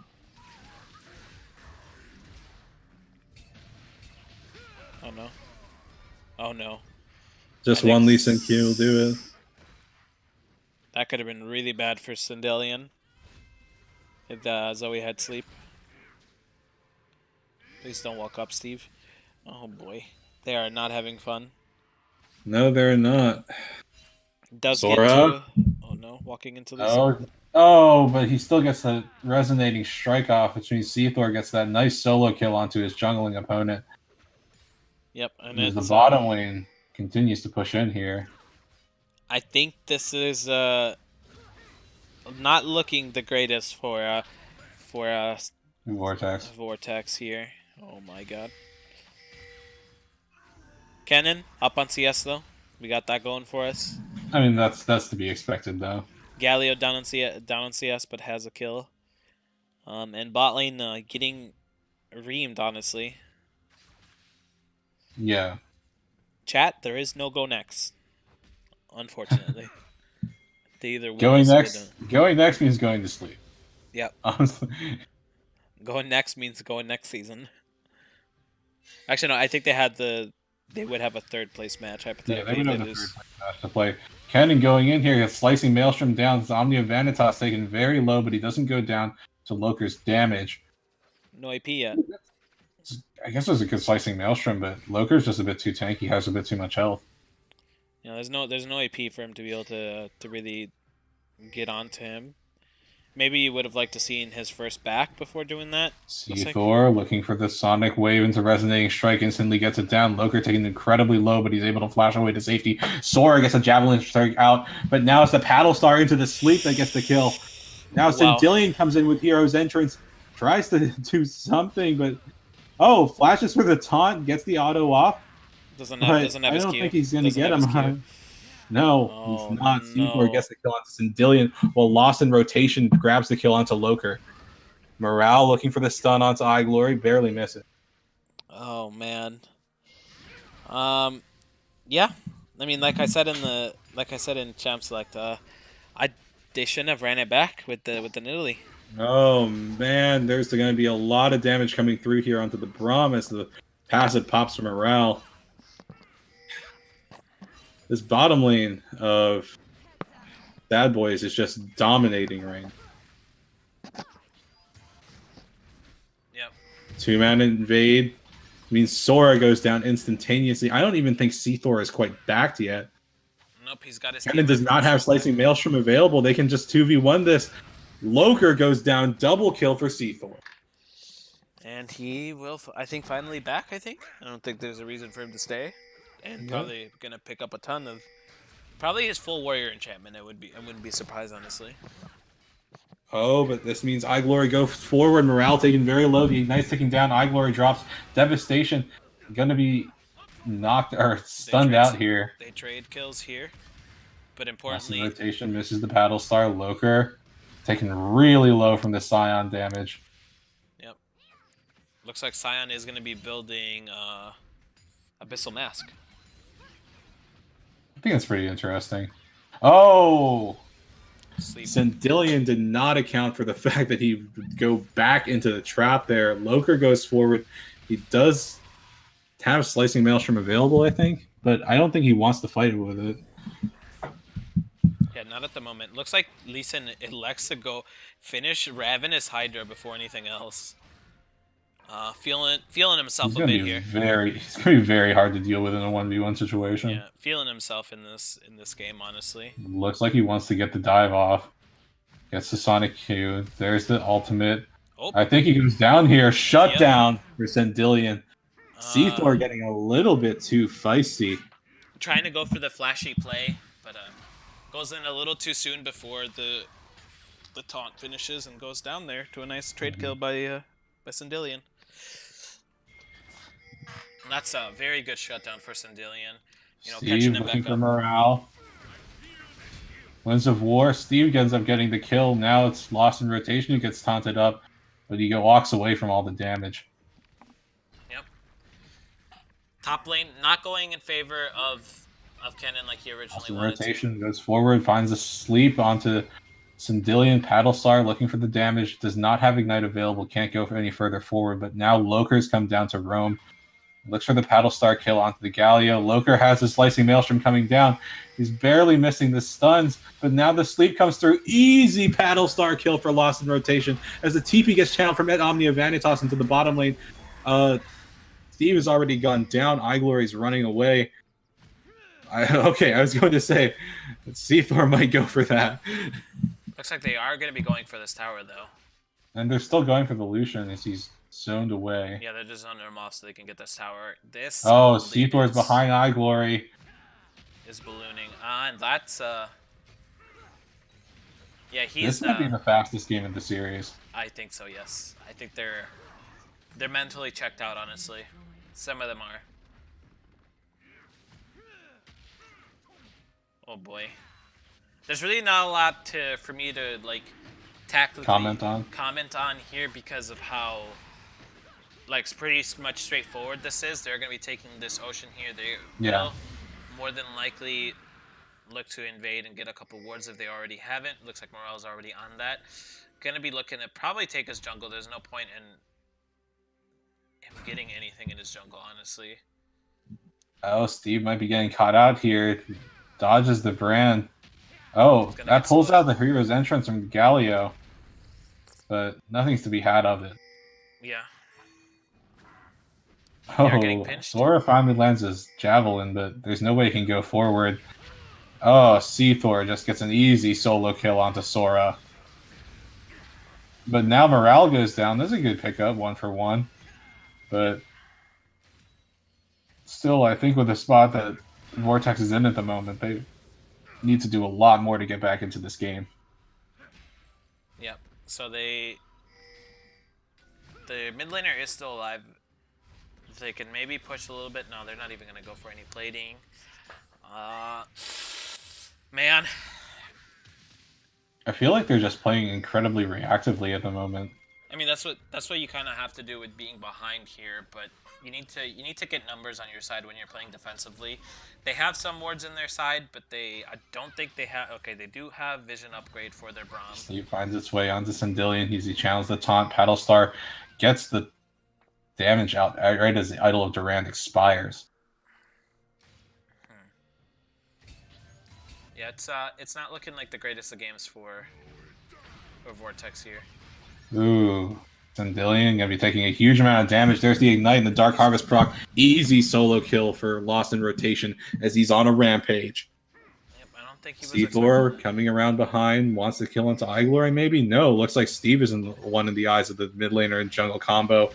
Oh no. Oh no. Just one Lee Sin Q will do it. That could have been really bad for Sindillion if Zoe had sleep. Please don't walk up, Steve. Oh boy. They are not having fun. No, they're not. Does Sora? Oh no, walking into this. Oh, but he still gets a resonating strike off, which means Seathor gets that nice solo kill onto his jungling opponent. Yep, and the bottom lane continues to push in here. I think this is not looking the greatest for Vortex. Vortex here. Oh my god. Cannon up on CS though. We got that going for us. I mean that's to be expected though. Galio down on CS but has a kill. And bot lane getting reamed honestly. Yeah. Chat, there is no go next. Unfortunately. They either win going next means going to sleep. Yep. Honestly. Going next means going next season. Actually, no. I think they would have a third place match. Hypothetically, yeah, they would have a third place match to play. Cannon going in here, slicing Maelstrom down. Omnia Vanitas taken very low, but he doesn't go down to Loker's damage. No AP yet. I guess it was a good slicing Maelstrom, but Loker's just a bit too tanky. Has a bit too much health. Yeah, there's no AP for him to be able to really get onto him. Maybe you would have liked to seen his first back before doing that. Seathor looking for the Sonic Wave into Resonating Strike, instantly gets it down. Loker taking it incredibly low, but he's able to flash away to safety. Sora gets a Javelin Strike out, but now it's the Paddle Star into the sleep that gets the kill. Now Sindillion comes in with Hero's Entrance, tries to do something, but flashes for the taunt, gets the auto off. Doesn't have his Q. I don't think he's going to get him. No, he's not. Seathor gets the kill onto Sindillion, while Lost in Rotation grabs the kill onto Loker. Morale looking for the stun onto iGlory, barely misses. Oh man. Yeah. I mean, like I said in Champ Select, they shouldn't have ran it back with the Nidalee. Oh man, there's going to be a lot of damage coming through here onto the Braum as the passive pops from Morale. This bottom lane of S.A.D.B.O.I.S is just dominating right now. Yep. 2-man invade means Sora goes down instantaneously. I don't even think Seathor is quite backed yet. Nope, he's got his. Cannon does not have Slicing Maelstrom available. They can just 2v1 this. Loker goes down, double kill for Seathor. And he will, I think, finally back, I think. I don't think there's a reason for him to stay. And probably going to pick up a ton of... Probably his full warrior enchantment. I wouldn't be surprised, honestly. Oh, but this means iGlory goes forward. Morale taken very low. The Ignite's ticking down. iGlory drops. Devastation going to be knocked or stunned out here. They trade kills here. But importantly... Rotation misses the Battlestar. Loker taken really low from the Scion damage. Yep. Looks like Scion is going to be building Abyssal Mask. I think that's pretty interesting. Oh! Sendilion did not account for the fact that he would go back into the trap there. Loker goes forward. He does have Slicing Maelstrom available, I think, but I don't think he wants to fight with it. Yeah, not at the moment. Looks like Lee Sin elects to go finish Ravenous Hydra before anything else. Feeling himself a bit here. It's gonna be very hard to deal with in a 1v1 situation. Yeah, feeling himself in this game, honestly. Looks like he wants to get the dive off. Gets the Sonic Q. There's the ultimate. Oh. I think he goes down here. Shut down for Sendilion. Seathor getting a little bit too feisty. Trying to go for the flashy play, but goes in a little too soon before the taunt finishes and goes down there to a nice trade kill by Sendilion. That's a very good shutdown for Sendilion. You know, catching him looking back for up. morale. Winds of War. Steve ends up getting the kill. Now it's lost in rotation. He gets taunted up, but he walks away from all the damage. Yep. Top lane not going in favor of Kennen like he originally wanted rotation goes forward, finds a sleep onto Sendilion. Battlestar looking for the damage. Does not have Ignite available. Can't go any further forward. But now Loker's come down to roam. Looks for the Battlestar kill onto the Galio. Loker has the Slicing Maelstrom coming down. He's barely missing the stuns, but now the sleep comes through. Easy Battlestar kill for Lost in Rotation as the TP gets channeled from Ed Omnia Vanitas into the bottom lane. Steve has already gone down. iGlory's running away. I was going to say Seathor might go for that. Looks like they are going to be going for this tower, though. And they're still going for the Lucian as he's zoned away. Yeah, they're just zoning him off so they can get this tower. Seathor's behind iGlory. Is ballooning. And that's... Yeah, This might be the fastest game of the series. I think so, yes. I think they're mentally checked out, honestly. Some of them are. Oh boy. There's really not a lot for me to like tactically comment on here because of how pretty much straightforward this is. They're going to be taking this ocean here. They will more than likely look to invade and get a couple wards if they already haven't. Looks like Morale's already on that. Going to be looking to probably take his jungle. There's no point in him getting anything in his jungle, honestly. Oh, Steve might be getting caught out here. Dodges the brand. Oh, that pulls out the hero's entrance from Galio. But nothing's to be had of it. Yeah. Oh, Sora finally lands his javelin, but there's no way he can go forward. Oh, Seathor just gets an easy solo kill onto Sora. But now Morale goes down. That's a good pickup, 1-for-1. But still, I think with the spot that Vortex is in at the moment, they need to do a lot more to get back into this game. Yep. So the mid laner is still alive. They can maybe push a little bit. No, they're not even going to go for any plating. Man. I feel like they're just playing incredibly reactively at the moment. I mean, that's what you kind of have to do with being behind here, but you need to get numbers on your side when you're playing defensively. They have some wards in their side, but I don't think they have. Okay, they do have vision upgrade for their Braum. He finds its way onto Sendilion. He channels the taunt. Battlestar gets the damage out right as the Idol of Durand expires. Yeah, it's not looking like the greatest of games for Vortex here. Ooh, Sendilion gonna be taking a huge amount of damage. There's the Ignite and the Dark Harvest proc. Easy solo kill for Lost in Rotation as he's on a rampage. Yep, I don't think he was Seathor coming around behind, wants to kill into Iglory, maybe? No, looks like Steve is in one in the eyes of the mid laner and jungle combo.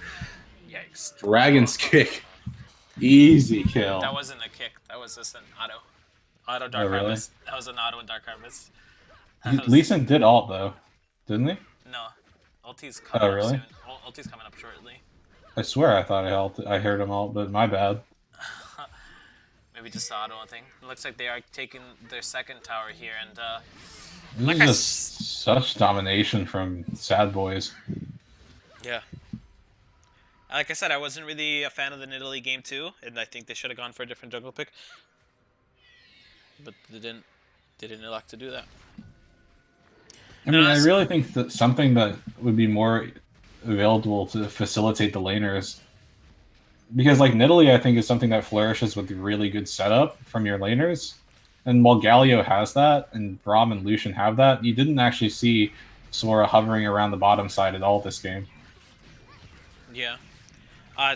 Yikes. Dragon's kick. Easy kill. That wasn't a kick. That was just an auto. Auto Dark Oh, really? Harvest. That was an auto Dark Harvest. Lee Sin did ult, though. Didn't he? No. Ulti's coming really? up soon. Ulti's coming up shortly. I swear I thought I heard him ult, but my bad. Maybe just the auto thing. It looks like they are taking their second tower here, and This like is just such domination from S.A.D.B.O.I.S. Yeah. Like I said, I wasn't really a fan of the Nidalee game too, and I think they should have gone for a different jungle pick. But they didn't elect to do that. I mean, I really think that something that would be more available to facilitate the laners, because like Nidalee, I think is something that flourishes with really good setup from your laners, and while Galio has that, and Braum and Lucian have that, you didn't actually see Sora hovering around the bottom side at all this game. Yeah.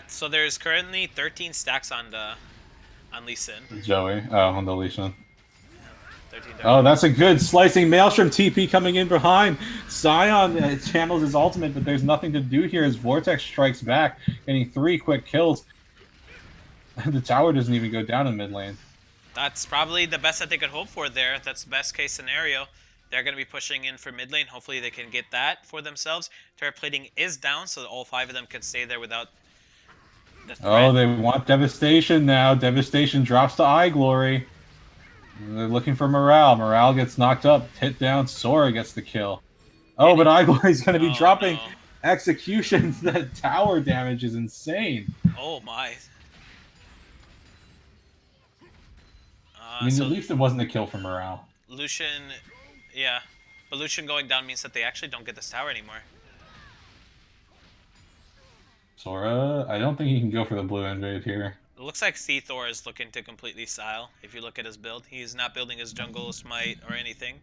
So there's currently 13 stacks on Lee Sin. Joey, on the Lee Sin. Oh, that's a good slicing Maelstrom TP coming in behind. Sion channels his ultimate, but there's nothing to do here as Vortex strikes back, getting 3 quick kills. The tower doesn't even go down in mid lane. That's probably the best that they could hope for there. That's the best case scenario. They're going to be pushing in for mid lane. Hopefully they can get that for themselves. Turret plating is down, so all 5 of them can stay there without the threat. Oh, they want Devastation now. Devastation drops to Iglory. They're looking for Morale. Morale gets knocked up. Hit down. Sora gets the kill. Oh, but Iglory's going to be dropping executions. That tower damage is insane. Oh, my. I mean, at least it wasn't a kill for Morale. Lucian, yeah. But Lucian going down means that they actually don't get this tower anymore. Sora, I don't think he can go for the blue invade here. It looks like Seathor is looking to completely style. If you look at his build, he's not building his jungle smite or anything.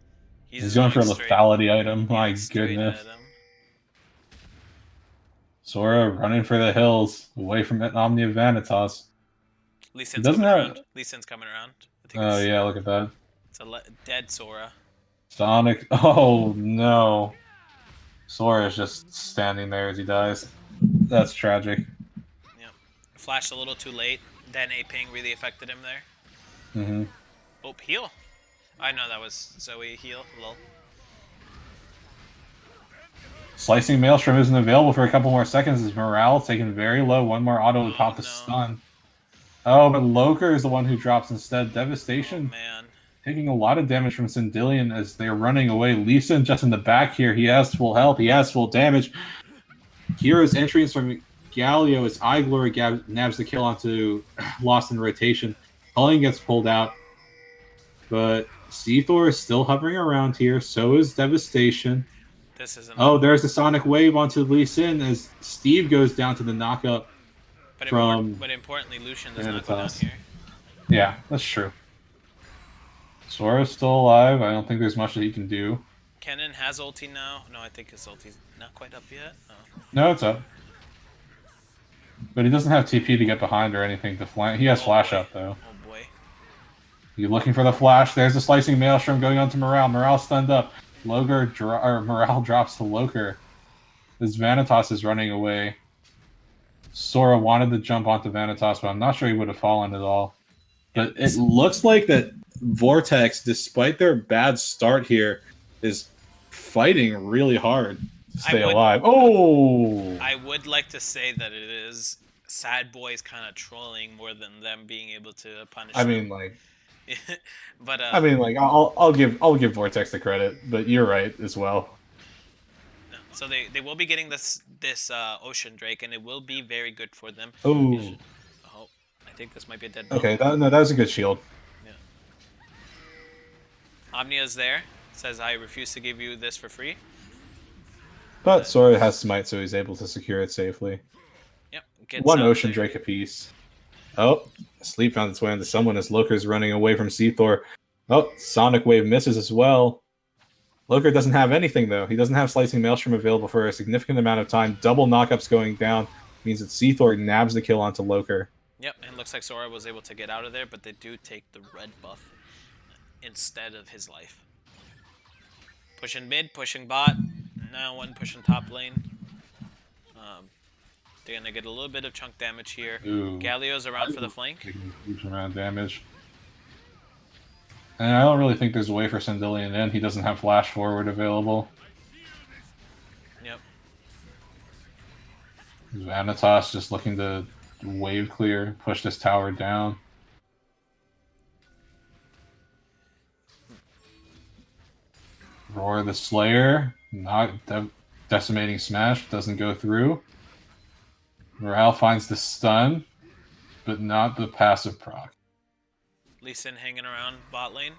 He's going for a lethality item. My goodness. Sora running for the hills, away from Omnia Vanitas. Lee Sin's coming around. Lee Sin's coming around. Oh yeah, look at that. It's a dead Sora. Sonic. Oh no. Sora is just standing there as he dies. That's tragic. Yep. Flashed a little too late. Then a ping really affected him there. Mm-hmm. Oh, heal. I know that was Zoe heal. Lol. Slicing Maelstrom isn't available for a couple more seconds as Morale taken very low. One more auto to pop the stun. Oh, but Loker is the one who drops instead. Devastation. Oh, man. Taking a lot of damage from Syndillion as they're running away. Lee Sin just in the back here. He has full health. He has full damage. Hero's entrance from Galio as Iglory nabs the kill onto Lost in Rotation. Culling gets pulled out. But Seathor is still hovering around here. So is Devastation. This isn't. Oh, there's the Sonic Wave onto Lee Sin as Steve goes down to the knockup. But importantly, Lucian does not go down here. Yeah, that's true. Sora's still alive. I don't think there's much that he can do. Kennen has ulti now. No, I think his ulti's not quite up yet. Oh. No, it's up. But he doesn't have TP to get behind or anything to flank. He has flash up, though. Oh, boy. You're looking for the flash. There's the slicing Maelstrom going on to Morale. Morale stunned up. Morale drops to Loker. This Vanitas is running away. Sora wanted to jump onto Vanitas, but I'm not sure he would have fallen at all. But it looks like that Vortex, despite their bad start here, is fighting really hard to stay alive. Oh! I would like to say that it is S.A.D.B.O.I.S kind of trolling more than them being able to punish them. mean, like... but I'll give Vortex the credit, but you're right as well. So they will be getting this Ocean Drake, and it will be very good for them. Oh, I think this might be a dead build. Okay, that was a good shield. Yeah. Omnia's there. Says, I refuse to give you this for free. But Sora has Smite, so he's able to secure it safely. Yep. One Ocean Drake apiece. Oh, Sleep found its way into someone as Loker's running away from Seathor. Oh, Sonic Wave misses as well. Loker doesn't have anything, though. He doesn't have Slicing Maelstrom available for a significant amount of time. Double knockups going down means that Seathor nabs the kill onto Loker. Yep, and it looks like Sora was able to get out of there, but they do take the red buff. instead of his life. Pushing mid, pushing bot. Now one pushing top lane. They're gonna get a little bit of chunk damage here. Ooh. Galio's around for the flank. Taking a huge amount of damage. And I don't really think there's a way for Sandillion in. He doesn't have flash forward available. Yep. Vanitas just looking to wave clear, push this tower down. Roar the Slayer, not decimating smash, doesn't go through. Morale finds the stun, but not the passive proc. Lee Sin hanging around bot lane.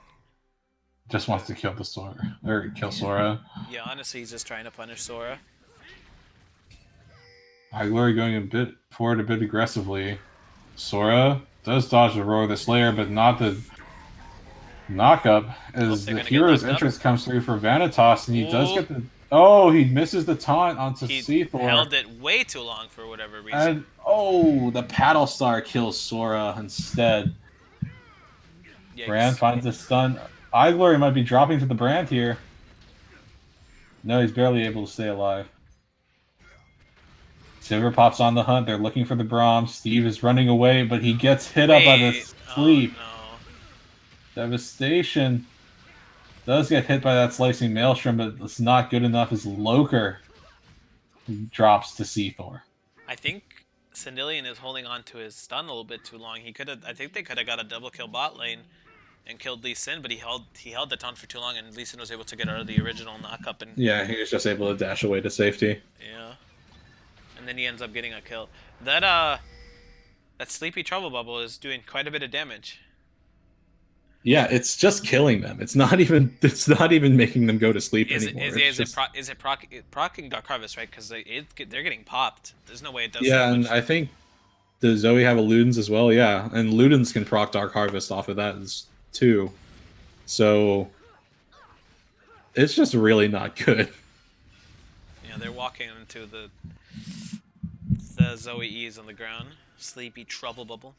Just wants to kill the Sora, or kill Sora. Yeah, honestly, he's just trying to punish Sora. Glory going a bit forward, a bit aggressively. Sora does dodge the Roar of the Slayer, but not the knockup, as the hero's interest comes through for Vanitas, and he does get the... Oh, he misses the taunt onto Seathor. He held it way too long for whatever reason. And, oh, the Paddle Star kills Sora instead. Yikes. Brand finds a stun. Glory might be dropping to the Brand here. No, he's barely able to stay alive. Silver pops on the hunt. They're looking for the Braum. Steve is running away, but he gets hit up by the sleep. Oh, no. Devastation does get hit by that slicing Maelstrom, but it's not good enough as Loker drops to Seathor. I think Sandillion is holding on to his stun a little bit too long. I think they could have got a double kill bot lane and killed Lee Sin, but he held the taunt for too long, and Lee Sin was able to get out of the original knockup. And yeah, he was just able to dash away to safety. Yeah, and then he ends up getting a kill. That Sleepy Trouble Bubble is doing quite a bit of damage. Yeah, it's just killing them. It's not even making them go to sleep anymore. Is it proccing Dark Harvest, right? Because they're getting popped. There's no way it does. Yeah, and I think does Zoe have a Ludens as well? Yeah, and Ludens can proc Dark Harvest off of that too. So it's just really not good. Yeah, they're walking into the Zoe E's on the ground. Sleepy Trouble Bubble.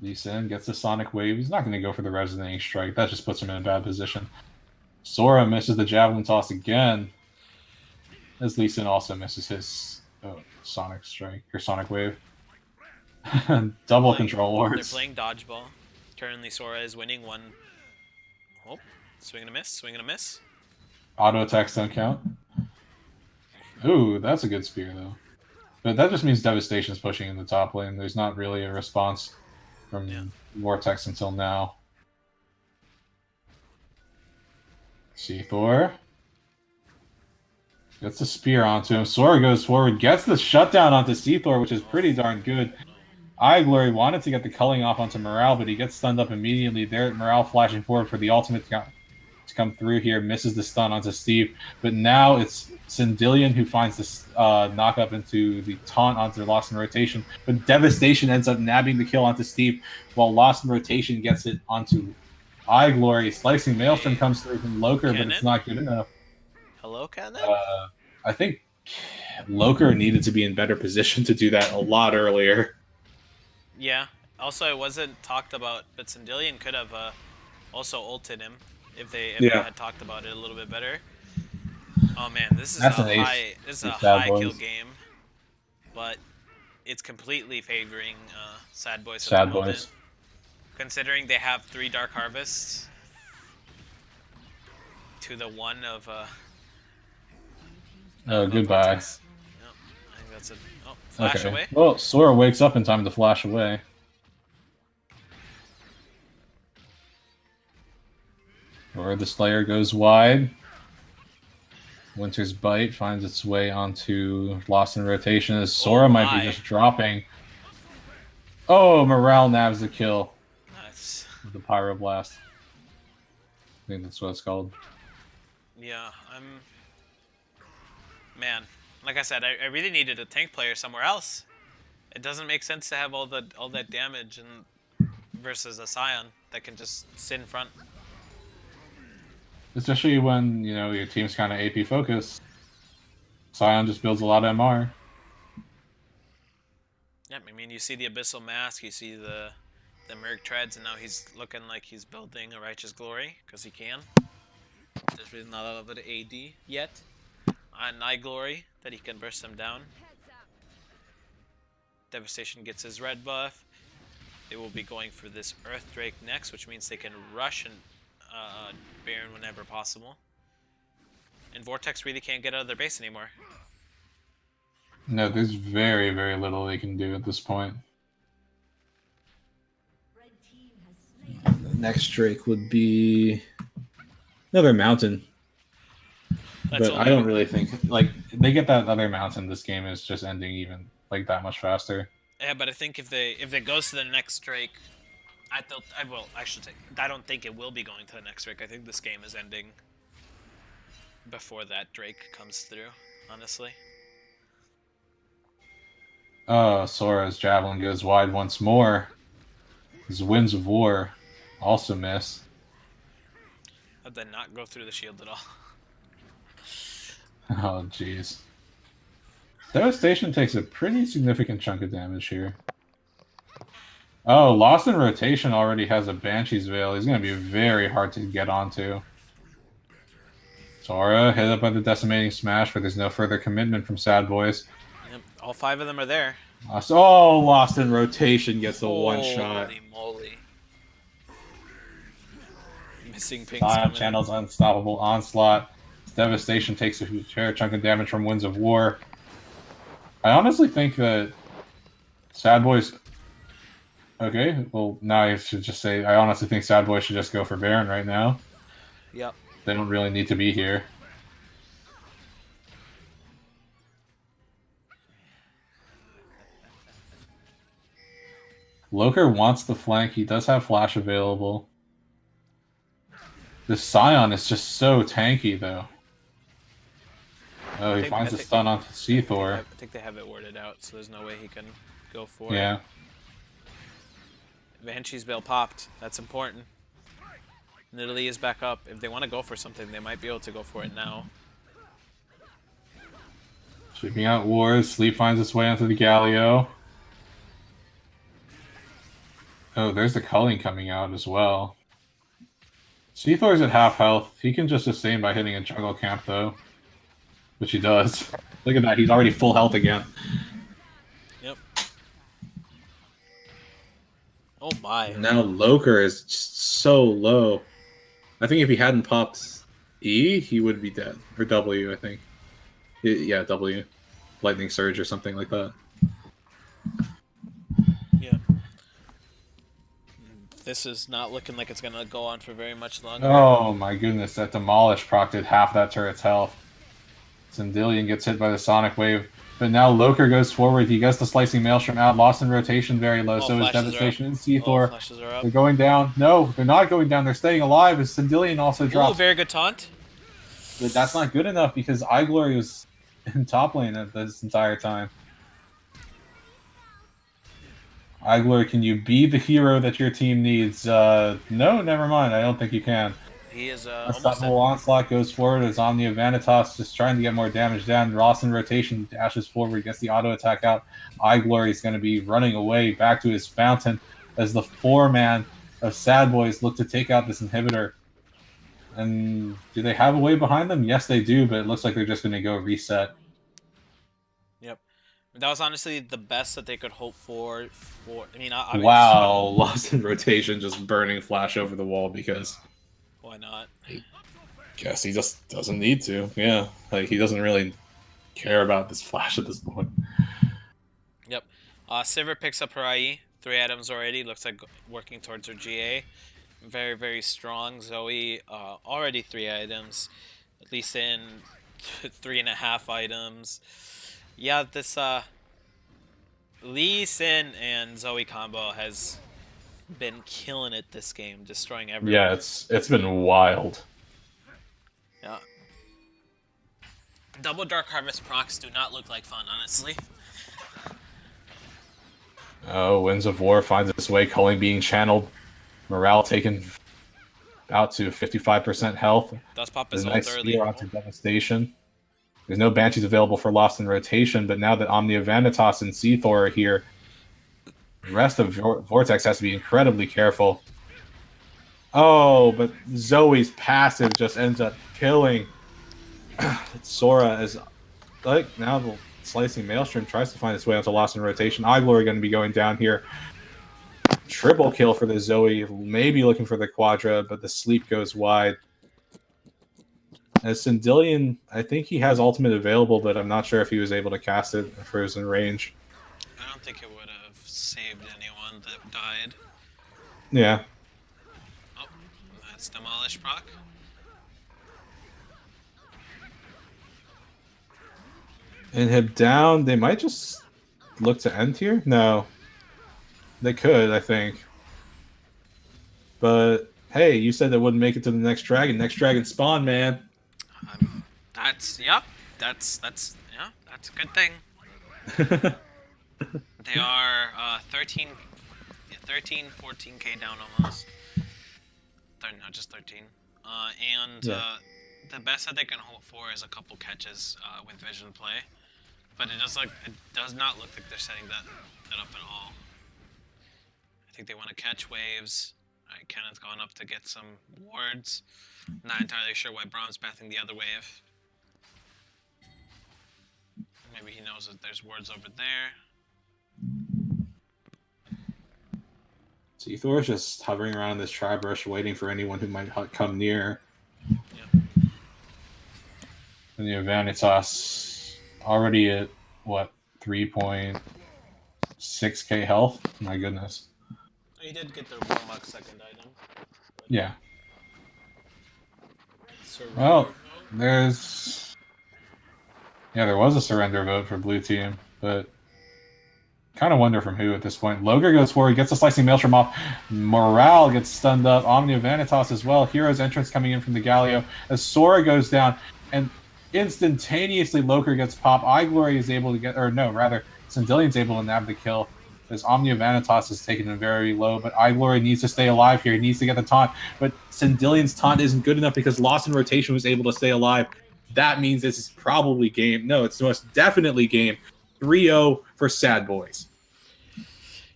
Lee Sin gets the Sonic Wave. He's not going to go for the Resonating Strike. That just puts him in a bad position. Sora misses the Javelin Toss again, as Lee Sin also misses his Sonic Strike, or Sonic Wave. Double Control Wards. They're playing Dodgeball. Currently, Sora is winning one. Oh, swing and a miss, swing and a miss. Auto attacks don't count. Ooh, that's a good spear, though. But that just means Devastation's pushing in the top lane. There's not really a response from Vortex until now. Seathor gets the spear onto him. Sora goes forward, gets the shutdown onto Seathor, which is pretty darn good. Glory wanted to get the culling off onto Morale, but he gets stunned up immediately. There, Morale flashing forward for the ultimate to come through here, misses the stun onto Steve. But now it's Sandillion who finds this knock up into the taunt onto Lost in Rotation. But Devastation ends up nabbing the kill onto Steve, while Lost in Rotation gets it onto Glory. Slicing Maelstrom comes through from Loker, but it's not good enough. Hello, Cannon? I think Loker needed to be in better position to do that a lot earlier. Yeah. Also, it wasn't talked about, but Sandillion could have also ulted him if they had talked about it a little bit better. Oh man, this is a high kill game, but it's completely favoring S.A.D.B.O.I.S. S.A.D.B.O.I.S. Considering they have 3 Dark Harvests to the 1 of goodbye. Yep, I think that's it. Oh, flash away. Well, Sora wakes up in time to flash away. Or the Slayer goes wide. Winter's Bite finds its way onto Lost in Rotation as Sora might be just dropping. Oh, Morale nabs the kill. Nice. With the Pyroblast. I think that's what it's called. Yeah, Man, like I said, I really needed a tank player somewhere else. It doesn't make sense to have all that damage versus a Scion that can just sit in front. Especially when, your team's kind of AP focused. Scion just builds a lot of MR. Yeah, I mean, you see the Abyssal Mask, you see the the Merc treads, and now he's looking like he's building a Righteous Glory, because he can. There's really not a lot of it AD yet. On Night Glory, that he can burst them down. Devastation gets his red buff. They will be going for this Earth Drake next, which means they can rush and Baron whenever possible. And Vortex really can't get out of their base anymore. No, there's very, very little they can do at this point. The next Drake would be another mountain. That's but I don't really think like they get that other mountain. This game is just ending even like that much faster. Yeah, but I think if it goes to the next Drake, I don't think it will be going to the next Drake. I think this game is ending before that Drake comes through. Honestly. Sora's javelin goes wide once more. His Winds of War also miss. That did not go through the shield at all. Oh, jeez. Devastation takes a pretty significant chunk of damage here. Oh, Lost in Rotation already has a Banshee's Veil. He's going to be very hard to get onto. Sora hit up by the Decimating Smash, but there's no further commitment from S.A.D.B.O.I.S. Yep, all 5 of them are there. Oh, Lost in Rotation gets the one shot. Holy moly. Missing Pink's Scion coming. channels Unstoppable Onslaught. Devastation takes a fair chunk of damage from Winds of War. I honestly think that S.A.D.B.O.I.S. Okay, well, now I should just say I honestly think S.A.D.B.O.I.S. should just go for Baron right now. Yep. They don't really need to be here. Loker wants the flank. He does have flash available. This Scion is just so tanky, though. Oh, he finds a stun onto Seathor. I think they have it worded out, so there's no way he can go for it. Yeah. Banshee's Veil popped. That's important. Nidalee is back up. If they want to go for something, they might be able to go for it now. Sweeping out wars. Sleep finds its way onto the Galio. Oh, there's the culling coming out as well. Seathor's at half health. He can just sustain by hitting a jungle camp, though. Which he does. Look at that. He's already full health again. Yep. Oh my. Now Loker is just so low. I think if he hadn't popped E, he would be dead. Or W, I think. Yeah, W. Lightning Surge or something like that. Yeah. This is not looking like it's going to go on for very much longer. Oh my goodness, that Demolish procced half that turret's health. Zendilion gets hit by the Sonic Wave. But now Loker goes forward. He gets the Slicing Maelstrom out. Lost in Rotation very low. So is Devastation and Seathor. They're going down. No, they're not going down. They're staying alive as Zendilion also drops. Oh, very good taunt. But that's not good enough because iGlory was in top lane at this entire time. iGlory, can you be the hero that your team needs? No, never mind. I don't think you can. He is Unstoppable Onslaught goes forward as Omnia Vanitas just trying to get more damage down. Ross in Rotation dashes forward, gets the auto attack out. iGlory is going to be running away back to his fountain as the 4-man of S.A.D.B.O.I.S look to take out this inhibitor. And do they have a way behind them? Yes, they do, but it looks like they're just going to go reset. Yep. That was honestly the best that they could hope for. I mean, wow, Lost in Rotation just burning Flash over the wall because... Why not? I guess he just doesn't need to. Yeah, like he doesn't really care about this Flash at this point. Yep. Sivir picks up her IE. 3 items already. Looks like working towards her GA. Very, very strong. Zoe, already 3 items. At least in 3.5 items. Yeah, this Lee Sin and Zoe combo has been killing it this game, destroying everyone. Yeah, it's been wild. Yeah. Double Dark Harvest procs do not look like fun, honestly. Oh, Winds of War finds its way, culling being channeled. Morale taken out to 55% health. Does pop his ult nice early. Onto Devastation. There's no Banshees available for Lost in Rotation, but now that Omnia Vanitas and Seathor are here, The rest of Vortex has to be incredibly careful. Oh, but Zoe's passive just ends up killing Sora as like now the slicing Maelstrom tries to find its way onto Lost in Rotation. iGlory going to be going down here. Triple kill for the Zoe, maybe looking for the Quadra, but the sleep goes wide. As Sindillion, I think he has ultimate available, but I'm not sure if he was able to cast it for his in range. I don't think it would have saved anyone that died. Yeah. Oh, that's Demolish proc. Inhib down. They might just look to end here? No. They could, I think. But, hey, you said they wouldn't make it to the next dragon. Next dragon spawn, man. That's a good thing. They are 13, 14k down almost. No, just 13. The best that they can hope for is a couple catches with vision play, but it does not look like they're setting that up at all. I think they want to catch waves. Alright, Cannon's gone up to get some wards. Not entirely sure why Braum's bathing the other wave. Maybe he knows that there's wards over there. Seathor is just hovering around this tri-brush waiting for anyone who might come near. Yep. And the Vanitas already at, what, 3.6k health? My goodness. He did get the Warlock second item. Yeah. Surrender Well, vote? there was a surrender vote for blue team, but kind of wonder from who at this point. Logar goes forward, gets a slicing maelstrom off. Morale gets stunned up. Omnia Vanitas as well. Hero's entrance coming in from the Galio as Sora goes down, and instantaneously Logar gets popped. iGlory is able to get, or no, rather, Sindillion's able to nab the kill as Omnia Vanitas is taken in very low, but iGlory needs to stay alive here. He needs to get the taunt, but Sindillion's taunt isn't good enough because Lost in Rotation was able to stay alive. That means this is probably game. No, it's most definitely game. 3-0 for S.A.D.B.O.I.S.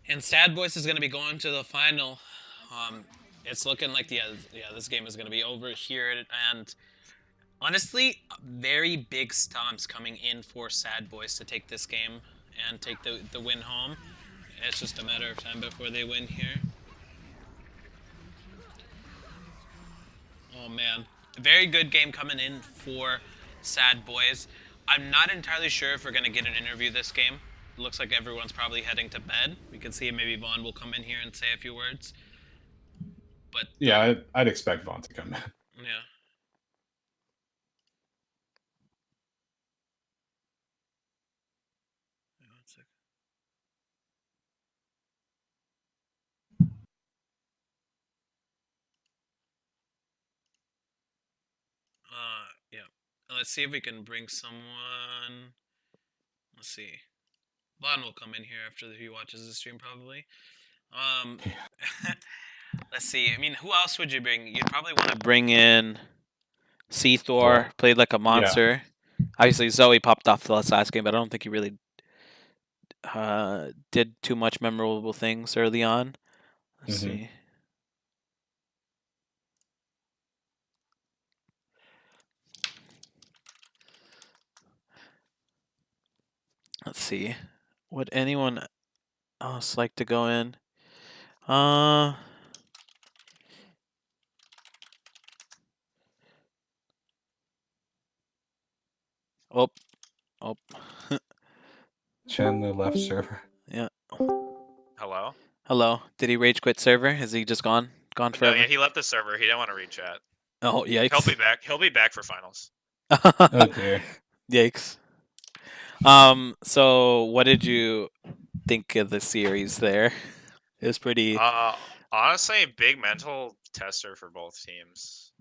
And S.A.D.B.O.I.S is going to be going to the final. It's looking like this game is going to be over here. And honestly, very big stomps coming in for S.A.D.B.O.I.S to take this game and take the win home. It's just a matter of time before they win here. Oh man, a very good game coming in for S.A.D.B.O.I.S. I'm not entirely sure if we're going to get an interview this game. It looks like everyone's probably heading to bed. We can see maybe Vaughn will come in here and say a few words. But yeah, I'd expect Vaughn to come in. Yeah. Yeah. Let's see if we can bring someone. Let's see. Vaughn will come in here after he watches the stream, probably. Let's see. I mean, who else would you bring? You'd probably want to bring in Seathor, played like a monster. Yeah. Obviously, Zoe popped off the last game, but I don't think he really did too much memorable things early on. Let's see. Let's see. Would anyone else like to go in? Oh. Chandler left server. Yeah. Hello? Hello. Did he rage quit server? Is he just gone? Gone forever? No, yeah, he left the server. He didn't want to read chat. Oh, yikes. He'll be back. He'll be back for finals. Okay. Yikes. So what did you think of the series there? It was pretty... honestly, big mental tester for both teams.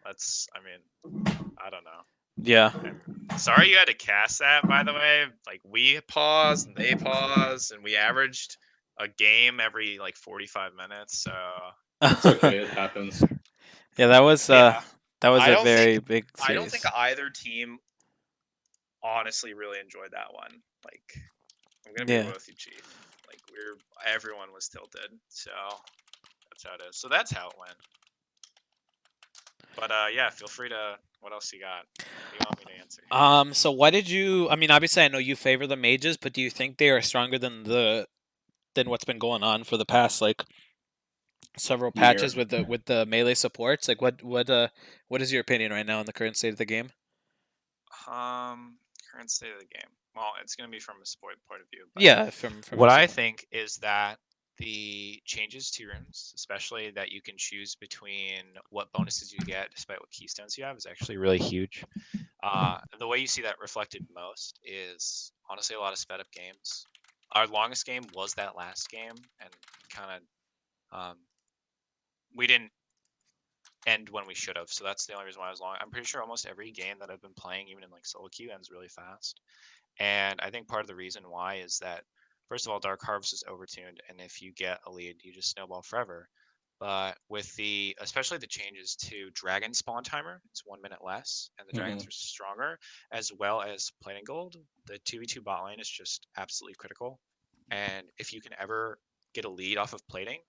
I don't know. Yeah. Sorry you had to cast that, by the way. Like, we paused, and they paused, and we averaged a game every, 45 minutes, so... It's okay, it happens. Yeah, that was a very big series. I don't think either team honestly really enjoyed that one. I'm going to be real with you, Chief. Like everyone was tilted. So that's how it is. So that's how it went. But yeah, feel free to. What else you got? What do you want me to answer? So why did you? I mean, obviously, I know you favor the mages, but do you think they are stronger than what's been going on for the past like several patches with the melee supports? Like, what is your opinion right now on the current state of the game? Current state of the game. Well, it's gonna be from a support point of view. But Yeah, from what I think is that the changes to runes, especially that you can choose between what bonuses you get despite what keystones you have, is actually really huge. The way you see that reflected most is honestly a lot of sped up games. Our longest game was that last game, and kind of we didn't end when we should have. So that's the only reason why it was long. I'm pretty sure almost every game that I've been playing, even in like solo queue, ends really fast. And I think part of the reason why is that, first of all, Dark Harvest is overtuned, and if you get a lead, you just snowball forever. But with especially the changes to Dragon spawn timer, it's 1 minute less, and the Dragons are stronger, as well as plating gold, the 2v2 bot lane is just absolutely critical. And if you can ever get a lead off of plating,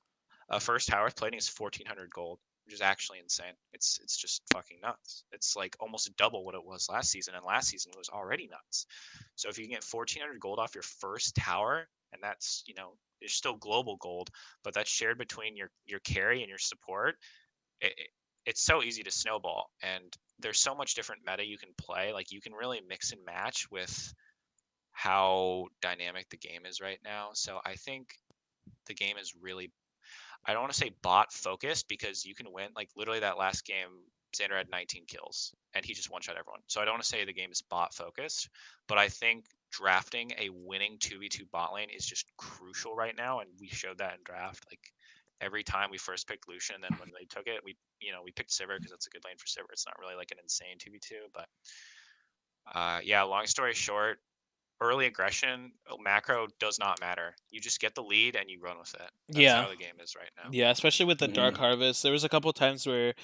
first tower plating is 1400 gold, which is actually insane. It's just fucking nuts. It's like almost double what it was last season, and last season it was already nuts. So if you can get 1400 gold off your first tower, and that's it's still global gold, but that's shared between your carry and your support. It's so easy to snowball, and there's so much different meta you can play. Like you can really mix and match with how dynamic the game is right now. So I think the game is really, I don't want to say bot focused, because you can win. Like literally that last game, Xander had 19 kills and he just one shot everyone. So I don't want to say the game is bot focused, but I think drafting a winning 2v2 bot lane is just crucial right now. And we showed that in draft. Like every time we first picked Lucian, and then when they took it, we picked Sivir because it's a good lane for Sivir. It's not really like an insane 2v2, but yeah, long story short, early aggression macro does not matter. You just get the lead and you run with it. That's how the game is right now. Yeah, especially with the Dark Harvest. There was a couple times where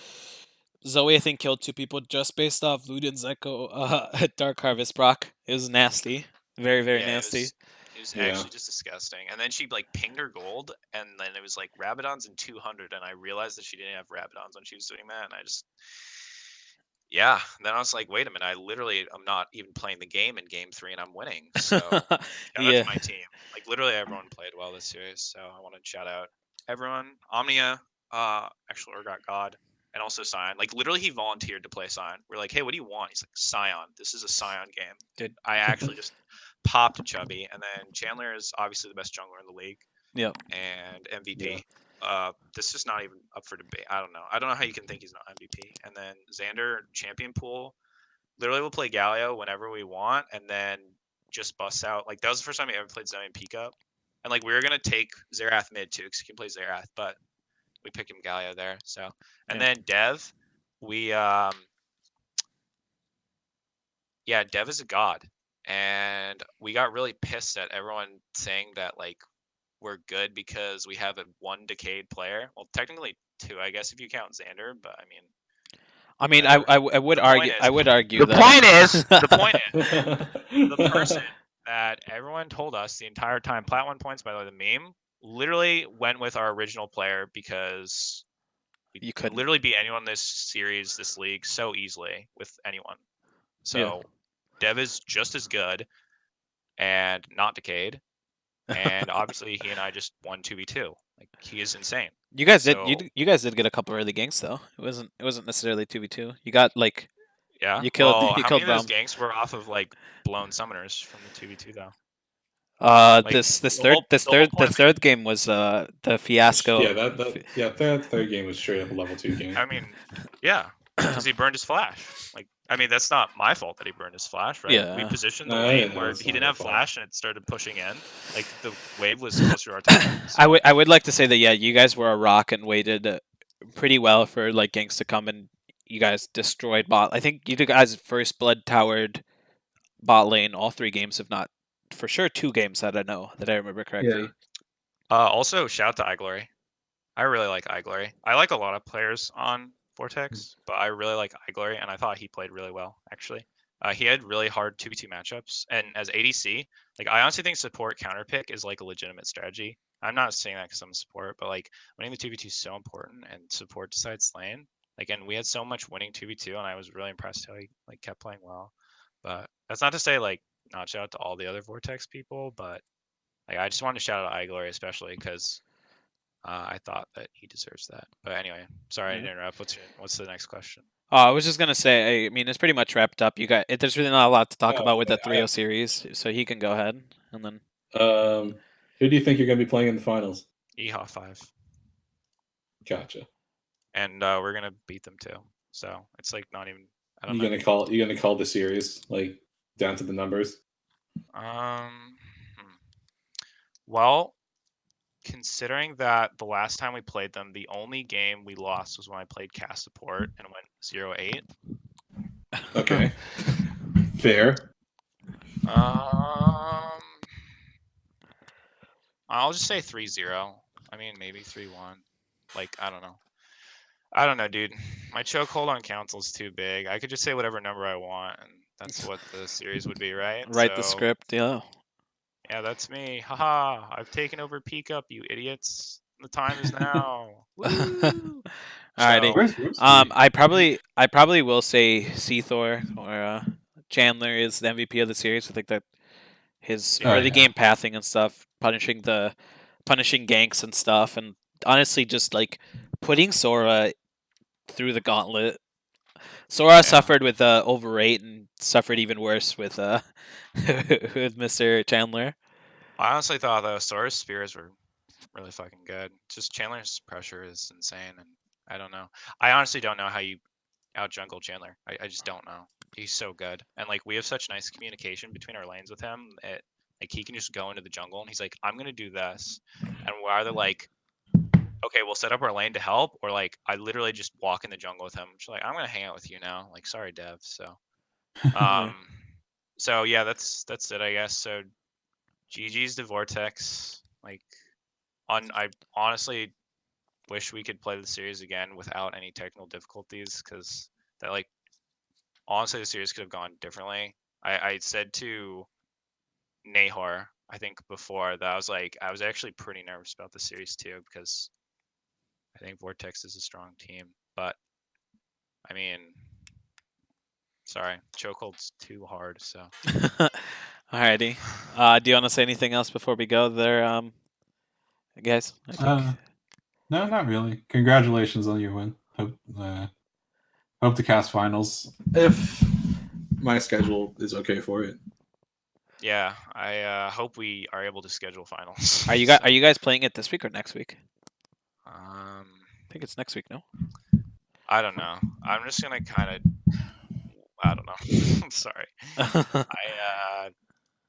Zoe, I think, killed 2 people just based off Luden's Echo Dark Harvest proc. It was nasty. Very, very nasty. It was actually just disgusting. And then she like pinged her gold, and then it was like Rabadon's in 200, and I realized that she didn't have Rabadons when she was doing that, and I just then I was like, wait a minute, I literally am not even playing the game in game 3 and I'm winning. So shout out to my team. Like literally everyone played well this series. So I want to shout out everyone. Omnia, actual Urgot God, and also Scion. Like literally he volunteered to play Scion. We're like, hey, what do you want? He's like, Scion. This is a Scion game. Dude. I actually just popped Chubby, and then Chandler is obviously the best jungler in the league. Yep. And MVP. This is not even up for debate. I don't know how you can think he's not MVP. And then Xander, champion pool, literally we'll play Galio whenever we want, and then just bust out. Like that was the first time we ever played Zoe and peak up, and like we were gonna take Xerath mid too, because he can play Xerath, but we picked him Galio there. So and then Dev, we Dev is a god, and we got really pissed at everyone saying that like we're good because we have a 1 decayed player. Well, technically 2, I guess, if you count Xander. But I mean, I would argue. I would argue the that the point is the person that everyone told us the entire time. Plat 1 points, by the way, the meme literally went with our original player because you could literally beat anyone in this series, this league, so easily with anyone. So Dev is just as good and not decayed. And obviously he and I just won 2v2. Like he is insane. You guys did you guys did get a couple early ganks though. It wasn't necessarily 2v2. You got like you killed how killed many of those ganks were off of like blown summoners from the 2v2 though? Like, this third game was the fiasco. Third game was straight up a level 2 game. I mean, yeah, because he burned his flash. Like, I mean, that's not my fault that he burned his flash, right? Yeah. We positioned the lane where he didn't have flash and it started pushing in. Like the wave was closer to our tower. So. I would like to say that you guys were a rock and waited pretty well for like ganks to come, and you guys destroyed bot. I think you guys first blood towered bot lane all 3 games, if not for sure 2 games that I remember correctly. Also, shout out to iGlory. I really like iGlory. I like a lot of players on Vortex, but I really like iGlory, and I thought he played really well, actually. He had really hard 2v2 matchups, and as ADC, like I honestly think support counter pick is like a legitimate strategy. I'm not saying that because I'm a support, but like winning the 2v2 is so important, and support decides lane. Like, and we had so much winning 2v2, and I was really impressed how he like kept playing well. But that's not to say like not shout out to all the other Vortex people, but like I just wanted to shout out iGlory especially because I thought that he deserves that. But anyway, sorry I didn't interrupt. What's the next question? Oh, I was just gonna say. I mean, it's pretty much wrapped up. You got. There's really not a lot to talk about with the 3-0 series, so he can go ahead and then. Who do you think you're gonna be playing in the finals? EHA 5. Gotcha. And we're gonna beat them too. So it's like not even. I don't know. You gonna call the series like down to the numbers? Well, considering that the last time we played them, the only game we lost was when I played cast support and went 0-8. Okay. Fair. I'll just say 3-0. I mean, maybe 3-1. Like, I don't know. I don't know, dude. My chokehold on council is too big. I could just say whatever number I want, and that's what the series would be, right? Write the script, yeah. Yeah, that's me. Haha! I've taken over Peak Up, you idiots. The time is now. Woo! Alrighty. I probably will say Seathor or Chandler is the MVP of the series. I think that his early game pathing and stuff, punishing ganks and stuff, and honestly just like putting Sora through the gauntlet. Sora suffered with overrate and suffered even worse with with Mr. Chandler. I honestly thought though Sora's spears were really fucking good. Just Chandler's pressure is insane, and I don't know. I honestly don't know how you out jungle Chandler. I just don't know. He's so good, and like we have such nice communication between our lanes with him. Like he can just go into the jungle and he's like, I'm gonna do this, and we're either like, okay, we'll set up our lane to help, or like I literally just walk in the jungle with him. She's like, I'm gonna hang out with you now. Like, sorry, Dev. So, so yeah, that's it, I guess. So, GG's to Vortex. Like, I honestly wish we could play the series again without any technical difficulties, because that like honestly the series could have gone differently. I said to Nahor, I think before, that I was actually pretty nervous about the series too, because I think Vortex is a strong team. But I mean, sorry, chokehold's too hard. So alrighty. Do you want to say anything else before we go there, guys? No, not really. Congratulations on your win. Hope to cast finals if my schedule is okay for it. Yeah, I hope we are able to schedule finals. Are you guys playing it this week or next week? I think it's next week, no? I don't know. I'm just gonna kind of. I don't know. I'm sorry.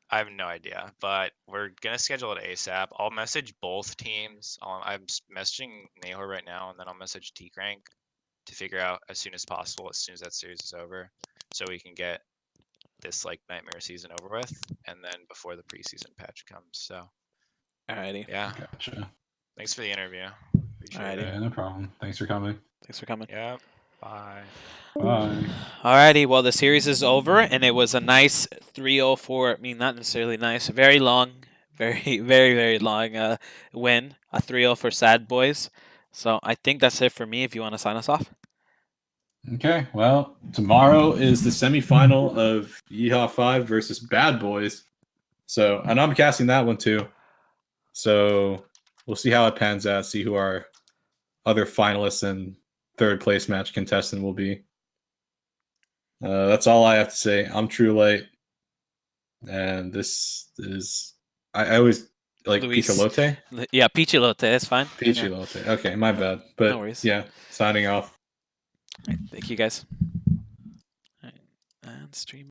I have no idea, but we're gonna schedule it ASAP. I'll message both teams. I'm messaging Nahor right now, and then I'll message T-Crank to figure out as soon as possible, as soon as that series is over, so we can get this like nightmare season over with, and then before the preseason patch comes. So, alrighty. Yeah. Gotcha. Thanks for the interview. Alrighty. Yeah, no problem. Thanks for coming. Yeah. Bye. Bye. Alrighty, well the series is over, and it was a nice 3-0-4. I mean, not necessarily nice, very long, very, very, very long win. A 3-0 for S.A.D.B.O.I.S. So I think that's it for me. If you want to sign us off. Okay, well, tomorrow is the semifinal of EHA 5 versus Bad Boys. So, and I'm casting that one too. So we'll see how it pans out. See who our other finalists and third place match contestant will be. That's all I have to say. I'm TrueLight, and this is I always like Pichilote. Yeah, Pichilote. That's fine. Pichilote. Yeah. Okay, my bad. But no worries. Yeah, signing off. Right, thank you guys. And stream.